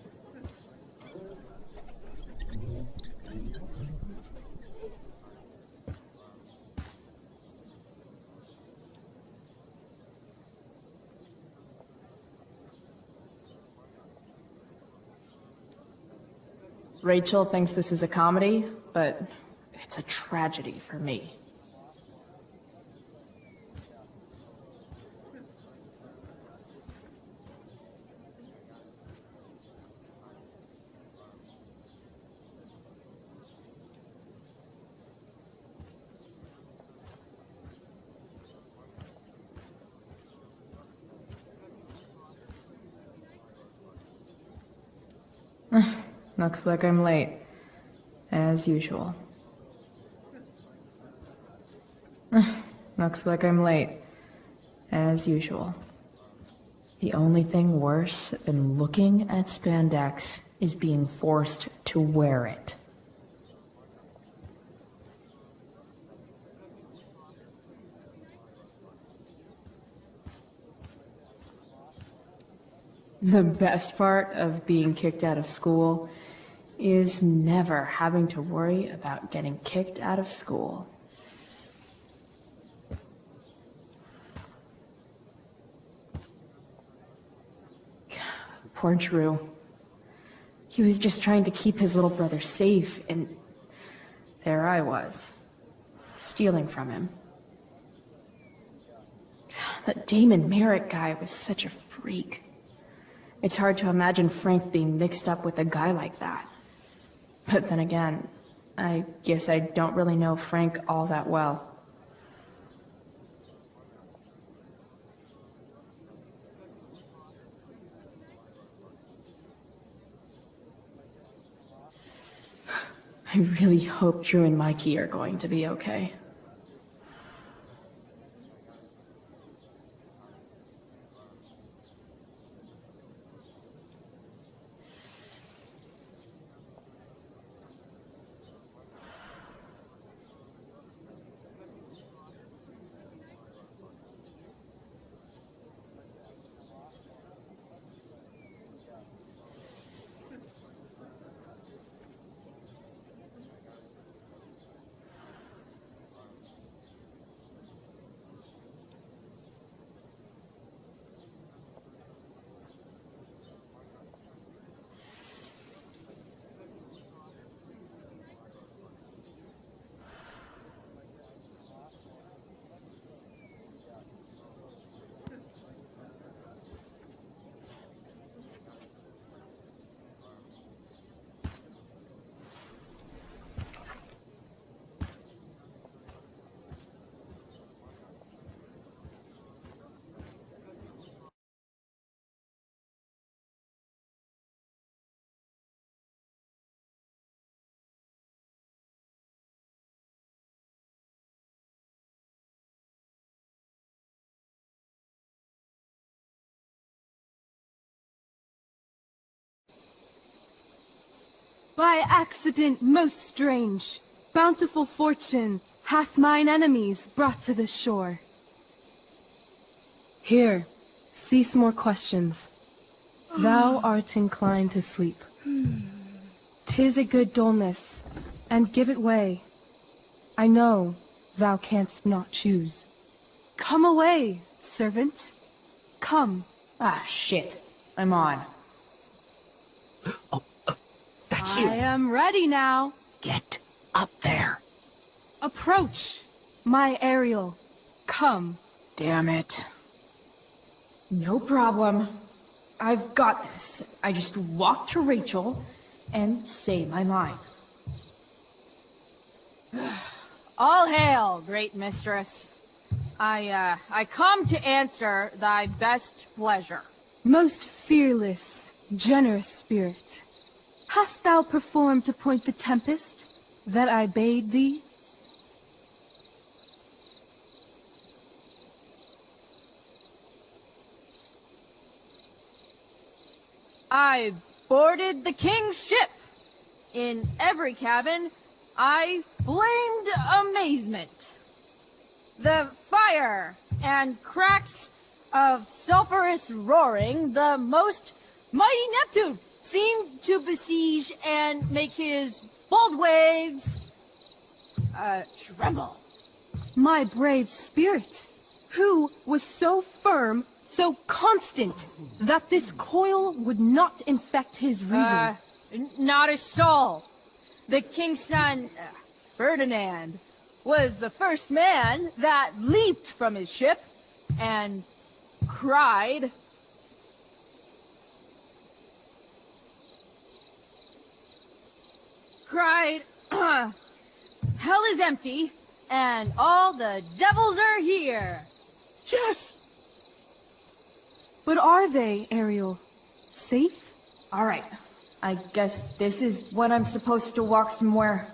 Rachel thinks this is a comedy, but it's a tragedy for me. Looks like I'm late, as usual. Looks like I'm late, as usual. The only thing worse than looking at spandex is being forced to wear it. The best part of being kicked out of school is never having to worry about getting kicked out of school. Poor Drew. He was just trying to keep his little brother safe, and there I was, stealing from him. That Damon Merrick guy was such a freak. It's hard to imagine Frank being mixed up with a guy like that. But then again, I guess I don't really know Frank all that well. I really hope Drew and Mikey are going to be okay. By accident most strange, bountiful fortune hath mine enemies brought to this shore. Here, cease more questions. Thou art inclined to sleep. 'Tis a good dullness, and give it way. I know thou canst not choose. Come away, servant. Come. Ah, shit. I'm on. That's you. I am ready now. Get up there. Approach, my Ariel. Come. Damn it. No problem. I've got this. I just walk to Rachel and say my line. All hail, great mistress. I come to answer thy best pleasure. Most fearless, generous spirit, hast thou performed to point the tempest that I bade thee? I boarded the king's ship. In every cabin, I flamed amazement. The fire and cracks of sulphurous roaring, the most mighty Neptune seemed to besiege and make his bold waves tremble. My brave spirit, who was so firm, so constant, that this coil would not infect his reason. Not a soul. The king's son, Ferdinand, was the first man that leaped from his ship and cried, hell is empty, and all the devils are here. Yes! But are they, Ariel? Safe? All right. I guess this is when I'm supposed to walk somewhere.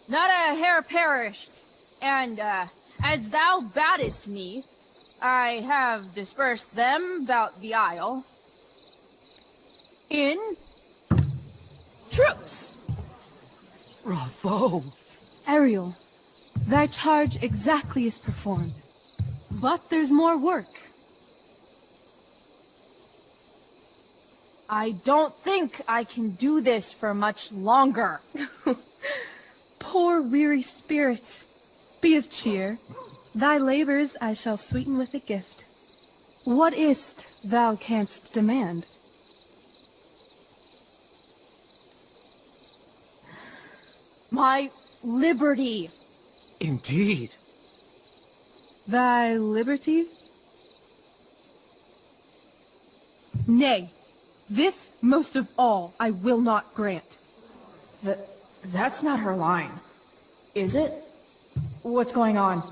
Not a hair perished, and as thou badest me, I have dispersed them about the isle in troops. Bravo! Ariel, thy charge exactly is performed. But there's more work. I don't think I can do this for much longer. Poor weary spirit. Be of cheer. Thy labors I shall sweeten with a gift. What is't thou canst demand? My liberty. Indeed. Thy liberty? Nay, this most of all I will not grant. That's not her line. Is it? What's going on?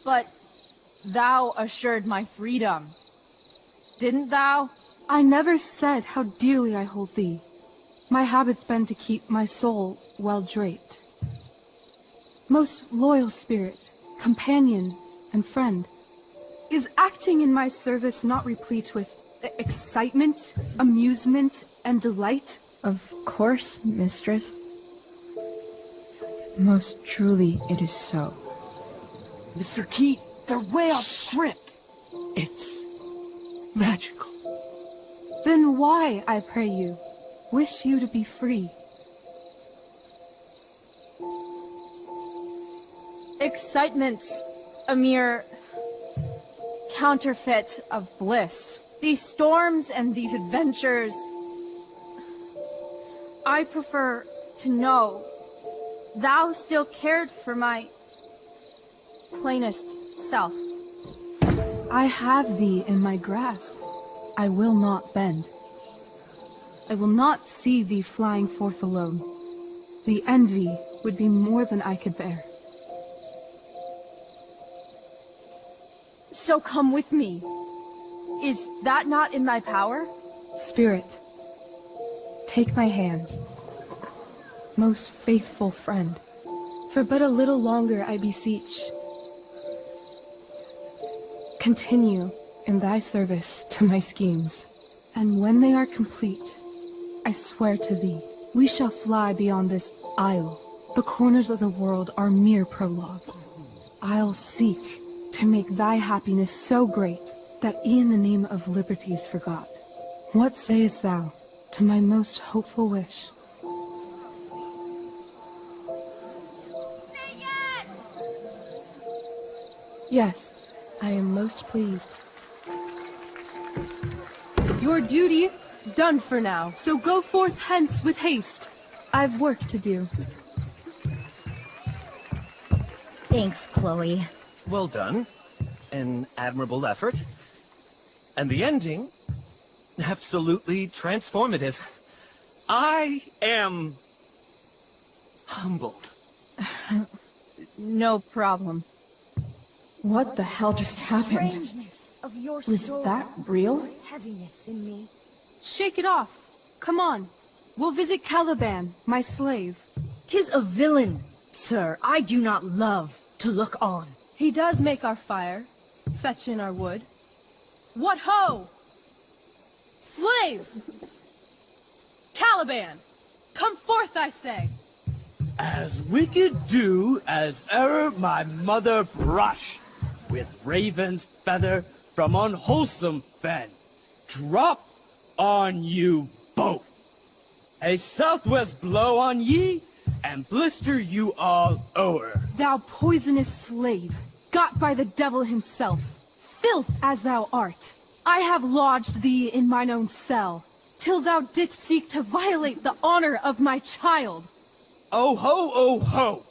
But thou assured my freedom. Didn't thou? I never said how dearly I hold thee. My habit's been to keep my soul well draped. Most loyal spirit, companion, and friend, is acting in my service not replete with excitement, amusement, and delight? Of course, mistress. Most truly it is so. Mr. Keat, they're way off script. It's magical. Then why, I pray you, wish you to be free? Excitement's a mere counterfeit of bliss. These storms and these adventures, I prefer to know thou still cared for my plainest self. I have thee in my grasp. I will not bend. I will not see thee flying forth alone. The envy would be more than I could bear. So come with me. Is that not in thy power? Spirit, take my hands. Most faithful friend, for but a little longer I beseech. Continue in thy service to my schemes, and when they are complete, I swear to thee, we shall fly beyond this isle. The corners of the world are mere prologue. I'll seek to make thy happiness so great that e'en the name of liberty is forgot. What sayest thou to my most hopeful wish? Yes, I am most pleased. Your duty done for now, so go forth hence with haste. I've work to do. Thanks, Chloe. Well done. An admirable effort. And the ending, absolutely transformative. I am humbled. No problem. What the hell just happened? Was that real? Heaviness in me. Shake it off. Come on. We'll visit Caliban, my slave. 'Tis a villain, sir. I do not love to look on. He does make our fire, fetch in our wood. What ho! Slave! Caliban! Come forth, I say! As wicked do as e'er my mother brush, with raven's feather from unwholesome fen, drop on you both. A southwest blow on ye, and blister you all o'er. Thou poisonous slave, got by the devil himself, filth as thou art, I have lodged thee in mine own cell, till thou didst seek to violate the honor of my child. Oh ho, oh ho!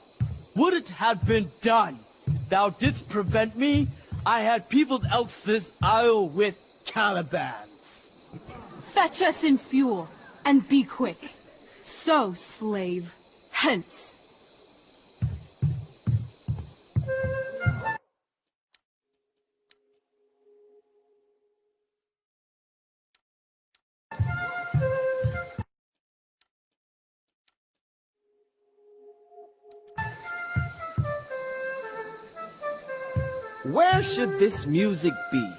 Would it had been done! Thou didst prevent me, I had peopled else this isle with Calibans. Fetch us in fuel, and be quick. So, slave, hence. Where should this music be?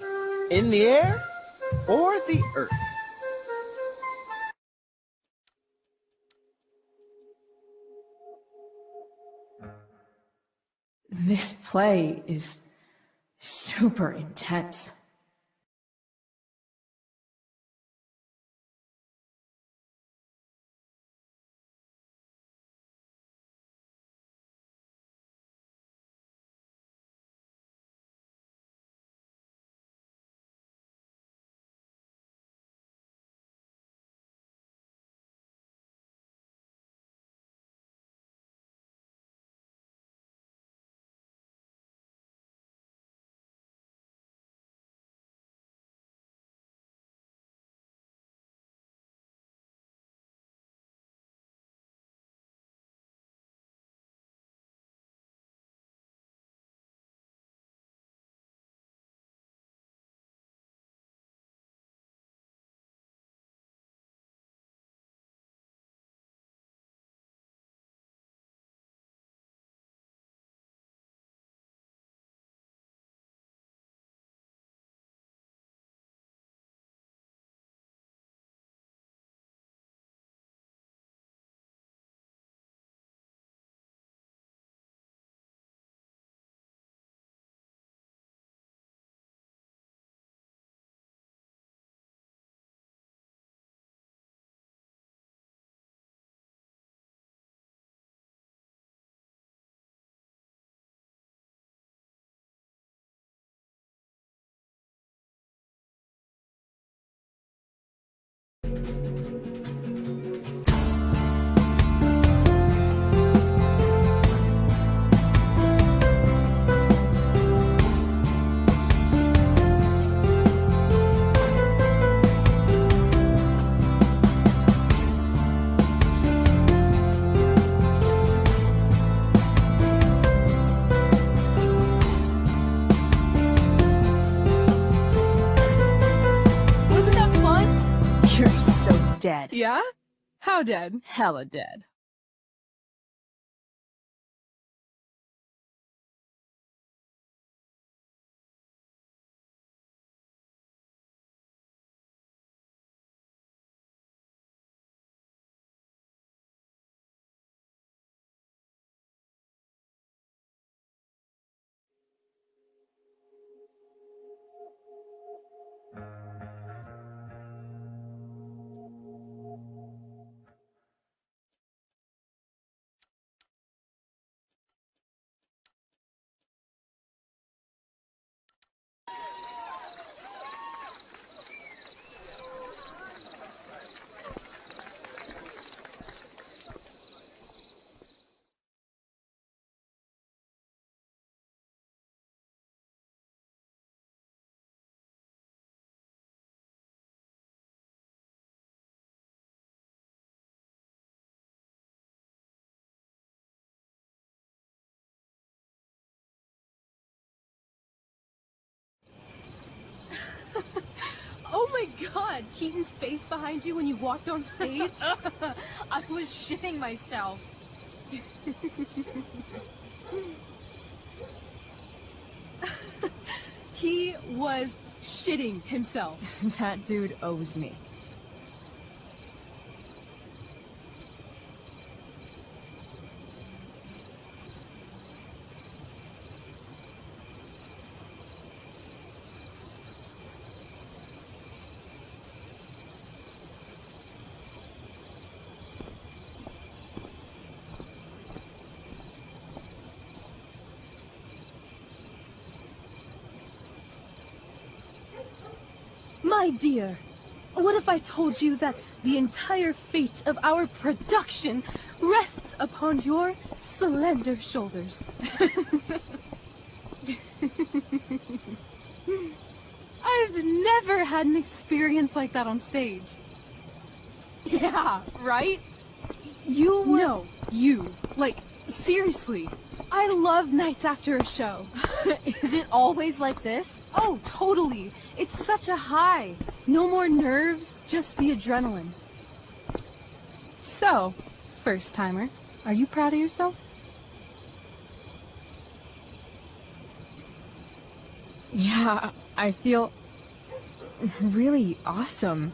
In the air or the earth? This play is super intense. Wasn't that fun? You're so dead. Yeah? How dead? Hella dead. Oh my god, Keaton's face behind you when you walked on stage? I was shitting myself. He was shitting himself. That dude owes me. My dear, what if I told you that the entire fate of our production rests upon your slender shoulders? I've never had an experience like that on stage. Yeah, right? You were... No, you. Like, seriously. I love nights after a show. Is it always like this? Oh, totally. It's such a high. No more nerves, just the adrenaline. So, first timer, are you proud of yourself? Yeah, I feel really awesome.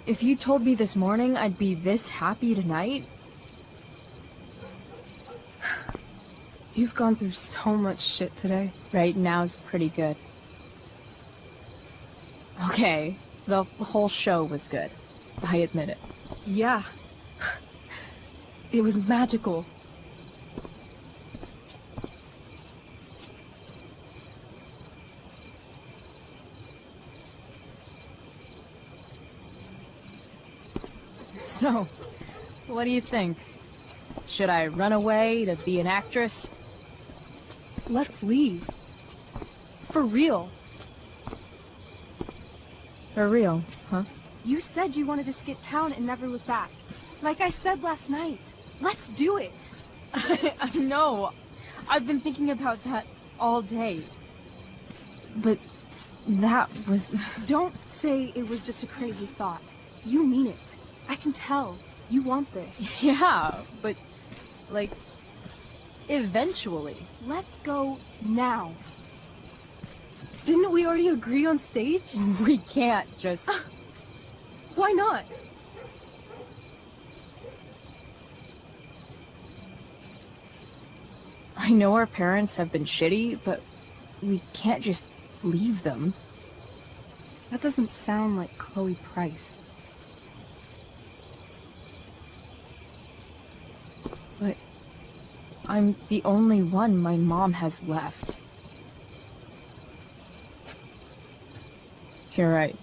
If you told me this morning I'd be this happy tonight... You've gone through so much shit today. Right now's pretty good. Okay, the whole show was good. I admit it. Yeah. It was magical. So, what do you think? Should I run away to be an actress? Let's leave. For real. For real, huh? You said you wanted to skip town and never look back. Like I said last night. Let's do it. I know. I've been thinking about that all day. But that was... Don't say it was just a crazy thought. You mean it. I can tell. You want this. Yeah, but... like... eventually. Let's go now. Didn't we already agree on stage? We can't just... Why not? I know our parents have been shitty, but we can't just leave them. That doesn't sound like Chloe Price. But I'm the only one my mom has left. You're right.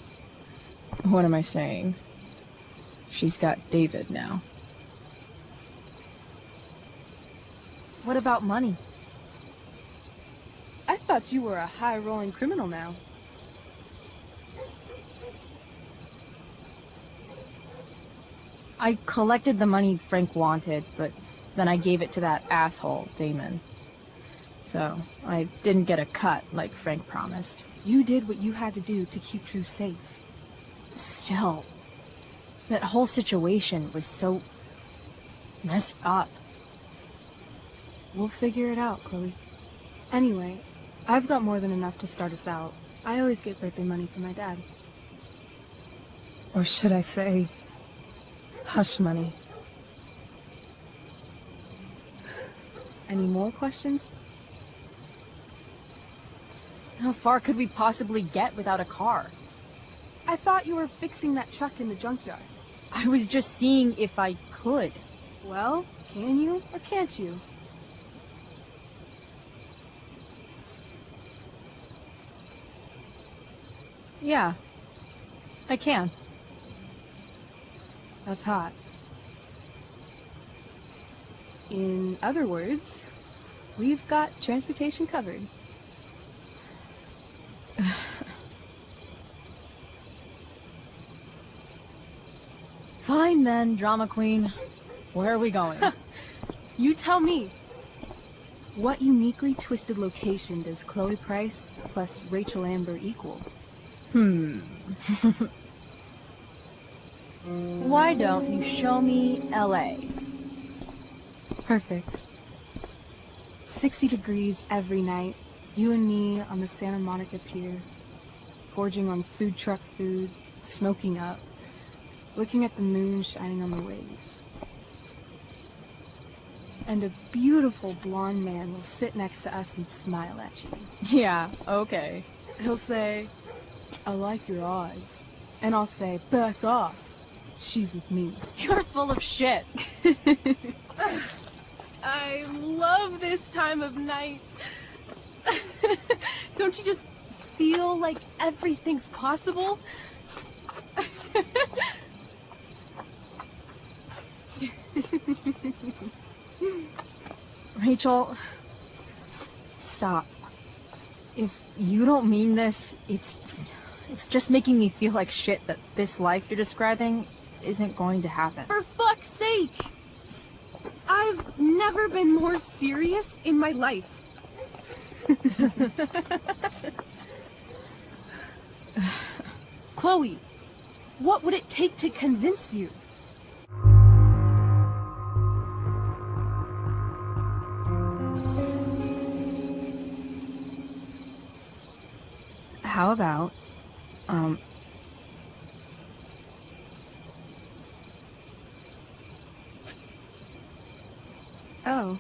What am I saying? She's got David now. What about money? I thought you were a high-rolling criminal now. I collected the money Frank wanted, but then I gave it to that asshole, Damon. So, I didn't get a cut like Frank promised. You did what you had to do to keep Drew safe. Still, that whole situation was so messed up. We'll figure it out, Chloe. Anyway, I've got more than enough to start us out. I always get birthday money from my dad. Or should I say, hush money. Any more questions? How far could we possibly get without a car? I thought you were fixing that truck in the junkyard. I was just seeing if I could. Well, can you or can't you? Yeah, I can. That's hot. In other words, we've got transportation covered. Fine then, drama queen. Where are we going? You tell me. What uniquely twisted location does Chloe Price plus Rachel Amber equal? Why don't you show me LA? Perfect. 60 degrees every night. You and me on the Santa Monica Pier, gorging on food truck food, smoking up, looking at the moon shining on the waves. And a beautiful blonde man will sit next to us and smile at you. Yeah, okay. He'll say, I like your eyes. And I'll say, back off. She's with me. You're full of shit. I love this time of night. Don't you just feel like everything's possible? Rachel, stop. If you don't mean this, it's just making me feel like shit that this life you're describing isn't going to happen. For fuck's sake! I've never been more serious in my life. Chloe, what would it take to convince you? How about, Oh.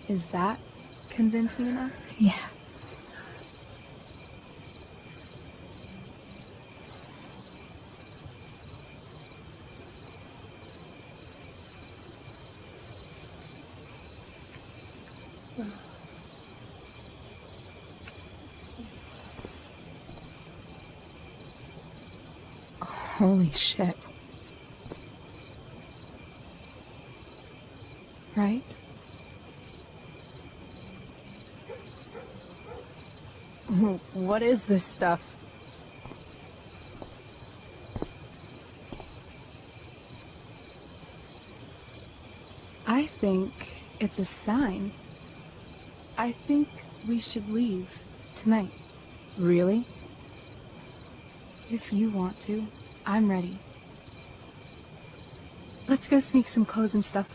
Is that convincing enough? Yeah. Holy shit. Right? What is this stuff? I think it's a sign. I think we should leave tonight. Really? If you want to, I'm ready. Let's go sneak some clothes and stuff.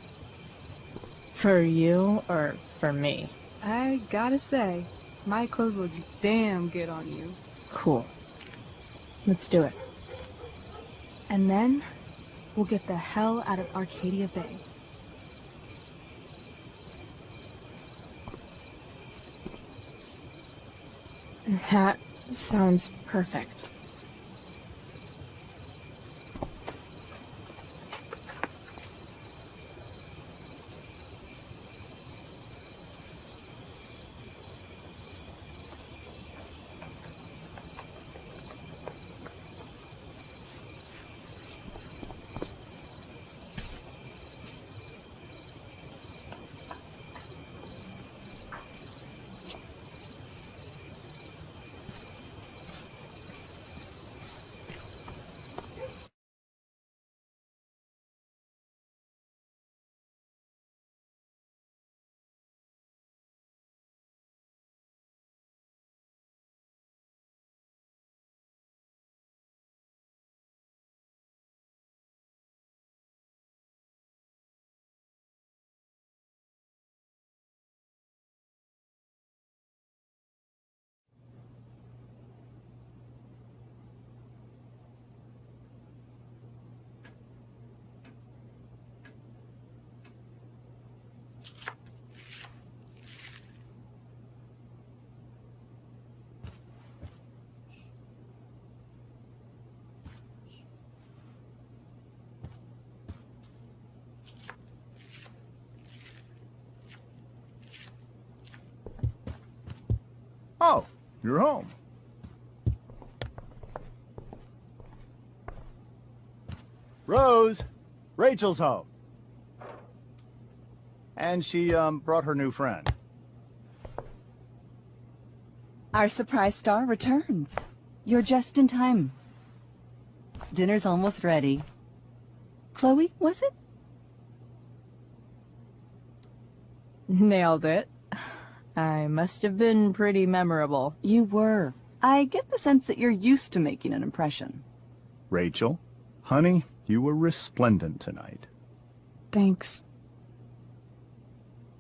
For you or for me? I gotta say, my clothes look damn good on you. Cool. Let's do it. And then, we'll get the hell out of Arcadia Bay. That sounds perfect. Oh, you're home. Rose, Rachel's home. And she, brought her new friend. Our surprise star returns. You're just in time. Dinner's almost ready. Chloe, was it? Nailed it. I must have been pretty memorable. You were. I get the sense that you're used to making an impression. Rachel, honey, you were resplendent tonight. Thanks.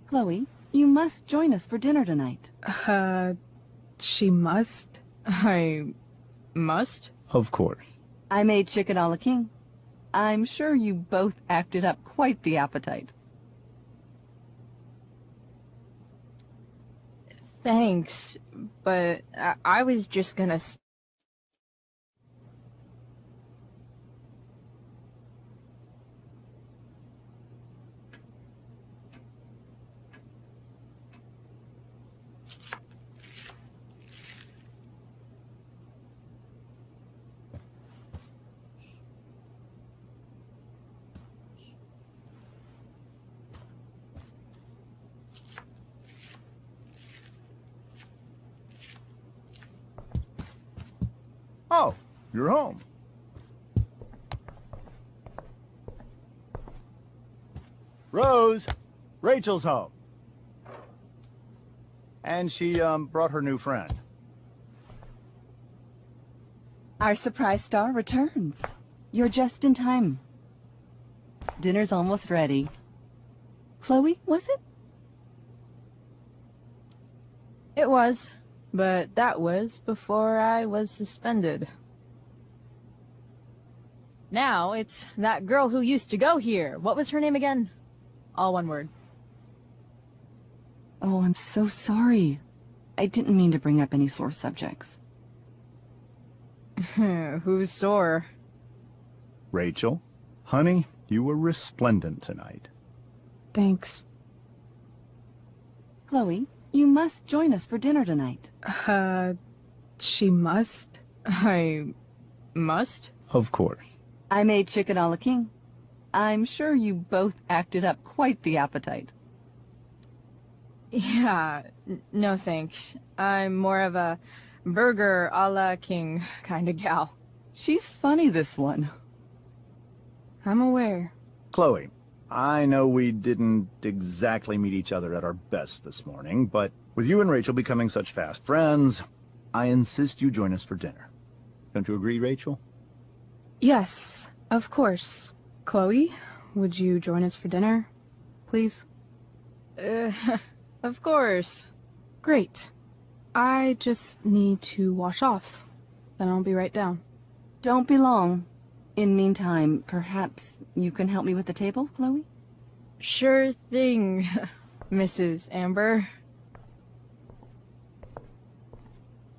Chloe, you must join us for dinner tonight. She must? I must? Of course. I made chicken a la king. I'm sure you both acted up quite the appetite. Thanks, but I was just gonna... Oh, you're home. Rose, Rachel's home. And she, brought her new friend. Our surprise star returns. You're just in time. Dinner's almost ready. Chloe, was it? It was, but that was before I was suspended. Now it's that girl who used to go here. What was her name again? All one word. Oh, I'm so sorry. I didn't mean to bring up any sore subjects. Who's sore? Rachel, honey, you were resplendent tonight. Thanks. Chloe, you must join us for dinner tonight. She must? I must? Of course. I made chicken a la king. I'm sure you both acted up quite the appetite. Yeah, no thanks. I'm more of a burger a la king kind of gal. She's funny, this one. I'm aware. Chloe, I know we didn't exactly meet each other at our best this morning, but with you and Rachel becoming such fast friends, I insist you join us for dinner. Don't you agree, Rachel? Yes, of course. Chloe, would you join us for dinner, please? Of course. Great. I just need to wash off. Then I'll be right down. Don't be long. In meantime, perhaps you can help me with the table, Chloe? Sure thing, Mrs. Amber.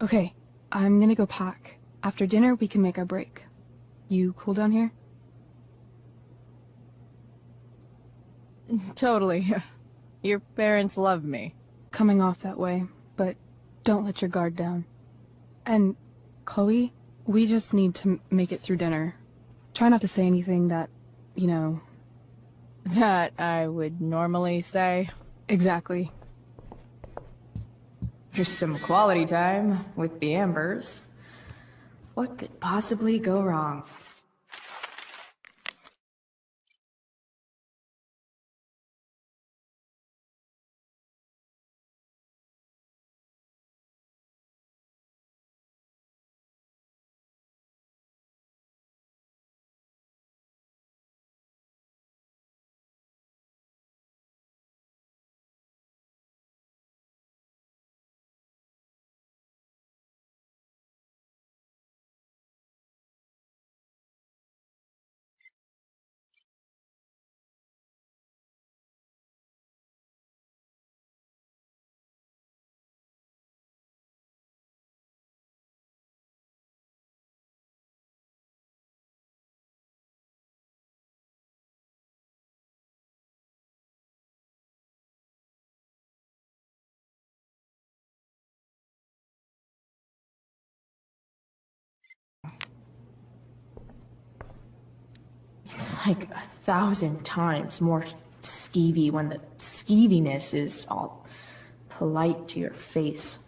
Okay, I'm gonna go pack. After dinner, we can make our break. You cool down here? Totally. Your parents love me. Coming off that way, but don't let your guard down. And, Chloe, we just need to make it through dinner. Try not to say anything that, you know... That I would normally say. Exactly. Just some quality time with the Ambers. What could possibly go wrong? It's like 1,000 times more skeevy when the skeeviness is all polite to your face.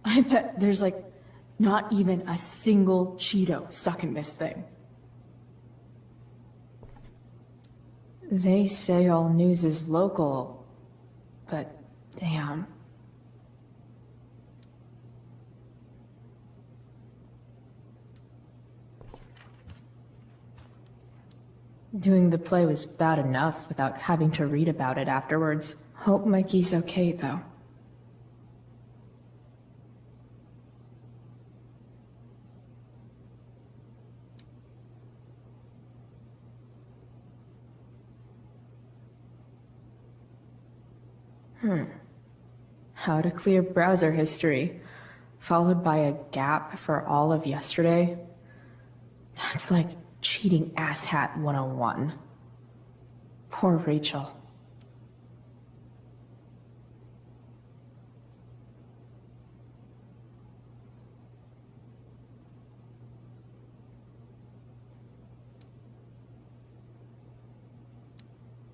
I bet there's like not even a single Cheeto stuck in this thing. They say all news is local, but damn. Doing the play was bad enough without having to read about it afterwards. Hope Mikey's okay, though. How to clear browser history, followed by a gap for all of yesterday. That's like cheating asshat 101. Poor Rachel.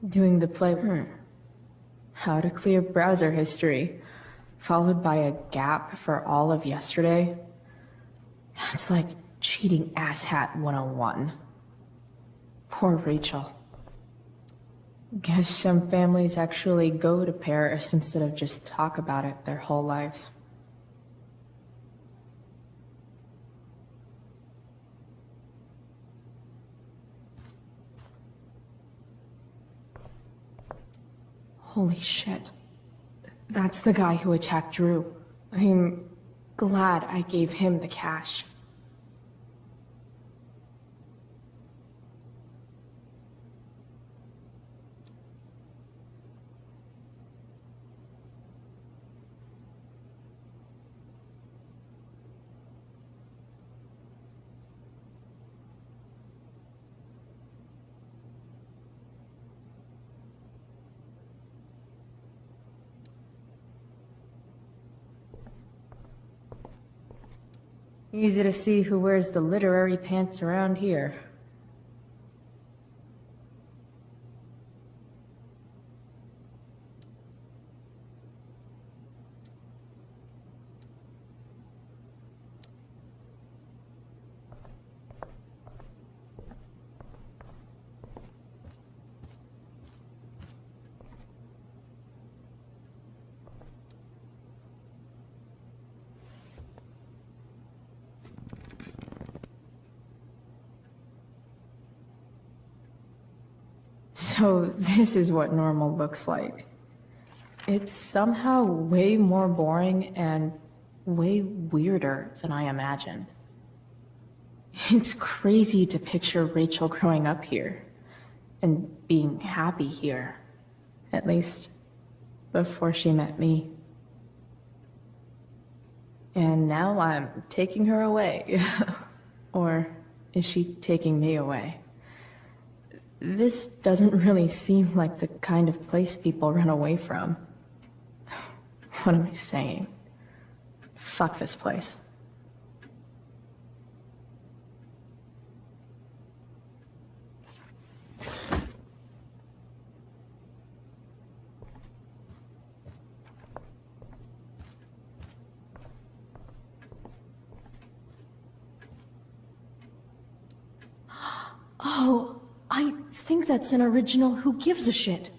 Doing the play. How to clear browser history, followed by a gap for all of yesterday. That's like cheating asshat 101. Poor Rachel. Guess some families actually go to Paris instead of just talk about it their whole lives. Holy shit. That's the guy who attacked Drew. I'm glad I gave him the cash. Easy to see who wears the literary pants around here. So this is what normal looks like. It's somehow way more boring and way weirder than I imagined. It's crazy to picture Rachel growing up here and being happy here. At least, before she met me. And now I'm taking her away. Or is she taking me away? This doesn't really seem like the kind of place people run away from. What am I saying? Fuck this place. Oh, I think that's an original Who Gives a Shit.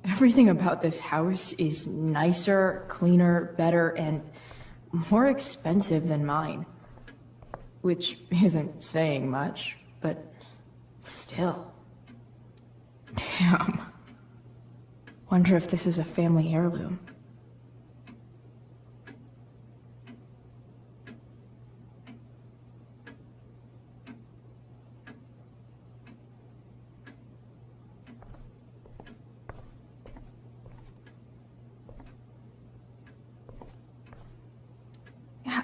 Everything about this house is nicer, cleaner, better, and more expensive than mine. Which isn't saying much, but still. Damn. Wonder if this is a family heirloom.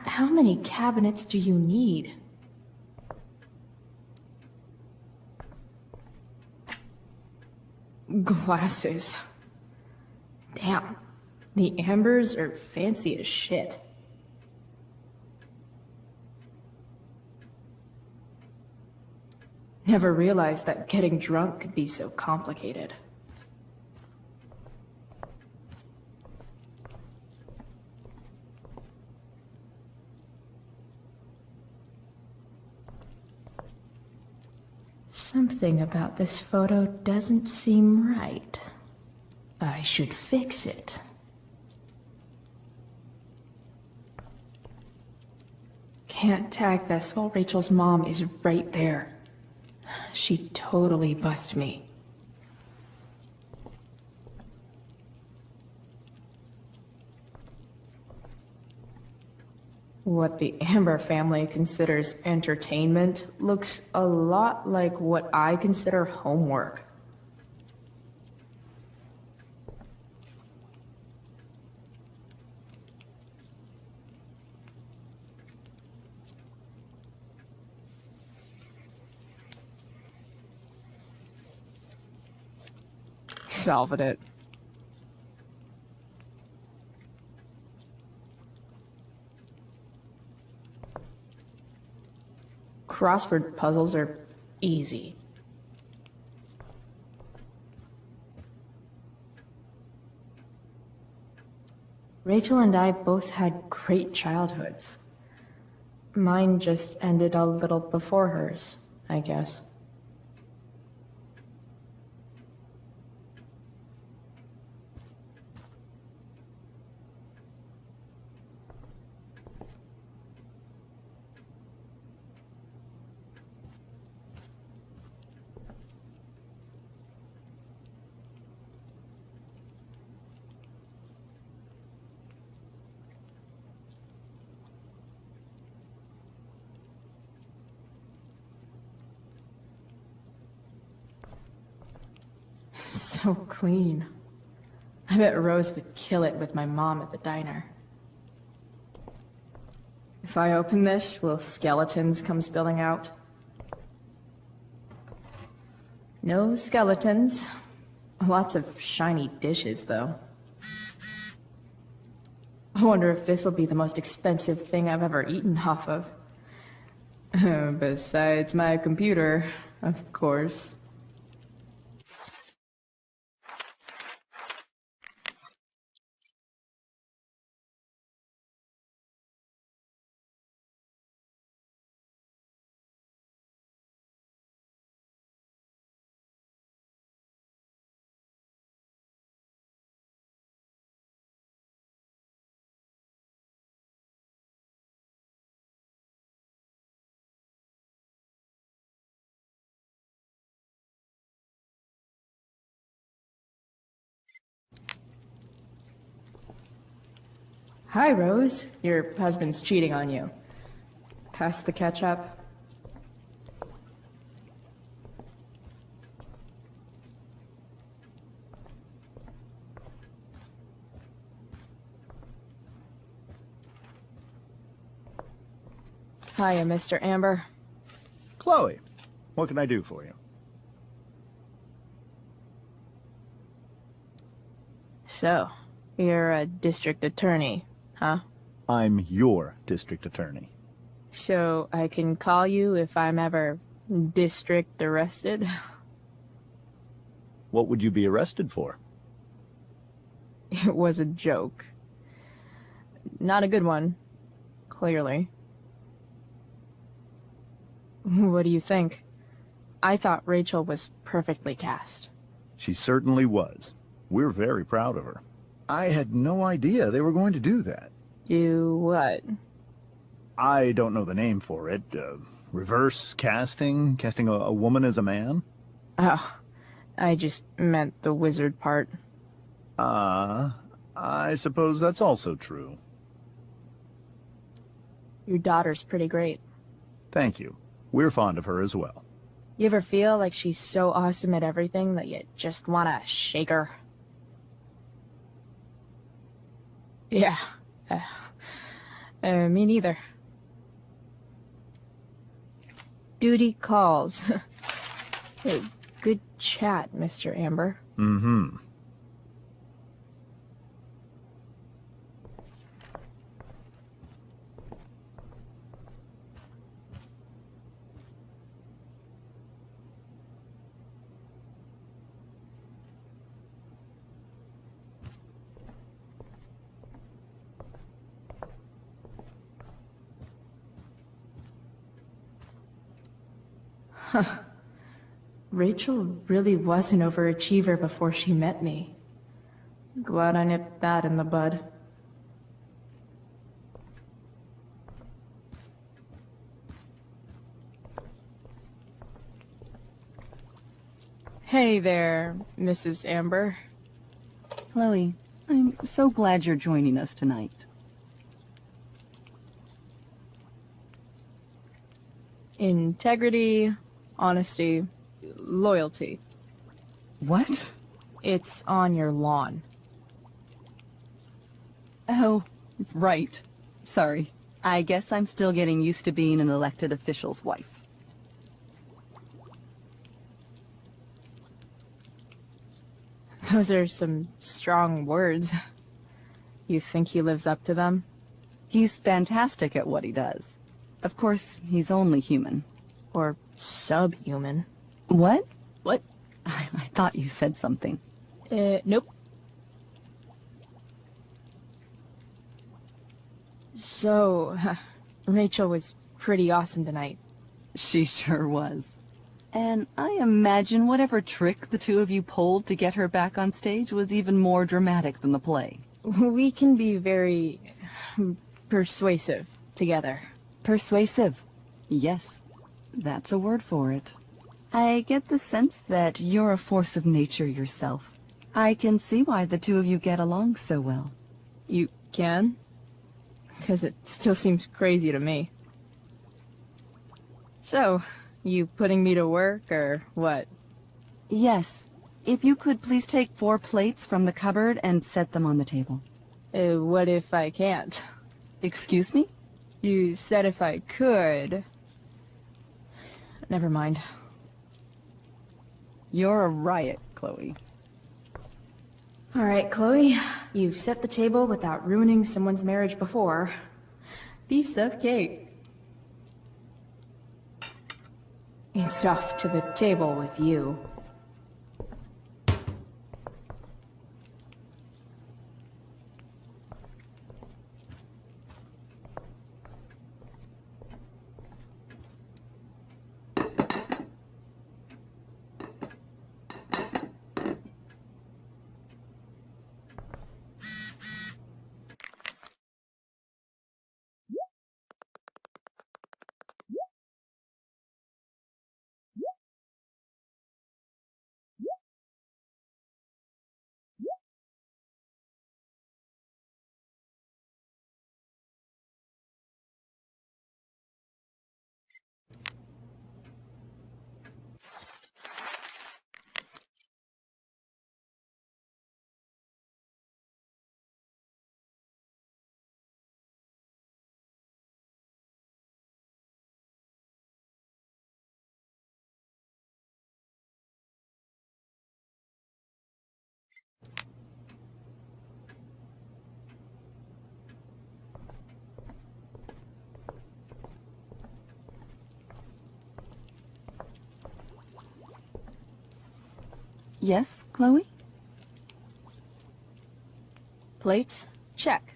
How many cabinets do you need? Glasses. Damn. The ambers are fancy as shit. Never realized that getting drunk could be so complicated. Something about this photo doesn't seem right. I should fix it. Can't tag this while Rachel's mom is right there. She'd totally bust me. What the Amber family considers entertainment looks a lot like what I consider homework. Solved it. Crossword puzzles are easy. Rachel and I both had great childhoods. Mine just ended a little before hers, I guess. So clean. I bet Rose would kill it with my mom at the diner. If I open this, will skeletons come spilling out? No skeletons. Lots of shiny dishes, though. I wonder if this will be the most expensive thing I've ever eaten off of. Besides my computer, of course. Hi, Rose. Your husband's cheating on you. Pass the ketchup. Hiya, Mr. Amber. Chloe, what can I do for you? So, you're a district attorney, huh? I'm your district attorney. So I can call you if I'm ever district arrested? What would you be arrested for? It was a joke. Not a good one, clearly. What do you think? I thought Rachel was perfectly cast. She certainly was. We're very proud of her. I had no idea they were going to do that. Do what? I don't know the name for it. Reverse casting? Casting a woman as a man? Oh, I just meant the wizard part. I suppose that's also true. Your daughter's pretty great. Thank you. We're fond of her as well. You ever feel like she's so awesome at everything that you just want to shake her? Yeah. Me neither. Duty calls. Hey, good chat, Mr. Amber. Mm-hmm. Huh. Rachel really was an overachiever before she met me. Glad I nipped that in the bud. Hey there, Mrs. Amber. Chloe, I'm so glad you're joining us tonight. Integrity, honesty, loyalty. What? It's on your lawn. Oh, right. Sorry. I guess I'm still getting used to being an elected official's wife. Those are some strong words. You think he lives up to them? He's fantastic at what he does. Of course, he's only human. Or subhuman. What? What? I thought you said something. Nope. So, Rachel was pretty awesome tonight. She sure was. And I imagine whatever trick the two of you pulled to get her back on stage was even more dramatic than the play. We can be very persuasive together. Persuasive. Yes, that's a word for it. I get the sense that you're a force of nature yourself. I can see why the two of you get along so well. You can? Because it still seems crazy to me. So, you putting me to work, or what? Yes. If you could please take 4 plates from the cupboard and set them on the table. What if I can't? Excuse me? You said if I could. Never mind. You're a riot, Chloe. All right, Chloe. You've set the table without ruining someone's marriage before. Piece of cake. It's off to the table with you. Yes, Chloe? Plates? Check.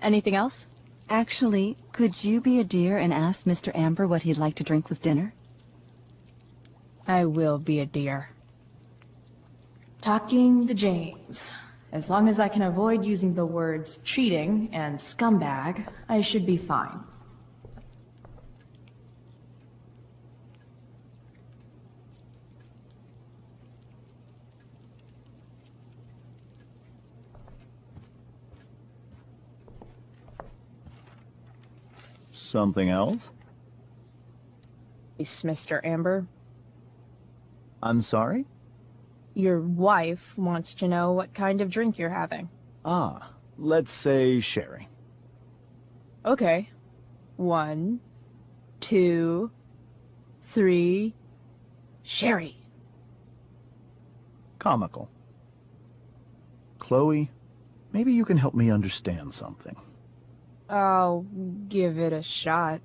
Anything else? Actually, could you be a dear and ask Mr. Amber what he'd like to drink with dinner? I will be a dear. Talking to James. As long as I can avoid using the words cheating and scumbag, I should be fine. Something else? Is Mr. Amber? I'm sorry? Your wife wants to know what kind of drink you're having. Ah, let's say sherry. Okay. 1, 2, 3... Sherry. Comical. Chloe, maybe you can help me understand something. I'll give it a shot.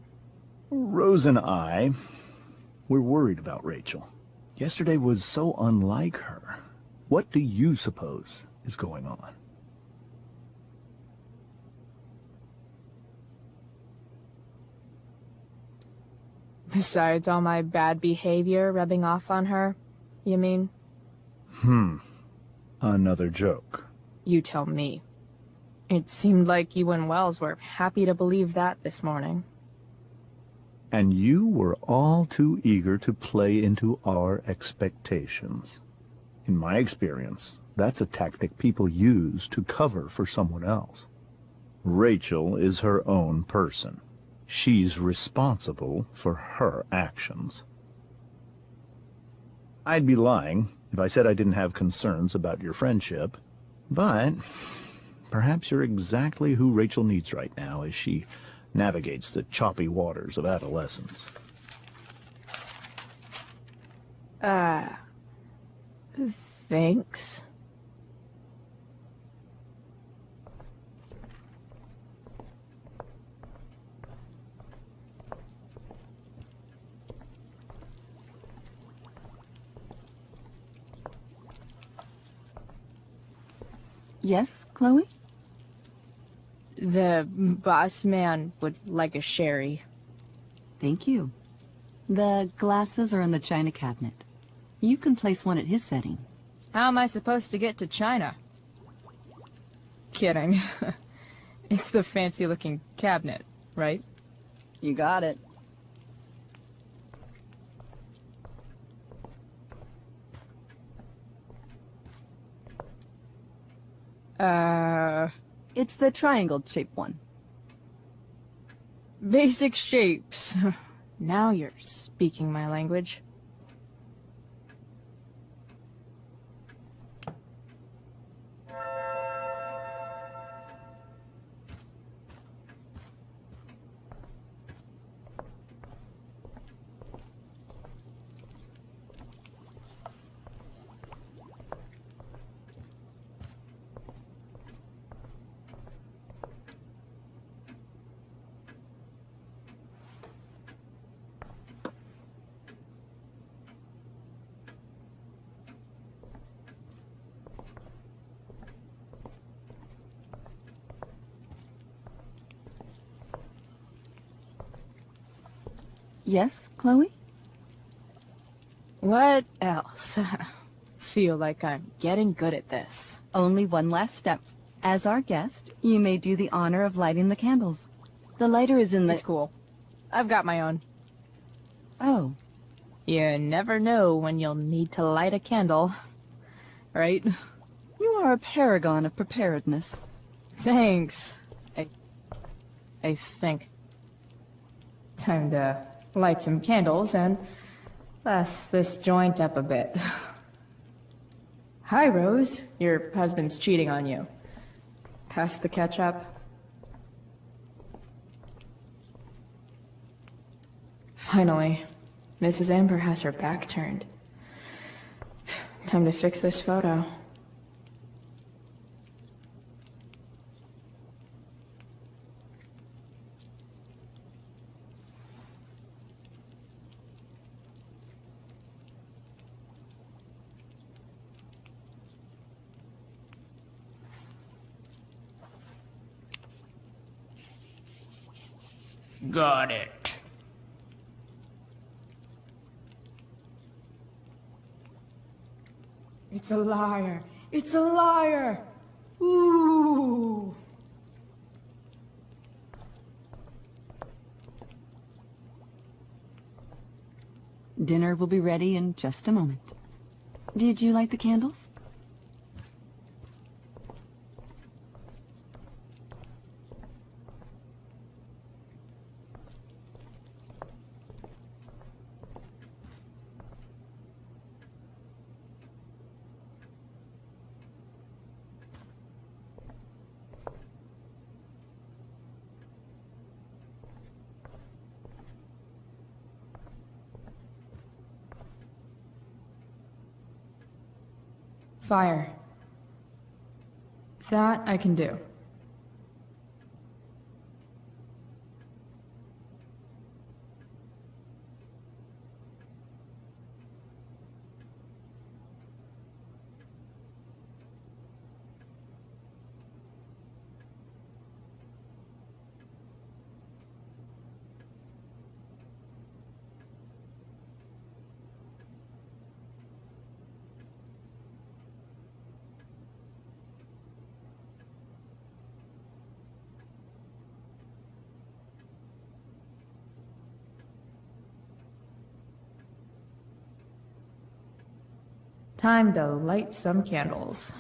Rose and I, we're worried about Rachel. Yesterday was so unlike her. What do you suppose is going on? Besides all my bad behavior rubbing off on her, you mean? Another joke. You tell me. It seemed like you and Wells were happy to believe that this morning. And you were all too eager to play into our expectations. In my experience, that's a tactic people use to cover for someone else. Rachel is her own person. She's responsible for her actions. I'd be lying if I said I didn't have concerns about your friendship, but perhaps you're exactly who Rachel needs right now as she navigates the choppy waters of adolescence. Thanks. Yes, Chloe? The boss man would like a sherry. Thank you. The glasses are in the china cabinet. You can place one at his setting. How am I supposed to get to China? Kidding. It's the fancy-looking cabinet, right? You got it. It's the triangle-shaped one. Basic shapes. Now you're speaking my language. Yes, Chloe? What else? Feel like I'm getting good at this. Only one last step. As our guest, you may do the honor of lighting the candles. The lighter is in the... It's cool. I've got my own. Oh. You never know when you'll need to light a candle, right? You are a paragon of preparedness. Thanks. I think. Time to light some candles and bless this joint up a bit. Hi, Rose. Your husband's cheating on you. Pass the ketchup. Finally, Mrs. Amber has her back turned. Time to fix this photo. Got it. It's a liar. It's a liar. Ooh. Dinner will be ready in just a moment. Did you light the candles? Fire. That I can do. Time to light some candles.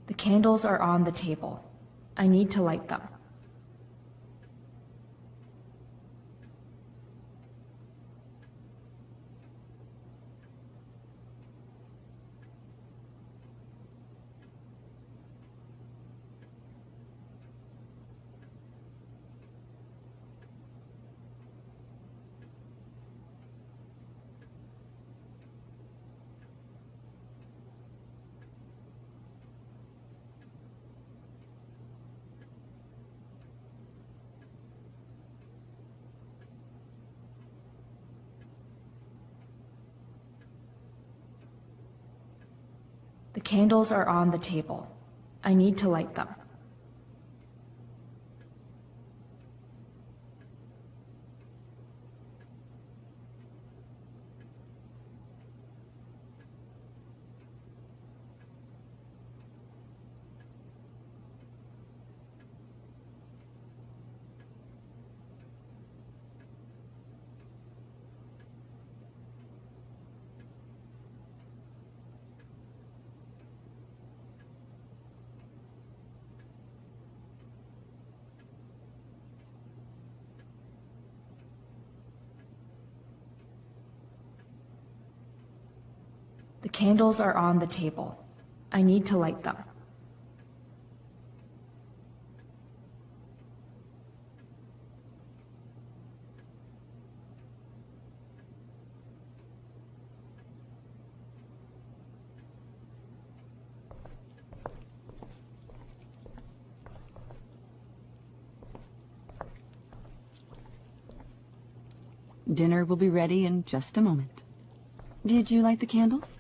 The candles are on the table. I need to light them. The candles are on the table. I need to light them. The candles are on the table. I need to light them. Dinner will be ready in just a moment. Did you light the candles?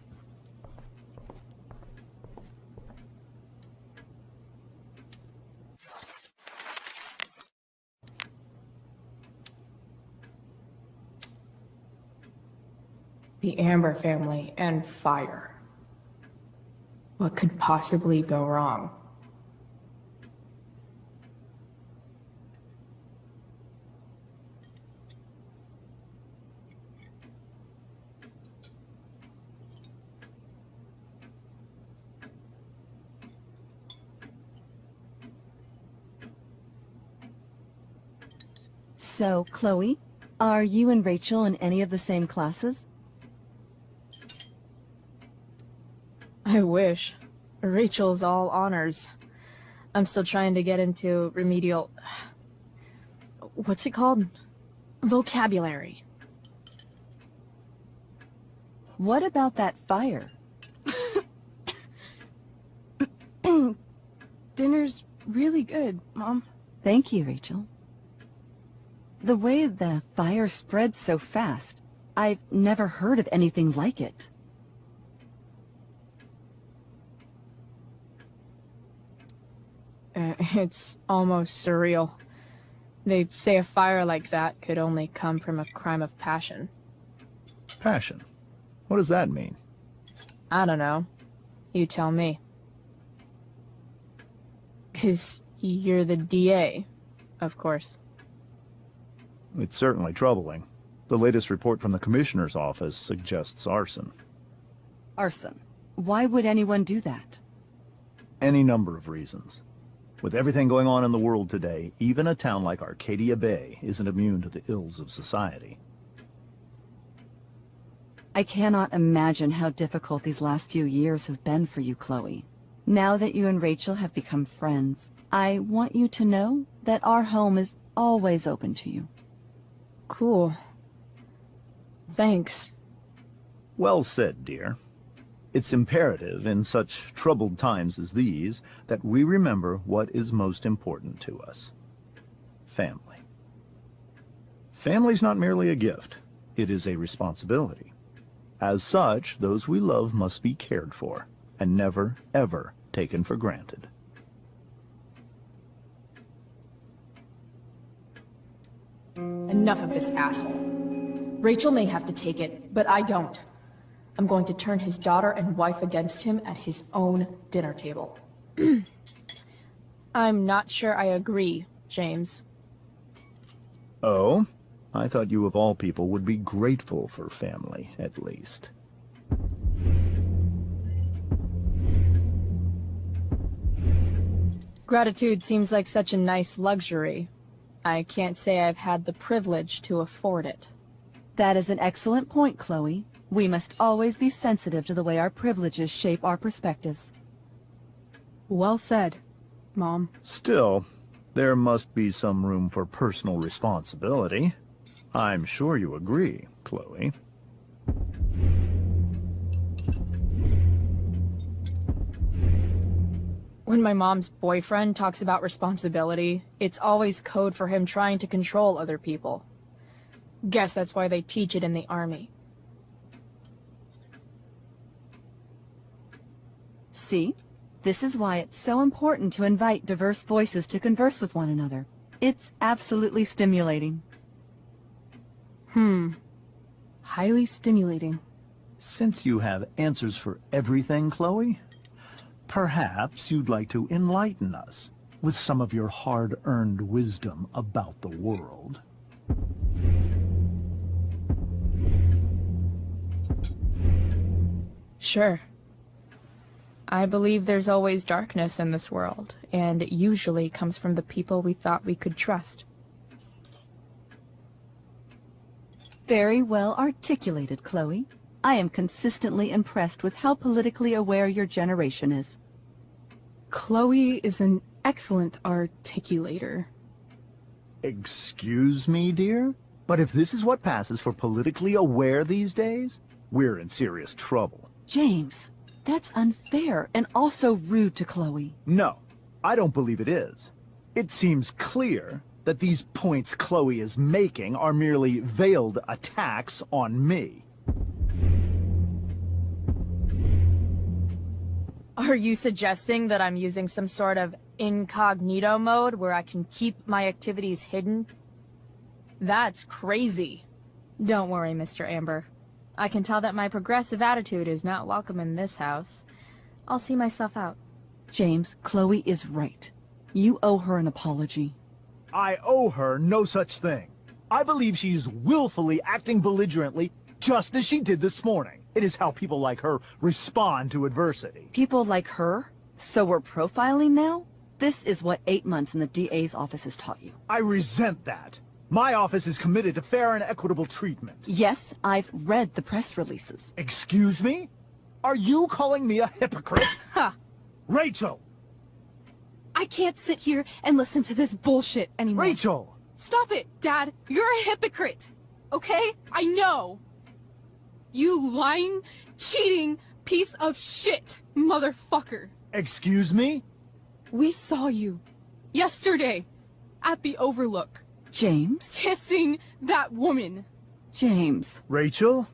The Amber family and fire. What could possibly go wrong? So, Chloe, are you and Rachel in any of the same classes? I wish. Rachel's all honors. I'm still trying to get into remedial... What's it called? Vocabulary. What about that fire? Dinner's really good, Mom. Thank you, Rachel. The way the fire spread so fast, I've never heard of anything like it. It's almost surreal. They say a fire like that could only come from a crime of passion. Passion? What does that mean? I don't know. You tell me. 'Cause you're the DA, of course. It's certainly troubling. The latest report from the Commissioner's office suggests arson. Arson? Why would anyone do that? Any number of reasons. With everything going on in the world today, even a town like Arcadia Bay isn't immune to the ills of society. I cannot imagine how difficult these last few years have been for you, Chloe. Now that you and Rachel have become friends, I want you to know that our home is always open to you. Cool. Thanks. Well said, dear. It's imperative in such troubled times as these that we remember what is most important to us. Family. Family's not merely a gift. It is a responsibility. As such, those we love must be cared for, and never, ever taken for granted. Enough of this asshole. Rachel may have to take it, but I don't. I'm going to turn his daughter and wife against him at his own dinner table. I'm not sure I agree, James. Oh? I thought you of all people would be grateful for family, at least. Gratitude seems like such a nice luxury. I can't say I've had the privilege to afford it. That is an excellent point, Chloe. We must always be sensitive to the way our privileges shape our perspectives. Well said, Mom. Still, there must be some room for personal responsibility. I'm sure you agree, Chloe. When my mom's boyfriend talks about responsibility, it's always code for him trying to control other people. Guess that's why they teach it in the army. See? This is why it's so important to invite diverse voices to converse with one another. It's absolutely stimulating. Highly stimulating. Since you have answers for everything, Chloe, perhaps you'd like to enlighten us with some of your hard-earned wisdom about the world. Sure. I believe there's always darkness in this world, and it usually comes from the people we thought we could trust. Very well articulated, Chloe. I am consistently impressed with how politically aware your generation is. Chloe is an excellent articulator. Excuse me, dear? But if this is what passes for politically aware these days, we're in serious trouble. James, that's unfair and also rude to Chloe. No, I don't believe it is. It seems clear that these points Chloe is making are merely veiled attacks on me. Are you suggesting that I'm using some sort of incognito mode where I can keep my activities hidden? That's crazy. Don't worry, Mr. Amber. I can tell that my progressive attitude is not welcome in this house. I'll see myself out. James, Chloe is right. You owe her an apology. I owe her no such thing. I believe she's willfully acting belligerently, just as she did this morning. It is how people like her respond to adversity. People like her? So we're profiling now? This is what 8 months in the DA's office has taught you. I resent that. My office is committed to fair and equitable treatment. Yes, I've read the press releases. Excuse me? Are you calling me a hypocrite? Ha! Rachel! I can't sit here and listen to this bullshit anymore. Rachel! Stop it, Dad! You're a hypocrite! Okay? I know! You lying, cheating piece of shit, motherfucker! Excuse me? We saw you yesterday at the Overlook. James? Kissing that woman. James. Rachel?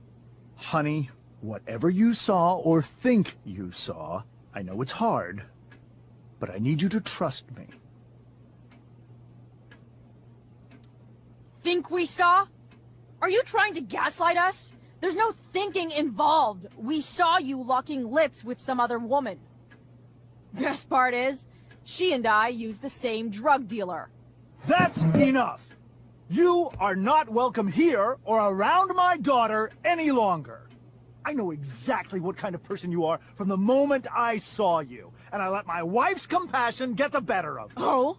Honey, whatever you saw or think you saw, I know it's hard, but I need you to trust me. Think we saw? Are you trying to gaslight us? There's no thinking involved. We saw you locking lips with some other woman. Best part is, she and I use the same drug dealer. That's enough! You are not welcome here or around my daughter any longer. I know exactly what kind of person you are from the moment I saw you, and I let my wife's compassion get the better of me. Oh?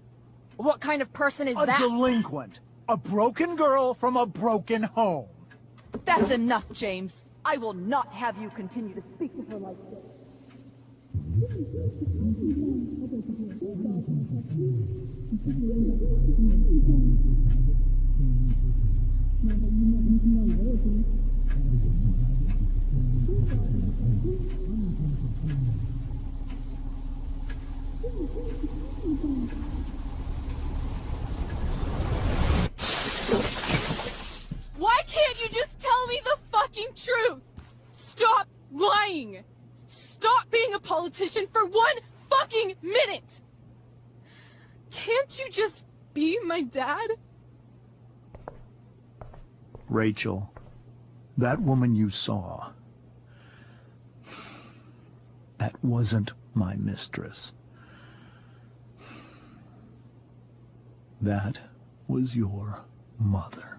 What kind of person is that? A delinquent. A broken girl from a broken home. That's enough, James. I will not have you continue to speak to her like this. Why can't you just tell me the fucking truth? Stop lying! Stop being a politician for 1 fucking minute! Can't you just be my dad? Rachel, that woman you saw, that wasn't my mistress. That was your mother.